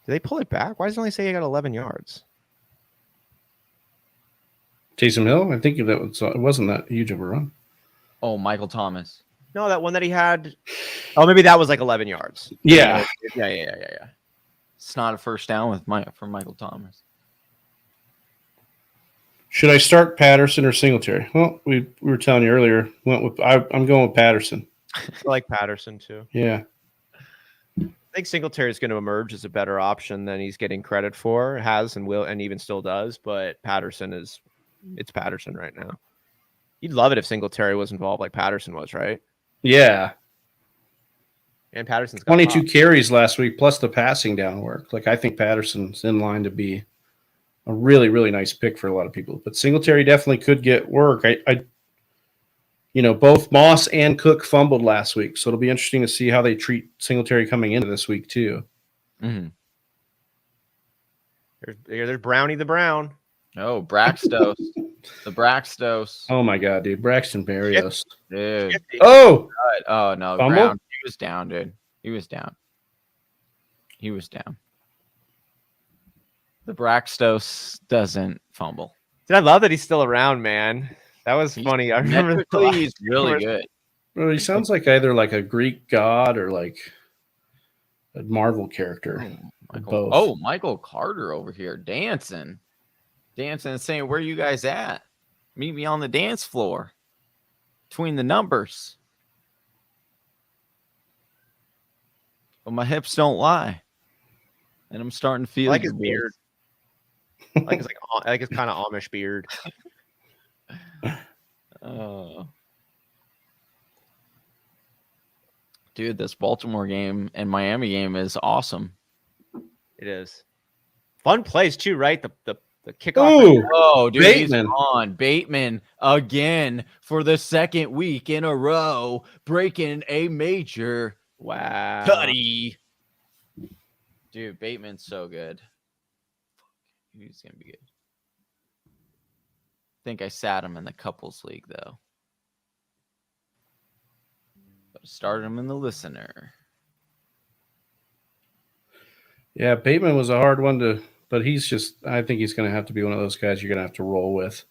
Did they pull it back? Why does it only say he got 11 yards? Taysom Hill, I think that was, it wasn't that huge of a run. Oh, Michael Thomas. No, that one that he had. Oh, maybe that was like 11 yards. Yeah. Yeah. It's not a first down for Michael Thomas. Should I start Patterson or Singletary? Well, we were telling you earlier. I'm going with Patterson. I like Patterson too. Yeah. I think Singletary is going to emerge as a better option than he's getting credit for, has and will, and even still does. But it's Patterson right now. You'd love it if Singletary was involved like Patterson was, right? Yeah. And Patterson's got 22 pop. carries last week, plus the passing down work. Like, I think Patterson's in line to be a really, really nice pick for a lot of people. But Singletary definitely could get work. Both Moss and Cook fumbled last week, so it'll be interesting to see how they treat Singletary coming into this week too. Mm-hmm. There's Brownie the Brown. Oh, Braxtos. The Braxtos. Oh my god, dude, Braxton Berrios. Dude. Oh, Oh, no. Fumble? Brown. He was down, dude. He was down. The Braxtos doesn't fumble. Dude, I love that he's still around, man. That was funny. I remember He's really good. well, he sounds like either like a Greek god or like a Marvel character. Both. Oh, Michael Carter over here dancing and saying, "Where you guys at? Meet me on the dance floor between the numbers." But my hips don't lie, and I'm starting to feel I like his your beard. Like it's kind of Amish beard. Oh, dude, this Baltimore game and Miami game is awesome. It is fun plays too, right? The kickoff. Ooh, Oh, dude, Bateman. he's on. Bateman again for the second week in a row, breaking a major Wow. tutty. Dude, Bateman's so good. He's gonna be good. I think I sat him in the couples league though. But I started him in the listener. Yeah, Bateman was a hard one to, but I think he's going to have to be one of those guys you're going to have to roll with.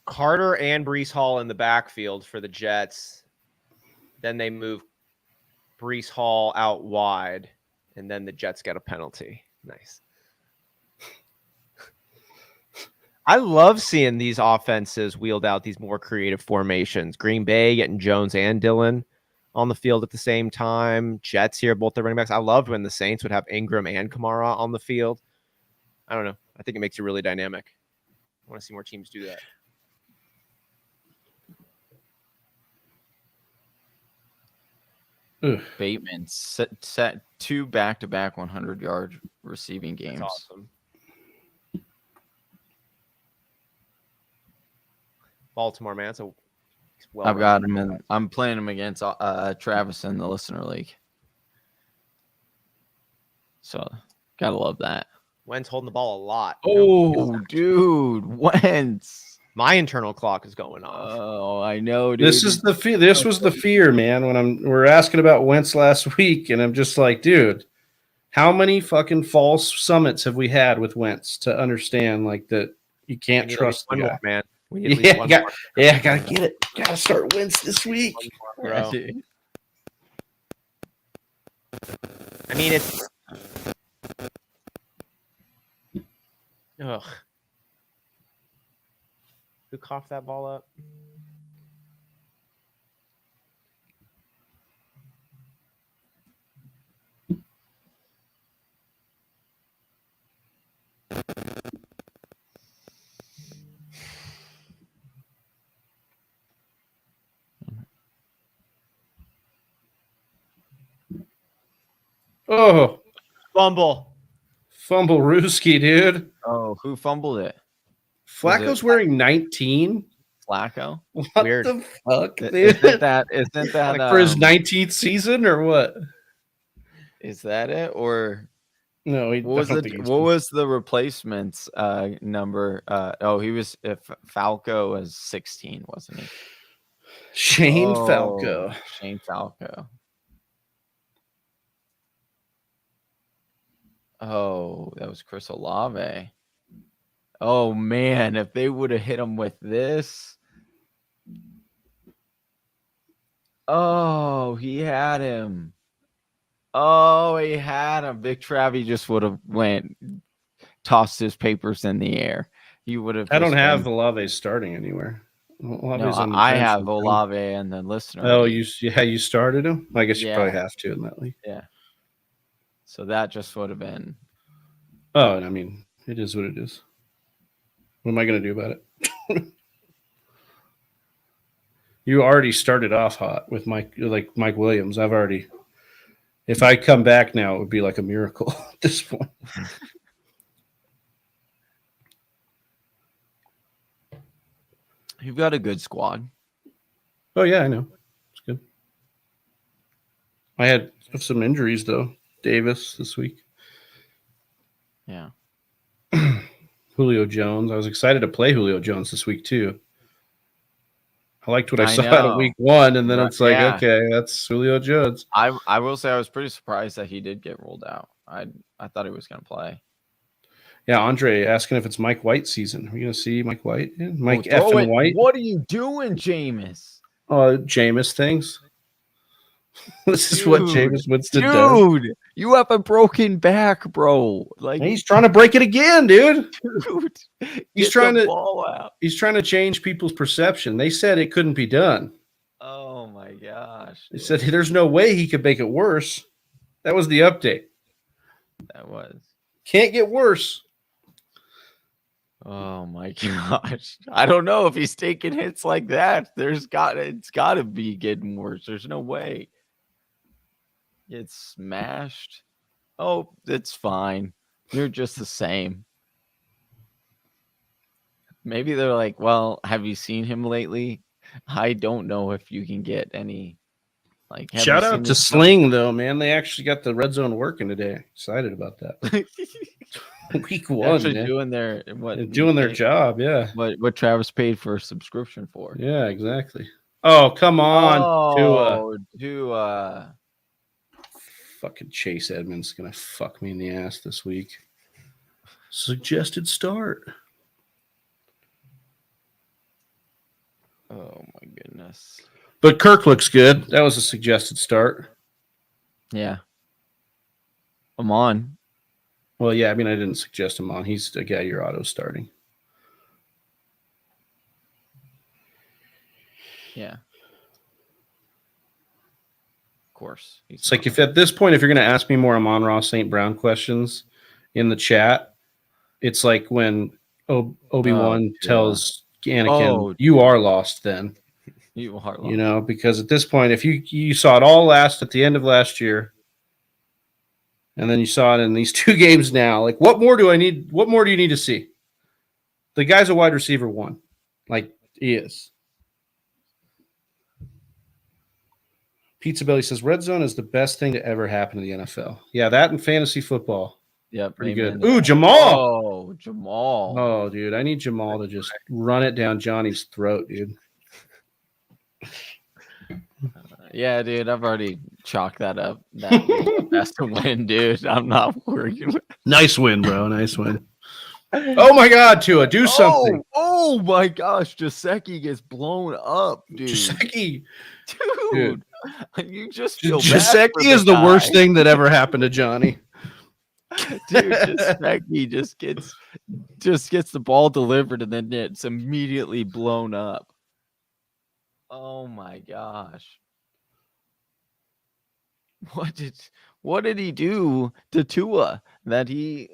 Carter and Breece Hall in the backfield for the Jets. Then they move Breece Hall out wide, and then the Jets get a penalty. Nice. I love seeing these offenses wheeled out these more creative formations. Green Bay getting Jones and Dillon on the field at the same time. Jets here, both the running backs. I loved when the Saints would have Ingram and Kamara on the field. I don't know. I think it makes it really dynamic. I want to see more teams do that. Ugh. Bateman set 2 back-to-back 100-yard receiving games. That's awesome. Baltimore, man. So I've got him in. I'm playing him against Travis in the listener league. So gotta love that. Wentz holding the ball a lot. Oh, dude, Wentz. My internal clock is going off. Oh, I know, dude. This was the fear, man. When we're asking about Wentz last week, and I'm just like, dude, how many fucking false summits have we had with Wentz to understand like that you can't trust the guy? More, man. We need at least one more. Yeah, gotta get it. Gotta start Wentz this week. More, bro. I mean, it's. Ugh. Who coughed that ball up? Oh, Fumble. fumble Rooski, dude. Oh, who fumbled it? Flacco's wearing 19. Flacco? What Weird. the fuck, dude? Isn't that Like for his 19th season or what? is that it? Or No, what was the replacements number? He was Falco was 16, wasn't he? Shane Falco. Shane Falco. Oh, that was Chris Olave. Oh man, if they would have hit him with this. Oh, he had him. Oh, he had him. Big Travie just would have tossed his papers in the air. He would have. I don't have Olave starting anywhere. Olave's on the I bench have and- Olave and the listener. Oh, you started him? I guess you Yeah. probably have to in that league. Yeah. So that just would have been. Oh, I mean, it is what it is. What am I going to do about it? You already started off hot with Mike Williams. If I come back now, it would be like a miracle at this point. You've got a good squad. Oh, yeah, I know. It's good. I had some injuries, though. Davis this week. Yeah. Julio Jones. I was excited to play Julio Jones this week, too. I liked what I saw know. at week 1, and then Right, it's like, yeah. okay, that's Julio Jones. I will say I was pretty surprised that he did get rolled out. I thought he was going to play. Yeah, Andre asking if it's Mike White season. Are we going to see Mike White? Yeah, Mike throw effing it. White? What are you doing, Jameis? Jameis things. This is what Dude, Jameis Winston does. Dude, you have a broken back, bro. Like He's trying to break it again, dude. dude, He's get trying the to- ball out. He's trying to change people's perception. They said it couldn't be done. Oh my gosh. They said there's no way he could make it worse. That was the update. That was. Can't get worse. Oh my gosh. I don't know if he's taking hits like that. It's gotta be getting worse. There's no way. It's smashed. Oh, it's fine. You're just the same. Maybe they're like, well, have you seen him lately? I don't know if you can get any. Like, have Shout you out seen to this- Sling, though, man. They actually got the red zone working today. Excited about that. Week 1, actually man. doing their They're doing their job, yeah. What Travis paid for a subscription for. Yeah, exactly. Oh, come on. Tua. Fucking Chase Edmonds gonna fuck me in the ass this week. Suggested start. Oh my goodness. But Kirk looks good. That was a suggested start. Yeah. I'm on. Well, yeah, I mean, I didn't suggest him on. He's a guy you're auto starting. Yeah. Of course. It's like if at this point, if you're going to ask me more Amon-Ra St. Brown questions in the chat, it's like when Obi-Wan tells Anakin, you are lost then. You are lost. You know, because at this point, if you saw it all at the end of last year, and then you saw it in these 2 games now, like what more do I need? What more do you need to see? The guy's a wide receiver 1. Like he is. Pizza Belly says red zone is the best thing to ever happen to the NFL. Yeah, that and fantasy football. Yeah, Pretty good. Ooh, Jamal. Oh, Jamal. Oh, dude, I need Jamal to just run it down Johnny's throat, dude. Yeah, dude, I've already chalked that up. That's to win, dude. I'm not worried. Nice win, bro. Nice win. Oh my God, Tua, do something. Oh my gosh, Jaceki gets blown up, dude. Jaceki. Dude. You just feel bad Jaceki for is the guy. worst thing that ever happened to Johnny. Dude, Jaceki just gets the ball delivered and then it's immediately blown up. Oh my gosh. What did he do to Tua that he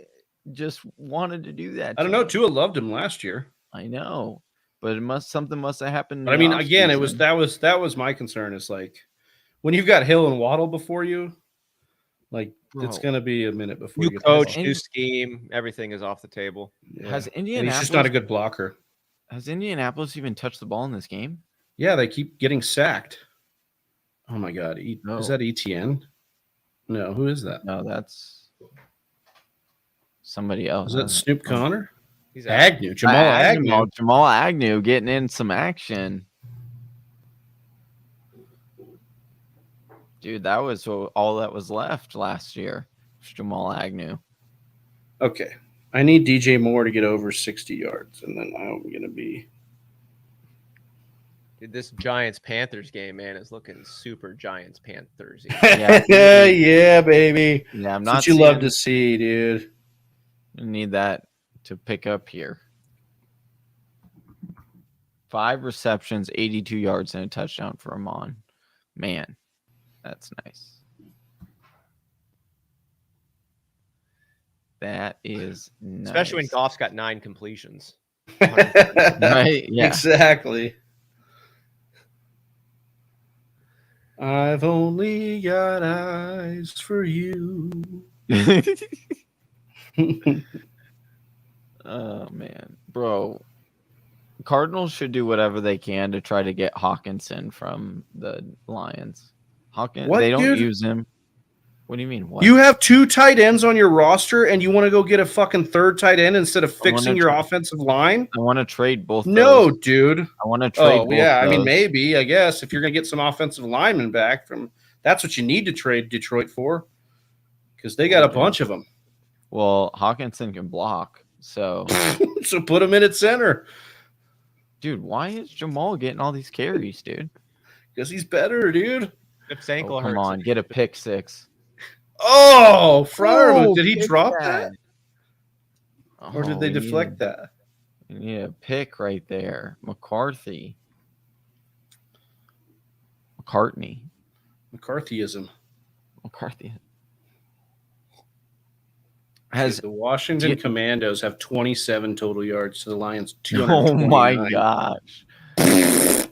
just wanted to do that? I don't know. Tua loved him last year. I know, but something must have happened. But I mean, again, that was my concern. Is like when you've got Hill and Waddle before you, Like it's Bro. going to be a minute before New you get coach, the new scheme, everything is off the table. ball. Has And Indianapolis he's just not a good blocker. Has Indianapolis even touched the ball in this game? Yeah, they keep getting sacked. Oh my God. No. Is that ETN? No, who is that? No, that's somebody else. Is that Snoop Connor? He's out. Agnew. Jamal Agnew. Jamal Agnew getting in some action. Dude, that was all that was left last year. Jamal Agnew. Okay. I need DJ Moore to get over 60 yards, and then I'm going to be. Dude, this Giants-Panthers game, man, is looking super Giants-Panthers. Yeah, Yeah, baby. yeah, I'm That's not what you seeing, love to see, dude. need that to pick up here. 5 receptions, 82 yards, and a touchdown for Amon. Man, that's nice. That is nice. Especially when Goff's got 9 completions. Right? Yeah. Exactly. I've only got eyes for you. Oh man, bro. Cardinals should do whatever they can to try to get Hawkinson from the Lions. What, they don't dude? use him. What do you mean? What? You have 2 tight ends on your roster, and you want to go get a fucking third tight end instead of fixing your offensive line? I want to trade both. No, those. dude. I want to trade. Both yeah. I mean, those. maybe. I guess if you're going to get some offensive linemen back from, that's what you need to trade Detroit for, because they got a bunch of them. Well, Hawkinson can block, so So put him in at center, dude. Why is Jamal getting all these carries, dude? because he's better, dude. If ankle Oh, hurts. come on, get a pick 6. Oh, Fryer, Oh, did he pick drop that. that, or did they deflect that? You need a pick right there, McCarthyism. McCarthyism. Has The Washington Commandos have 27 total yards to the Lions. oh my 229. gosh.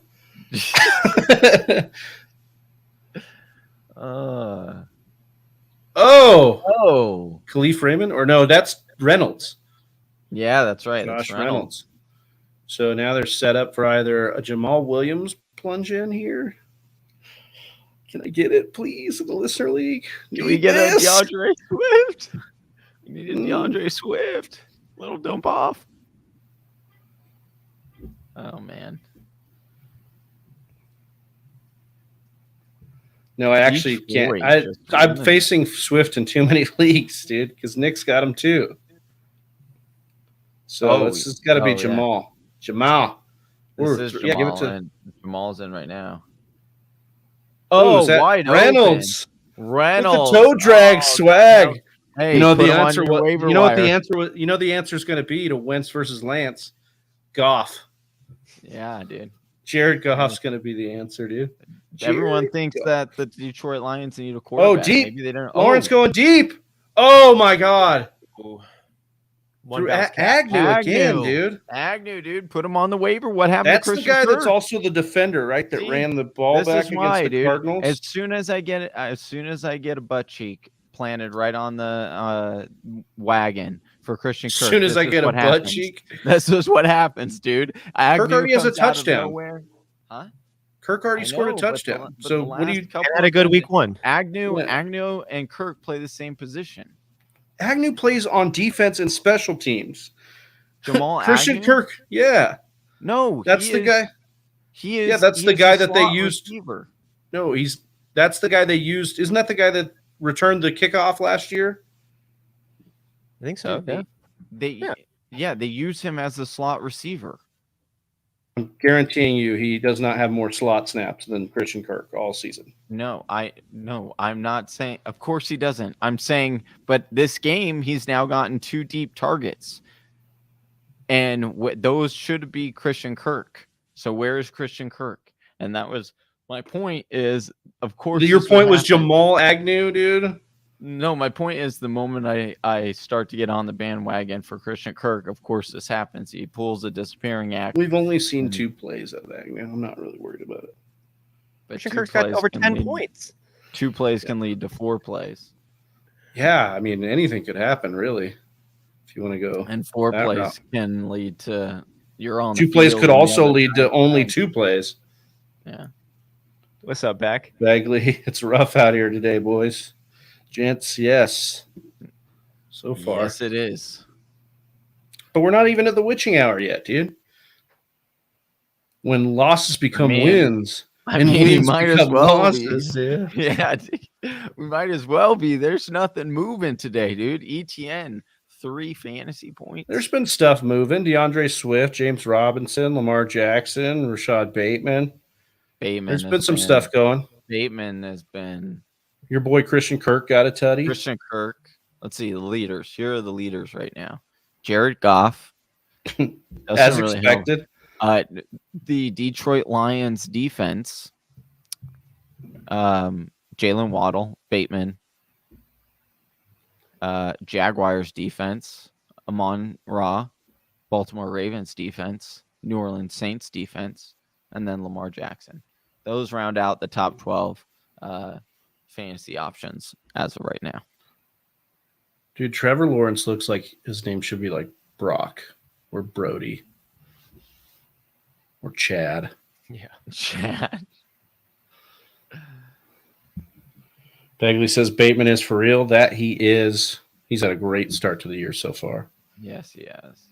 Oh, Khalif Raymond, or no, that's Reynolds. Yeah, that's right. That's Josh Reynolds. So now they're set up for either a Jamal Williams plunge in here. Can I get it, please, in the listener league? Can we get a DeAndre Swift? We need a DeAndre Swift. Little dump off. Oh man. No, I actually can't. I'm facing Swift in too many leagues, dude, because Nick's got him too. So it's just got to be Jamal. Jamal. This is Jamal, give it to and Jamal's in right now. Oh, is that wide Reynolds. open. Reynolds. With the toe drag swag. Hey, You know put the him on answer. your What waiver you know? What wire. the answer? You know the answer is going to be to Wentz versus Lance. Goff. Yeah, dude. Jared Goff's going to be the answer, dude. Everyone Jared thinks Goff. that the Detroit Lions need a quarterback. deep. Maybe they don't. Lawrence going deep. Oh my God. Ooh. Through Agnew again, dude. Agnew, dude. Put him on the waiver. What happened That's to the Christian guy Kirk? that's also the defender, right? That See, ran the ball this back is against why, the dude. Cardinals. As soon as I get a butt cheek planted right on the wagon for Christian As Kirk. soon as this I is get a what butt happens. cheek, This is what happens, dude. Agnew Kirk already has a comes out of touchdown. nowhere. Huh? Kirk already I scored a know, but touchdown. but So the what do you? last couple Had a of good times, week 1. Agnew Yeah. and Kirk play the same position. Agnew plays on defense and special teams. Jamal Christian Agnew? Kirk, yeah, No, that's the guy. He is. Yeah, that's he the is guy a that they slot used. receiver. No, that's the guy they used. Isn't that the guy that returned the kickoff last year? I think so. Dude, they use him as a slot receiver. I'm guaranteeing you, he does not have more slot snaps than Christian Kirk all season. No, I'm not saying. Of course he doesn't. I'm saying, but this game he's now gotten 2 deep targets, and those should be Christian Kirk. So where is Christian Kirk? And that was my point. Is of course Your this will point was happen. Jamal Agnew, dude. No, my point is the moment I start to get on the bandwagon for Christian Kirk, of course this happens. He pulls a disappearing act. We've only seen 2 plays of Agnew. I'm not really worried about it. But Christian 2 Kirk's got plays over can 10 lead- points. 2 plays can lead to 4 plays. Yeah, I mean, anything could happen, really, if you want to go. And 4 that plays route. can lead to you're on the 2 plays field could and the also other lead to guy's only playing. 2 plays. Yeah. What's up, Beck? Bagley, it's rough out here today, boys. Gents, yes. So far. Yes, it is. But we're not even at the witching hour yet, dude. When losses become wins. I And mean, you wins might as become well losses, be. dude. Yeah, we might as well be. There's nothing moving today, dude. ETN, 3 fantasy points. There's been stuff moving. DeAndre Swift, James Robinson, Lamar Jackson, Rashad Bateman. There's been some stuff going. Bateman has been. Your boy Christian Kirk got a tutty. Christian Kirk. Let's see the leaders. Here are the leaders right now. Jared Goff. As expected. The Detroit Lions defense. Jalen Waddle, Bateman. Jaguars defense. Amon-Ra. Baltimore Ravens defense. New Orleans Saints defense. And then Lamar Jackson. Those round out the top 12 fantasy options as of right now. Dude, Trevor Lawrence looks like his name should be like Brock or Brody or Chad. Yeah. Chad. Bagley says Bateman is for real. That he is. He's had a great start to the year so far. Yes, he has.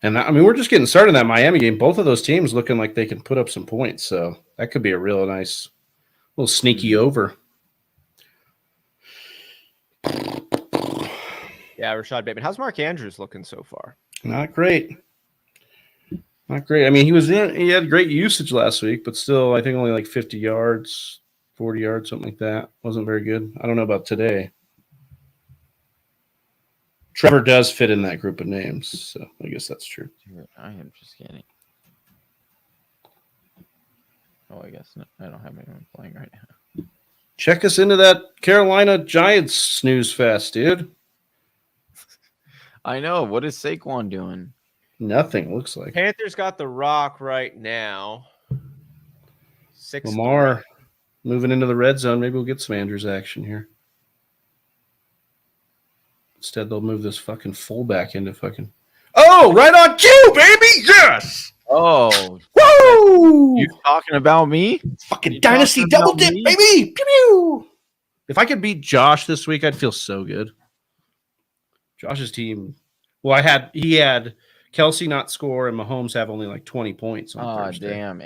And I mean, we're just getting started in that Miami game. Both of those teams looking like they can put up some points. So that could be a real nice little sneaky over. Yeah, Rashad Bateman. How's Mark Andrews looking so far? Not great. Not great. I mean, he had great usage last week, but still, I think only like 50 yards, 40 yards, something like that. Wasn't very good. I don't know about today. Trevor does fit in that group of names, so I guess that's true. I am just kidding. Oh, I guess no, I don't have anyone playing right now. Check us into that Carolina Giants snooze fest, dude. I know. What is Saquon doing? Nothing, looks like. Panthers got the rock right now. 6-3. Lamar moving into the red zone. Maybe we'll get some Andrews action here. Instead, they'll move this fucking fullback into fucking. Oh, right on cue, baby! Yes! Oh, woo! you talking about me? Fucking dynasty double dip, baby! Pew pew! If I could beat Josh this week, I'd feel so good. Josh's team. Well, he had Kelsey not score and Mahomes have only like 20 points on Thursday. Damn.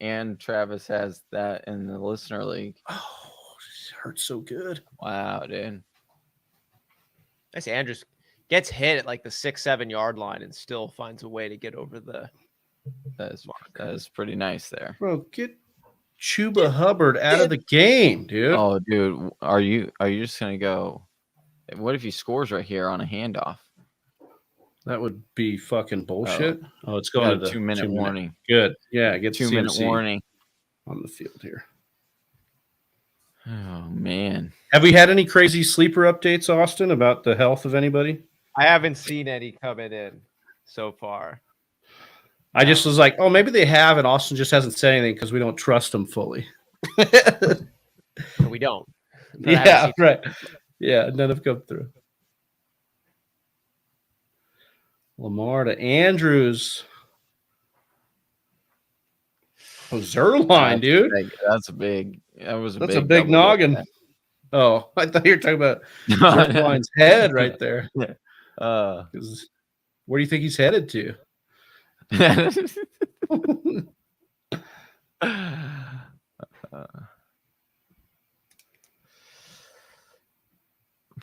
And Travis has that in the listener league. Oh, it hurts so good. Wow, dude. I say Andrews gets hit at like the 6-7 yard line and still finds a way to get over the. That is pretty nice there. Bro, get Chuba Hubbard out of the game, dude. Oh, dude, are you just gonna go? What if he scores right here on a handoff? That would be fucking bullshit. Oh, it's going to the 2-minute warning. Good. Yeah, get 2-minute warning on the field here. Oh man. Have we had any crazy sleeper updates, Austin, about the health of anybody? I haven't seen any coming in so far. I just was like, oh, maybe they have, and Austin just hasn't said anything because we don't trust him fully. No, we don't. But Yeah, right. Yeah, none have come through. Lamar to Andrews. Oh, Zerline, dude. That's a big. That's a big noggin. Oh, I thought you were talking about Zerline's head right there. Where do you think he's headed to?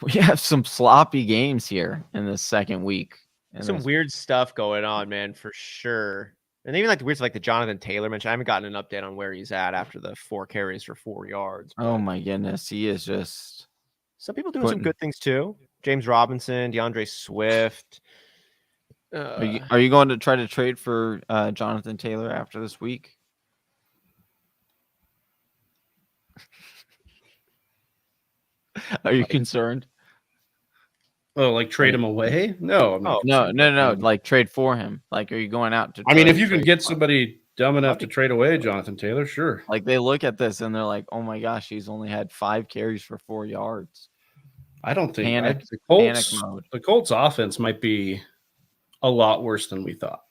We have some sloppy games here in the second week. Some weird stuff going on, man, for sure. And even like the weird stuff, like the Jonathan Taylor mention. I haven't gotten an update on where he's at after the 4 carries for 4 yards. Oh my goodness, he is just. Some people doing some good things too. James Robinson, DeAndre Swift. Are you going to try to trade for Jonathan Taylor after this week? Are you concerned? Oh, like trade him away? No, I'm not. No. Like trade for him. Like, are you going out to? I mean, if you can get somebody dumb enough to trade away Jonathan Taylor, sure. Like they look at this and they're like, "Oh my gosh, he's only had 5 carries for 4 yards." I don't think Panic mode. The Colts offense might be a lot worse than we thought.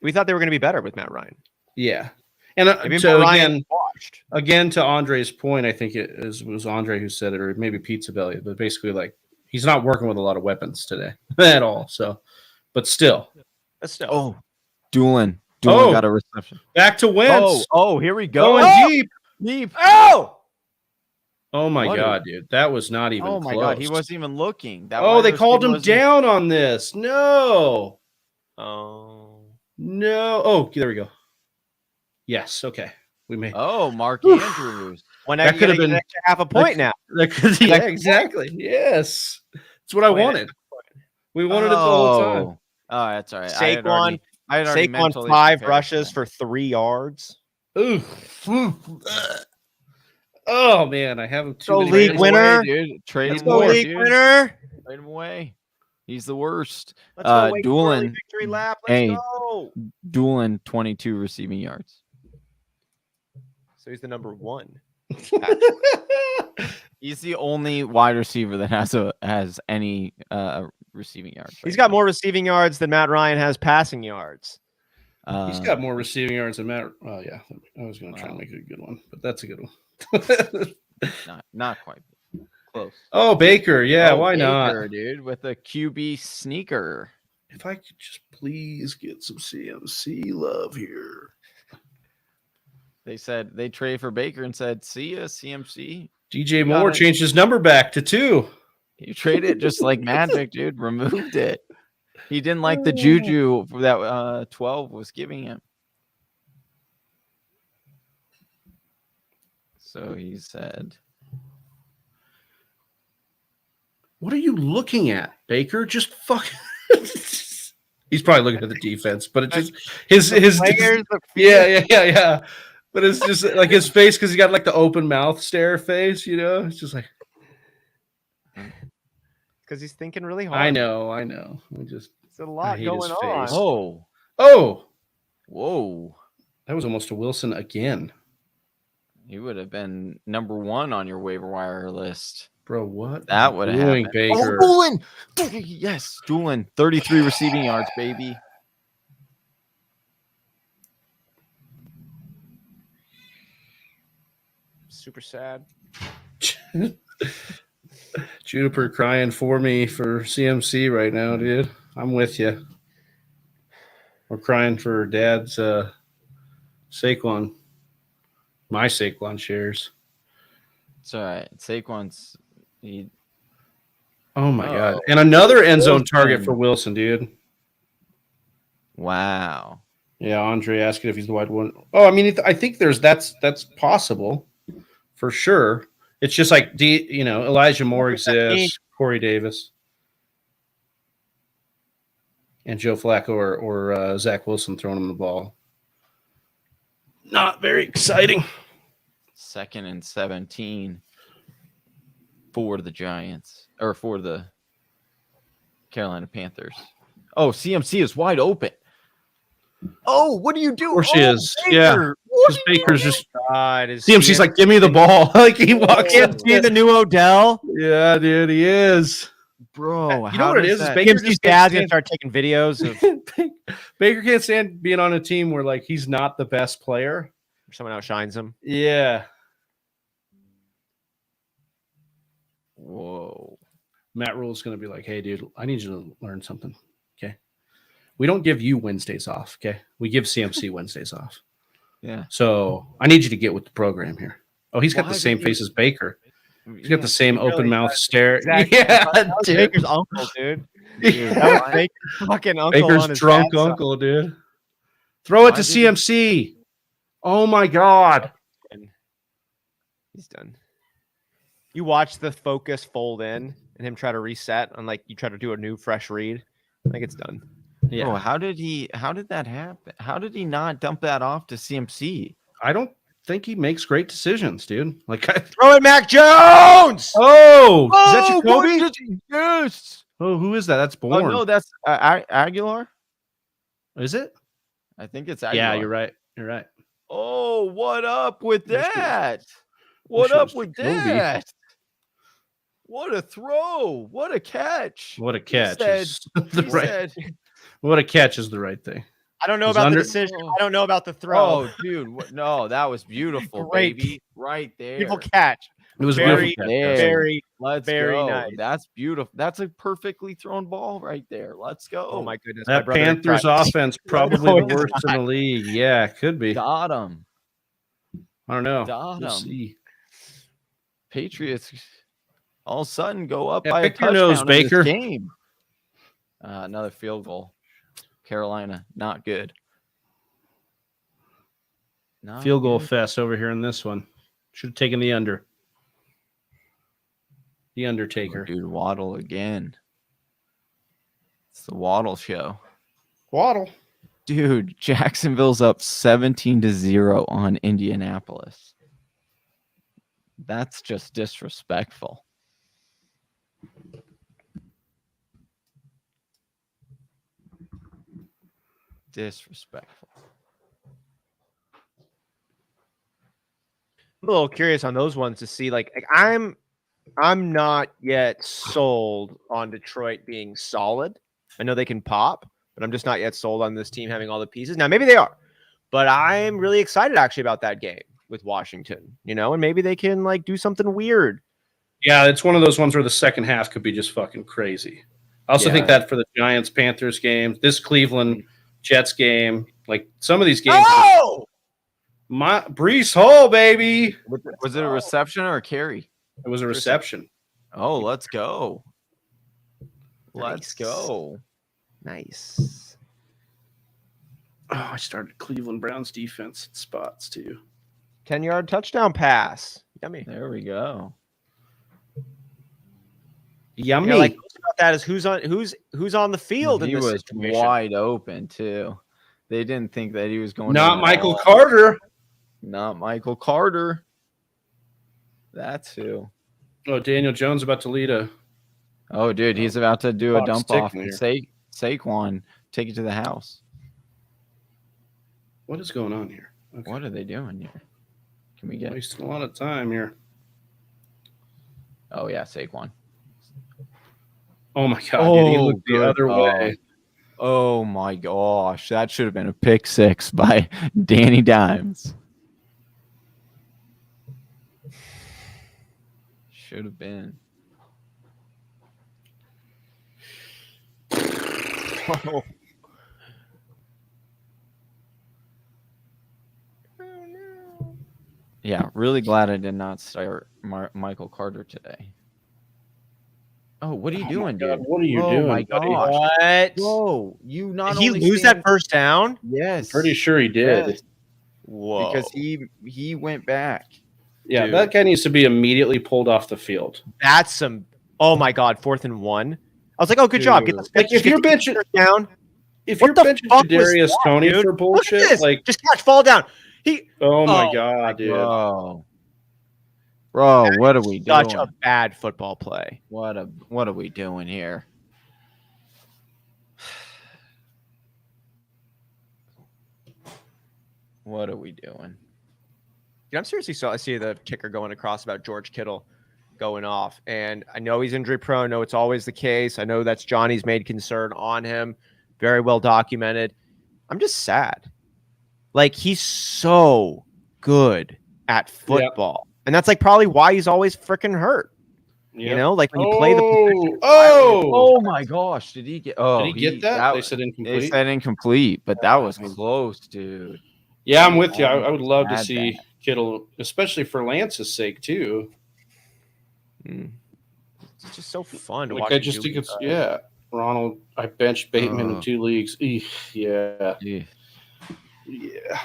We thought they were going to be better with Matt Ryan. Yeah. And Maybe so Matt Ryan washed. again, to Andre's point, I think was Andre who said it, or maybe Pizza Belly, but basically like he's not working with a lot of weapons today at all. So, but still. Oh, Doolin got a reception. Back to Wentz. Oh, here we go. Going deep. Oh my What God, dude. That was not even Oh my close. God, he wasn't even looking. They called him down on this. No. Oh. No. Oh, there we go. Yes. Okay. We may. Oh, Mark Andrews. That could have been half a point now. Yeah, exactly. Yes. That's what I wanted. We wanted it the whole time. Oh, that's all right. Saquon, I had already Saquon mentally 5 prepared rushes for for 3 yards. Ooh. Oh man, I have him So too. league winner, dude. Trade Let's him go away, league dude. winner. Trade him away. He's the worst. Let's go Wake Doolin. Forest victory lap. Let's Hey. go. Doolin 22 receiving yards. So he's the number 1. He's the only wide receiver that has any receiving yards. He's got more receiving yards than Matt Ryan has passing yards. He's got more receiving yards than Matt. Oh yeah, I was going to try and make it a good one, but that's a good one. not quite close. Oh, Baker, yeah, why Baker, not, dude? With a QB sneaker. If I could just please get some CMC love here. They said they traded for Baker and said, "See ya, CMC." DJ Moore changed his number back to 2. You traded just like magic, dude. Removed it. He didn't like the juju that 12 was giving him. So he said, What are you looking at, Baker? Just fuck. He's probably looking at the defense, but it just his Players, yeah. But it's just like his face because he got like the open mouth stare face, you know. It's just like because he's thinking really hard. I know. It's a lot hate going his on. face. whoa. That was almost a Wilson again, He would have been number 1 on your waiver wire list. bro. What That would have happened. Baker? Doolin. Yes, Doolin. 33 receiving yards, baby. Super sad. Juniper crying for me for CMC right now, dude. I'm with you. We're crying for Dad's Saquon. My Saquon shares. It's all right. Saquon's Oh my God! And another end zone Wilson. target for Wilson, dude. wow. Yeah, Andre asking if he's the wide one. Oh, I mean, I think that's possible for sure. It's just like Elijah Moore exists, Corey Davis, and Joe Flacco or Zach Wilson throwing him the ball. Not very exciting. 2nd and 17 for the Giants or for the Carolina Panthers. Oh, CMC is wide open. Oh, what do you do? Of course she is. Baker. Yeah. What Because Baker's just God, CMC's like, give me the ball. Like he walks in. see the new Odell. Yeah, dude, he is. Bro, You know what it is? that- Baker CMC's just dad's can't gonna start taking videos of Baker can't stand being on a team where like he's not the best player. someone outshines him. Yeah. Whoa. Matt Rule's going to be like, hey, dude, I need you to learn something. Okay. We don't give you Wednesdays off. Okay. We give CMC Wednesdays off. Yeah. So I need you to get with the program here. Oh, he's got Why the same did face as Baker. He's got the same he really open mouth does. stare. Exactly. Yeah. That was Dude. Baker's uncle, dude. Dude, That was Baker's fucking uncle. on Baker's his drunk dad's side. uncle, dude. Throw it Why to did he- CMC. Oh, my God. He's done. You watch the focus fold in and him try to reset on like you try to do a new fresh read. I think it's done. Yeah. Bro, how did that happen? How did he not dump that off to CMC? I don't think he makes great decisions, dude. Like, Throw it, Mac Jones. oh, is that Jacoby? Yes. Oh, who is that? That's Bourne. Oh, no, that's Aguilar. Is it? I think it's Aguilar. Yeah, you're right. You're right. Oh, what up with Wish it was- that? What wish it up was with Jacoby. that? What a throw. What a catch. What a catch said- is the He right. said, What a catch is the right thing. I don't know Was about under- the decision. I don't know about the throw. oh, dude. No, that was beautiful, Great. baby. Right there. Beautiful catch. It was Very, beautiful. there. very. Let's very go. nice. That's beautiful. That's a perfectly thrown ball right there. Let's go. Oh my goodness. my That brother Panthers tried. offense probably No, the it's worst in the league. Yeah, it could be. Got him. I don't know. Got We'll him. see. Patriots all of a sudden go up Yeah, by a pick your touchdown nose, in this Baker. game. Another field goal. Carolina, not good. Not Field goal good. fest over here in this one. Should have taken the under. The Undertaker. Dude, Waddle again. It's the Waddle show. Waddle. Dude, Jacksonville's up 17-0 on Indianapolis. That's just disrespectful. Disrespectful. I'm a little curious on those ones to see. Like I'm not yet sold on Detroit being solid. I know they can pop, but I'm just not yet sold on this team having all the pieces. Now maybe they are, but I'm really excited actually about that game with Washington. And maybe they can like do something weird. Yeah, it's one of those ones where the second half could be just fucking crazy. I also think that for the Giants Panthers game, this Cleveland Jets game, like some of these games. Oh, My Breece Hall, baby. Was it a reception or a carry? It was a reception. Oh, let's go. Let's Nice. go. nice. Oh, I started Cleveland Browns defense spots too. 10-yard touchdown pass. Yummy. There we go. Yummy. Like about that is who's on the field in He this was situation. wide open too. They didn't think that he was going. Not to Michael all. Carter. Not Michael Carter. That's who. Oh, Daniel Jones about to lead a. Oh, dude, he's about to do a Clock's dump off ticking and Saquon take it to the house. What is going on here? Okay. What are they doing here? Can we get? Wasting a lot of time here. Oh yeah, Saquon. Oh my god, dude, he looked the good. other way. Oh my gosh, that should have been a pick six by Danny Dimes. Should have been. Oh. Yeah, really glad I did not start Michael Carter today. Oh, what are you doing, God, dude? what are you Oh doing, my buddy? gosh. What? Whoa, you not Did he only lose stand- that first down? Yes, Pretty sure he did. Yes. Whoa. because he went back. Yeah, Dude. that guy needs to be immediately pulled off the field. That's some. Oh my God, 4th and 1. I was like, oh, good job. Get the Like, if you're benching, down. if What you're the benching fuck was Kadarius that, Toney dude? for Look at bullshit, this. like, Just catch, fall down. He oh my Oh god, dude. Bro, what are we doing? such a bad football play. What are we doing here? What are we doing? Dude, I'm seriously so I see the ticker going across about George Kittle going off. And I know he's injury prone. I know it's always the case. I know that's Johnny's made concern on him. Very well documented. I'm just sad. Like, he's so good at football. And that's like probably why he's always freaking hurt. Yep. You know, like when you play the position. Oh my gosh, did he get? Oh, Did he get that? They was- said They incomplete. said incomplete, but that was close, dude. Yeah, I'm with you. I would love to Had see that. Kittle, especially for Lance's sake too. It's just so fun to Like, watch. I him just do think it. it's Ronald. I benched Bateman in 2 leagues. Yeah. Yeah. Yeah.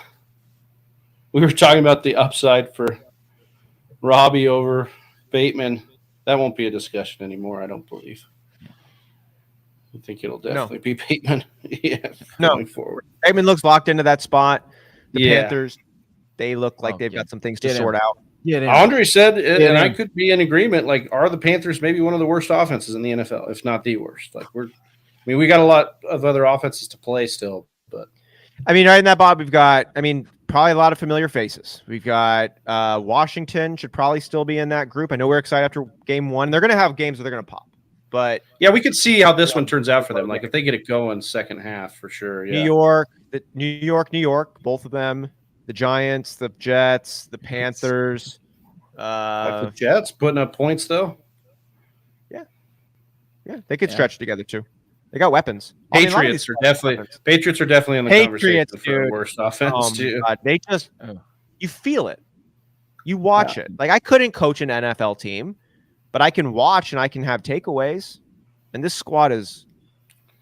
We were talking about the upside for Robbie over Bateman. That won't be a discussion anymore, I don't believe. I think it'll definitely be Bateman. Yeah. No. Going forward. Bateman looks locked into that spot. The Yeah. Panthers, they look like Oh, they've get- got some things to get him. sort out. Get in. Andre said, and Yeah. I could be in agreement, like, are the Panthers maybe one of the worst offenses in the NFL, if not the worst? Like, we got a lot of other offenses to play still, but I mean, right in that, Bob, we've got, probably a lot of familiar faces. We've got Washington should probably still be in that group. I know we're excited after game 1. They're going to have games where they're going to pop. But Yeah, we could see how this one turns out for them. Like if they get it going second half for sure. Yeah. New York, both of them, the Giants, the Jets, the Panthers. Like the Jets putting up points though. Yeah, they could stretch together too. They got weapons. Patriots are definitely in the conversation for the dude. worst offense too. God, they just you feel it. You watch it. Like I couldn't coach an NFL team, but I can watch and I can have takeaways. And this squad is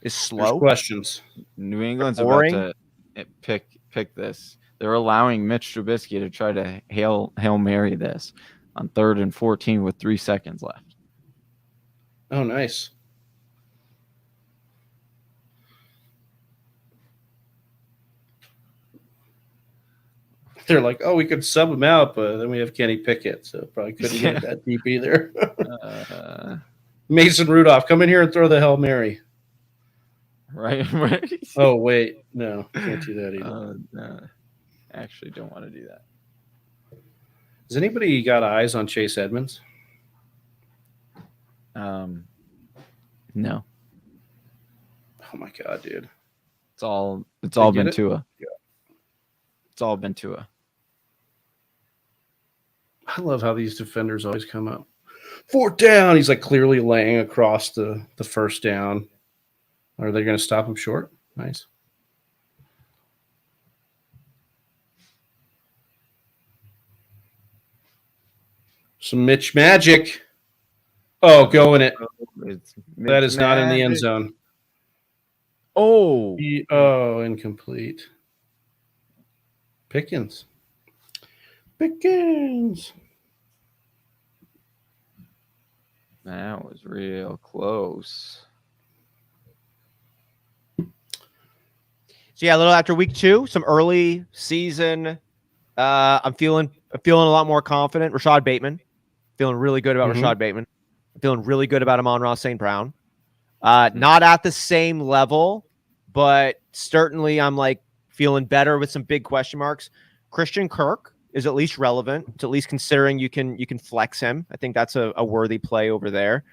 slow. There's questions. New England's Boring. about to pick this. They're allowing Mitch Trubisky to try to Hail Mary this on 3rd and 14 with 3 seconds left. Oh, nice. They're like, oh, we could sub him out, but then we have Kenny Pickett, so probably couldn't get it that deep either. Mason Rudolph, come in here and throw the Hail Mary. Right. Oh, wait. No, can't do that either. No, actually don't want to do that. Has anybody got eyes on Chase Edmonds? No. Oh, my God, dude. It's all get been it? Tua. Yeah. It's all been Tua. I love how these defenders always come up. 4th down. He's like clearly laying across the first down. Are they going to stop him short? Nice. Some Mitch magic. Oh, go in it. That is not in the end zone. Oh. Incomplete. Pickens. That was real close. So yeah, a little after week 2, some early season. I'm feeling a lot more confident. Rashad Bateman. Feeling really good about Rashad Bateman. I'm feeling really good about Amon-Ra St. Brown. Not at the same level, but certainly I'm like feeling better with some big question marks. Christian Kirk is at least relevant. It's at least considering you can flex him. I think that's a worthy play over there.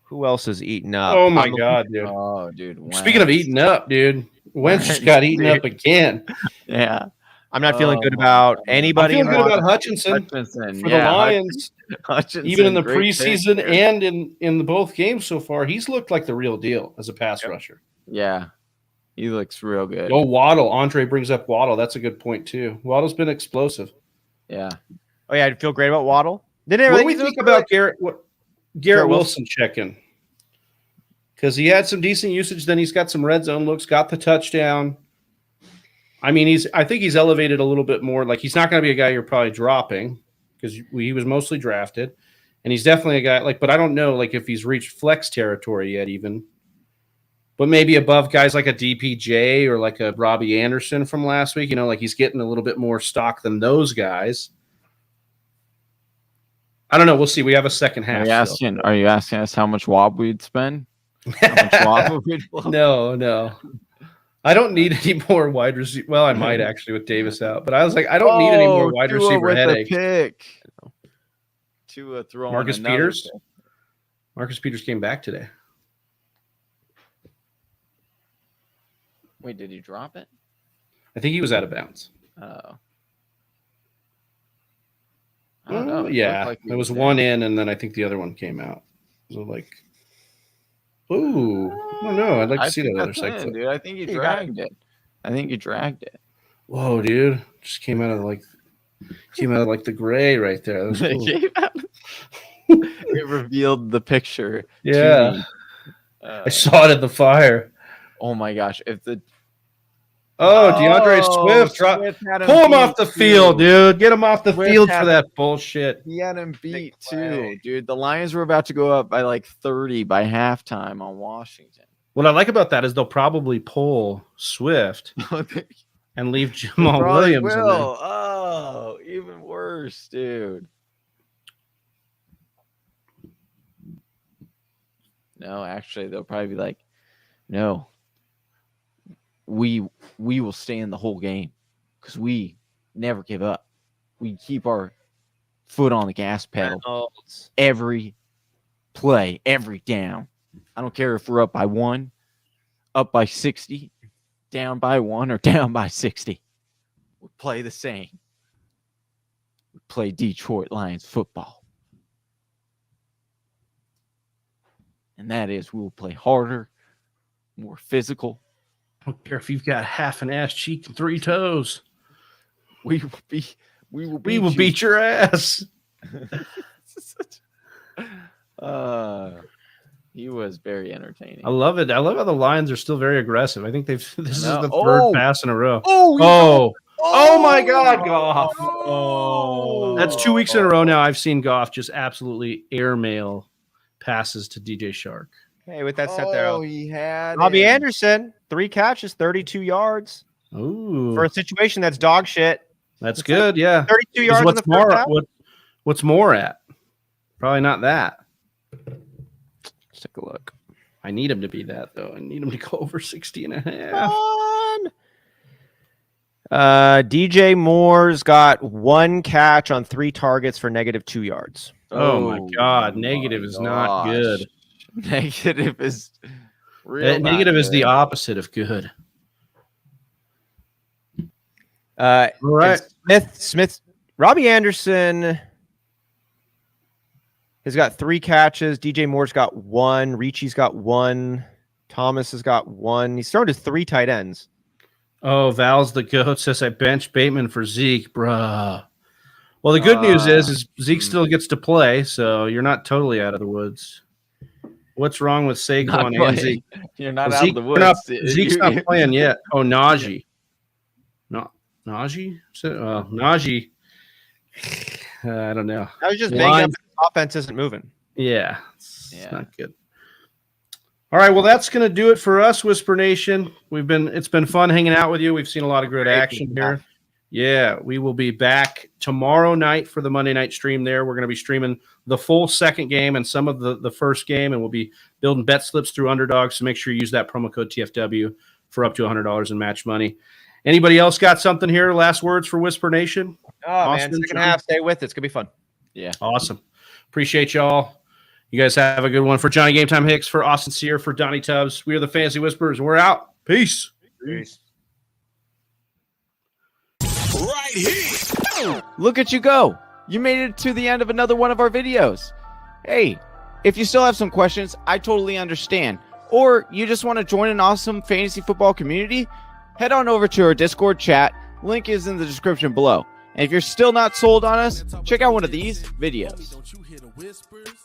Who else is eating up? Oh my God, dude. Oh, dude. Wentz. Speaking of eating up, dude, Wentz just got eaten up again. Yeah. I'm not feeling good about anybody. I'm feeling good about Hutchinson for the Lions. Hutchinson, even in the preseason and in the both games so far, he's looked like the real deal as a pass rusher. Yeah. He looks real good. Oh, Waddle. Andre brings up Waddle. That's a good point, too. Waddle's been explosive. Yeah. Oh, yeah. I feel great about Waddle. What do we think about Garrett Wilson check-in? Because he had some decent usage. Then he's got some red zone looks, got the touchdown. I mean, I think he's elevated a little bit more. Like, he's not going to be a guy you're probably dropping because he was mostly drafted. And he's definitely a guy, but I don't know, if he's reached flex territory yet even. But maybe above guys like a DPJ or like a Robbie Anderson from last week. He's getting a little bit more stock than those guys. I don't know. We'll see. We have a second half. Are you asking us how much WOB we'd spend? How much WOB we'd blow? No. I don't need any more wide receiver. Well, I might actually with Davis out. But I was like, I don't need any more wide receiver headache. Pick. Tua throwing Marcus Peters. Marcus Peters came back today. Wait, did he drop it? I think he was out of bounds. Oh. I don't know. Yeah. There was one in, and then I think the other one came out. So, ooh. I don't know. I'd like to see that other side. Dude, I think he dragged it. Whoa, dude. Just came out of the gray right there. That was cool. It revealed the picture. Yeah. I saw it in the fire. Oh my gosh. DeAndre Swift. Pull him off the field, dude. Get him off the field for that bullshit. He had him beat too, dude. The Lions were about to go up by 30 by halftime on Washington. What I like about that is they'll probably pull Swift and leave Jamal Williams in there. Oh, even worse, dude. No, actually, they'll probably be no. we will stay in the whole game because we never give up. We keep our foot on the gas pedal every play, every down. I don't care if we're up by 1, up by 60, down by 1, or down by 60. We play the same. We play Detroit Lions football. And that is, we will play harder, more physical. I don't care if you've got half an ass cheek and 3 toes. We will beat your ass. He was very entertaining. I love it. I love how the Lions are still very aggressive. I think this is the Oh. third pass in a row. Oh my God, Goff. Oh. That's 2 weeks in a row now. I've seen Goff just absolutely airmail passes to DJ Shark. Hey, with that set there, he had Robbie him. Anderson, 3 catches, 32 yards Ooh, for a situation that's dog shit. that's good. Yeah. 32 yards in the What's first more? half. What's more at? Probably not that. Let's take a look. I need him to be that, though. I need him to go over 60 and a half. Come on. DJ Moore's got 1 catch on 3 targets for -2 yards. Oh my God. Negative is not good. Negative is real. Negative is the opposite of good. All right. Smith, Robbie Anderson has got 3 catches. DJ Moore's got 1. Ricci's got 1. Thomas has got 1. He's thrown to 3 tight ends. Oh, Val's the goat says I bench Bateman for Zeke, bruh. Well, the good news is Zeke still gets to play, so you're not totally out of the woods. What's wrong with Saquon and Zeke? You're not Well, out of the woods. Zeke's not playing yet. Oh, Najee. No, Najee? Najee. I don't know. I was just banged up. The offense isn't moving. Yeah, it's not good. All right, well, that's going to do it for us, Whisper Nation. It's been fun hanging out with you. We've seen a lot of great action here. Yeah, we will be back tomorrow night for the Monday night stream there. We're going to be streaming the full second game and some of the first game, and we'll be building bet slips through Underdogs, so make sure you use that promo code TFW for up to $100 in match money. Anybody else got something here? Last words for Whisper Nation? Oh, Austin, man, second half, stay with it. It's going to be fun. Yeah. Awesome. Appreciate y'all. You guys have a good one. For Johnny Game Time Hicks, for Austin Sear, for Donnie Tubbs, we are the Fantasy Whisperers. We're out. Peace. Peace. Right here. Look at you go. You made it to the end of another one of our videos. Hey, if you still have some questions, I totally understand. Or you just want to join an awesome fantasy football community, head on over to our Discord chat. Link is in the description below. And if you're still not sold on us, check out one of these videos.